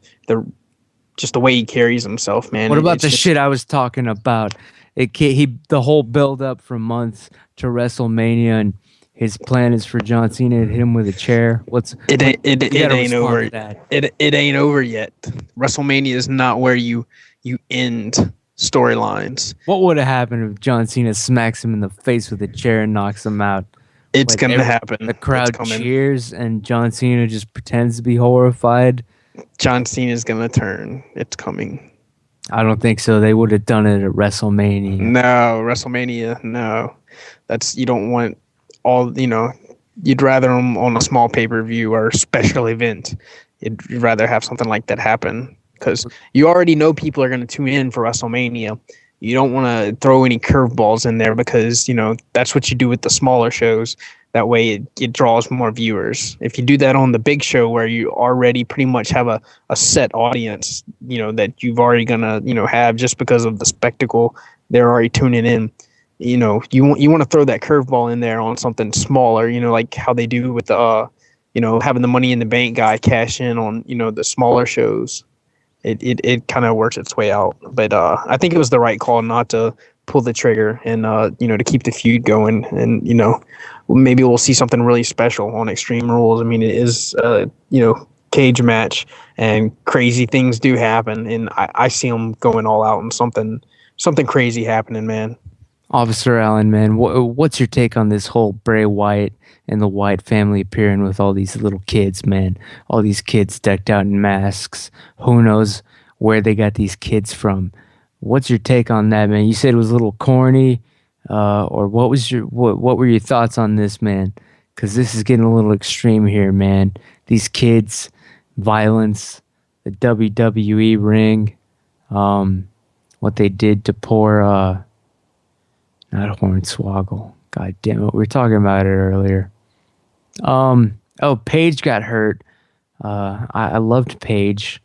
just the way he carries himself, man. What about It's the just- shit I was talking about? The whole build up from months to WrestleMania, and his plan is for John Cena to hit him with a chair. It ain't gotta ain't respond over. to that. It ain't over yet. WrestleMania is not where you end storylines. What would have happened if John Cena smacks him in the face with a chair and knocks him out? It's Like, gonna happen. The It's crowd coming. cheers, and John Cena just pretends to be horrified. John Cena's gonna turn. It's coming. I don't think so. They would have done it at WrestleMania. No, WrestleMania. No, you don't want all. You'd rather them on a small pay-per-view or special event. You'd rather have something like that happen because you already know people are going to tune in for WrestleMania. You don't want to throw any curveballs in there because that's what you do with the smaller shows. That way it draws more viewers. If you do that on the big show where you already pretty much have a set audience, that you've already gonna have just because of the spectacle, they're already tuning in. You want to throw that curveball in there on something smaller, like how they do with the having the Money in the Bank guy cash in on the smaller shows. It kind of works its way out. But I think it was the right call not to pull the trigger and to keep the feud going, and maybe we'll see something really special on Extreme Rules. I mean, it is cage match, and crazy things do happen, and I see them going all out and something crazy happening, man. Officer Allen, man, what's your take on this whole Bray Wyatt and the Wyatt family appearing with all these little kids, man? All these kids decked out in masks. Who knows where they got these kids from? What's your take on that, man? You said it was a little corny, or what were your thoughts on this, man? Because this is getting a little extreme here, man. These kids, violence, the WWE ring, what they did to poor, not Hornswoggle. God damn it, we were talking about it earlier. Paige got hurt. I loved Paige.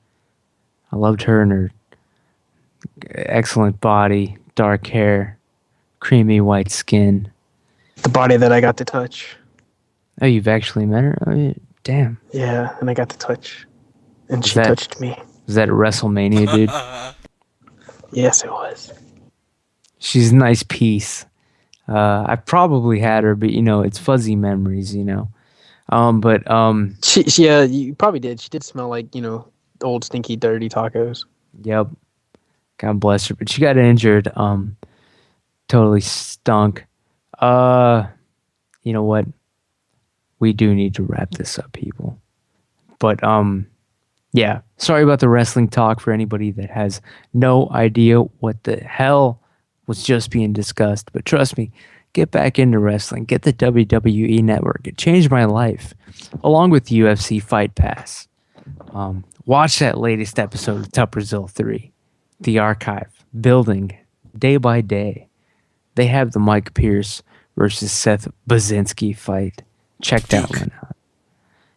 I loved her and her excellent body, dark hair, creamy white skin. The body that I got to touch. Oh, you've actually met her? Oh, yeah. Damn. Yeah, and I got to touch. And Was she that- touched me. Was that at WrestleMania, dude? Yes, it was. She's a nice piece. I probably had her, but it's fuzzy memories, Yeah, you probably did. She did smell like, old stinky dirty tacos. Yep. God bless her. But she got injured. Totally stunk. You know what? We do need to wrap this up, people. But yeah. Sorry about the wrestling talk for anybody that has no idea what the hell was just being discussed. But trust me, get back into wrestling. Get the WWE Network. It changed my life. Along with UFC Fight Pass. Watch that latest episode of TUF Brazil 3. The archive. Building. Day by day. They have the Mike Pierce versus Seth Baczynski fight. Check that one out.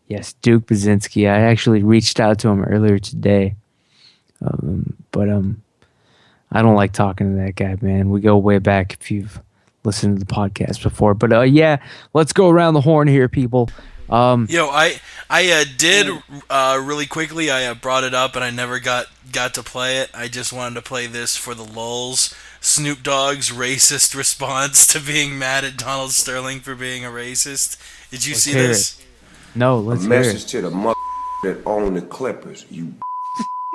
Yes, Duke Baczynski. I actually reached out to him earlier today. But I don't like talking to that guy, man. We go way back if you've listened to the podcast before. But yeah, let's go around the horn here, people. I did really quickly. I brought it up, and I never got to play it. I just wanted to play this for the lulz. Snoop Dogg's racist response to being mad at Donald Sterling for being a racist. Did you see this? No, let's hear Message it. to the mother that own the Clippers. You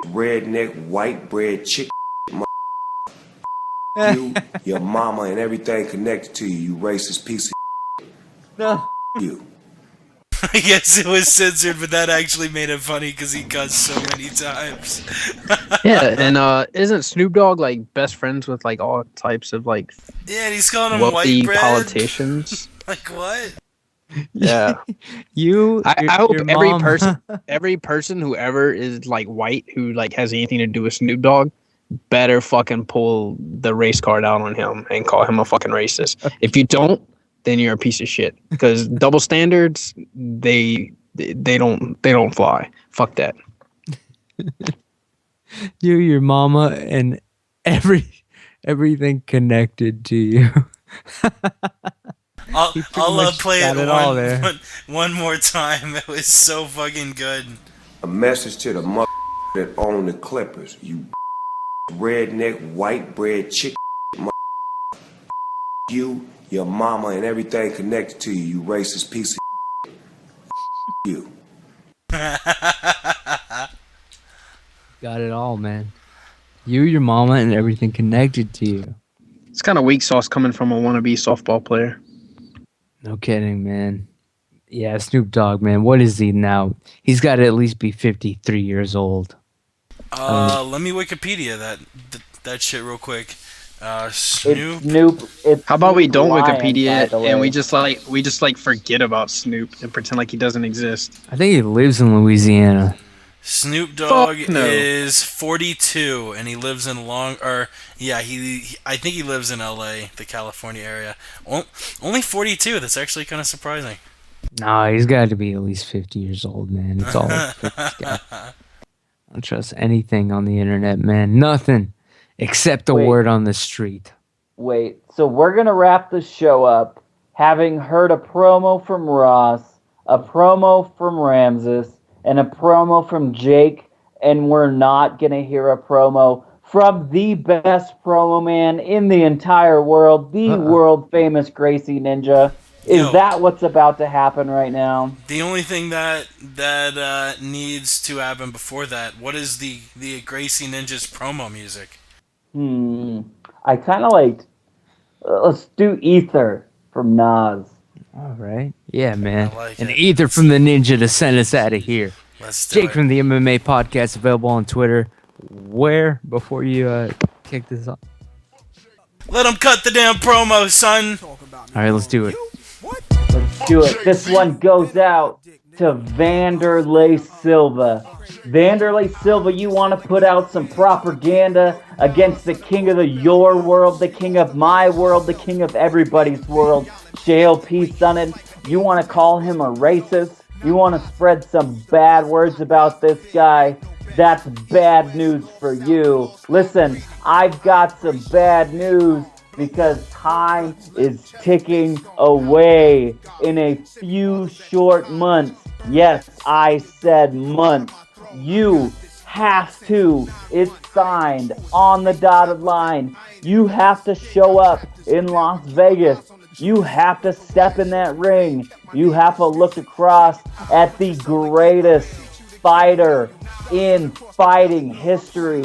redneck white bread chick. You, your mama, and everything connected to you, you racist piece of No. you. I guess it was censored, but that actually made it funny because he cussed so many times. Yeah, and isn't Snoop Dogg like best friends with like all types of like Yeah, and he's calling him white wealthy bread. politicians? Like what? Yeah. You, I hope your mom. every person who ever is like white who like has anything to do with Snoop Dogg better fucking pull the race card out on him and call him a fucking racist. If you don't, then you're a piece of shit. Because double standards, they don't fly. Fuck that. You, your mama, and everything connected to you. I'll He pretty much play got it it all there. one more time. It was so fucking good. A message to the mother that own the Clippers. You redneck, white bread, chick. You, your mama, and everything connected to you, you racist piece of you. Got it all, man. You, your mama, and everything connected to you. It's kind of weak sauce coming from a wannabe softball player. No kidding, man. Yeah, Snoop Dogg, man. What is he now? He's got to at least be 53 years old. Let me Wikipedia that shit real quick. Snoop. It's Snoop. It's How about we Snoop don't Lion, Wikipedia by it the and way. we just forget about Snoop and pretend like he doesn't exist? I think he lives in Louisiana. Snoop Dogg Fuck no. is 42 and he lives in I think he lives in LA, the California area. Only 42. That's actually kind of surprising. Nah, he's got to be at least 50 years old, man. It's all this guy. I don't trust anything on the internet, man. Nothing except the Wait. word on the street. Wait, so we're going to wrap the show up having heard a promo from Ross, a promo from Ramses, and a promo from Jake, and we're not going to hear a promo from the best promo man in the entire world, the world famous Gracie Ninja. Is Yo. that what's about to happen right now? The only thing that needs to happen before that, what is the Gracie Ninja's promo music? I kind of liked, let's do Ether from Nas. All right. Yeah, man. I like and it. either from the ninja to send us out of here. Let's do Jake it. from the MMA podcast, available on Twitter. Where, before you kick this off? Let him cut the damn promo, son. All right, let's do it. Let's do it. This one goes out to Vanderlei Silva. Vanderlei Silva, you want to put out some propaganda against the king of your world, the king of my world, the king of everybody's world, JLP Sonnen. You want to call him a racist? You want to spread some bad words about this guy? That's bad news for you. Listen, I've got some bad news because time is ticking away in a few short months. Yes, I said months. You have to. It's signed on the dotted line. You have to show up in Las Vegas. You have to step in that ring. You have to look across at the greatest fighter in fighting history,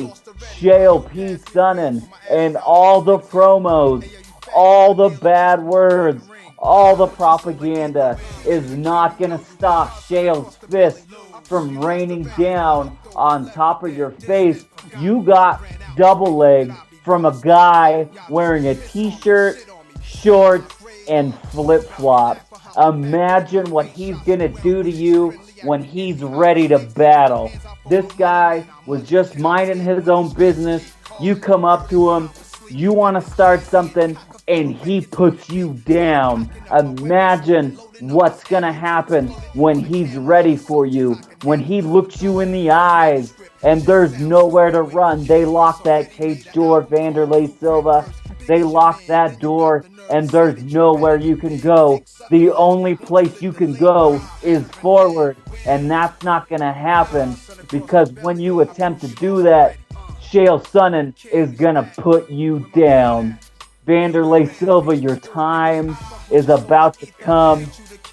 JLP Sonnen, and all the promos, all the bad words, all the propaganda is not going to stop Shale's fist from raining down on top of your face. You got double legs from a guy wearing a t-shirt, shorts, and flip-flops. Imagine what he's going to do to you when he's ready to battle. This guy was just minding his own business. You come up to him, you want to start something, and he puts you down. Imagine what's going to happen when he's ready for you, when he looks you in the eyes and there's nowhere to run. They lock that cage door, Vanderlei Silva. They lock that door and there's nowhere you can go. The only place you can go is forward, and that's not going to happen because when you attempt to do that, Chael Sonnen is going to put you down. Vanderlei Silva, your time is about to come.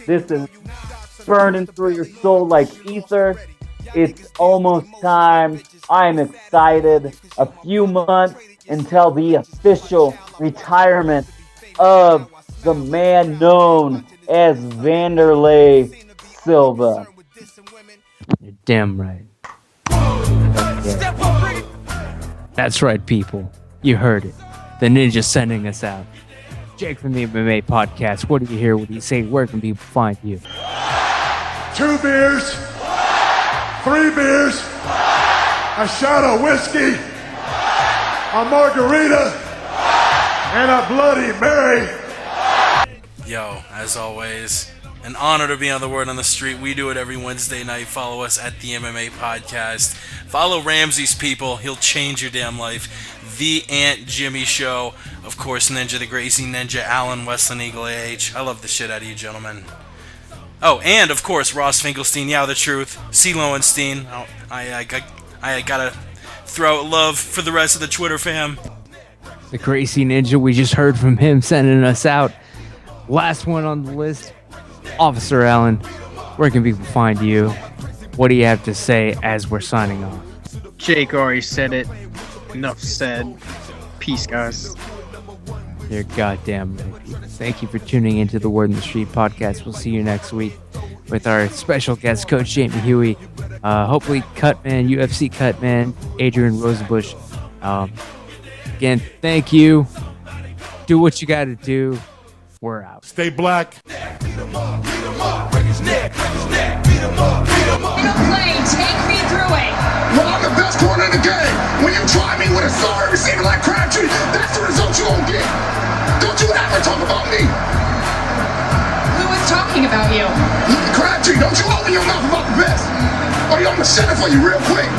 This is burning through your soul like ether. It's almost time. I'm excited. A few months, until the official retirement of the man known as Vanderlei Silva. You're damn right. Yeah. That's right, people. You heard it. The Ninja's sending us out. Jake from the MMA Podcast. What do you hear? What do you say? Where can people find you? 2 beers, 3 beers, a shot of whiskey, a margarita, and a Bloody Mary. Yo, as always, an honor to be on the Word on the Street. We do it every Wednesday night. Follow us at the MMA Podcast. Follow Ramsey's people. He'll change your damn life. The Aunt Jimmy Show. Of course, Ninja the Gracie Ninja, Alan Westland Eagle AH. I love the shit out of you, gentlemen. Oh, and of course, Ross Finkelstein, Yeah, the Truth, C. Lowenstein. Oh, I gotta throw out love for the rest of the Twitter fam. The Gracie Ninja, we just heard from him sending us out. Last one on the list, Officer Allen. Where can people find you? What do you have to say as we're signing off? Jake already said it. Enough said. Peace, guys. You're goddamn right. Thank you for tuning into the Word in the Street podcast. We'll see you next week with our special guest, Coach Jamie Huey. Hopefully, Cutman, UFC Cutman, Adrian Rosenbush. Again, thank you. Do what you got to do. We're out. Stay black. Take me through it. Well, I'm the best corner in the game. When you try me with a sorry receiver like Crabtree, that's the result you gonna get. Don't you ever talk about me. Who was talking about you? Crabtree, don't you open your mouth about the best. Or I'm gonna set it for you real quick.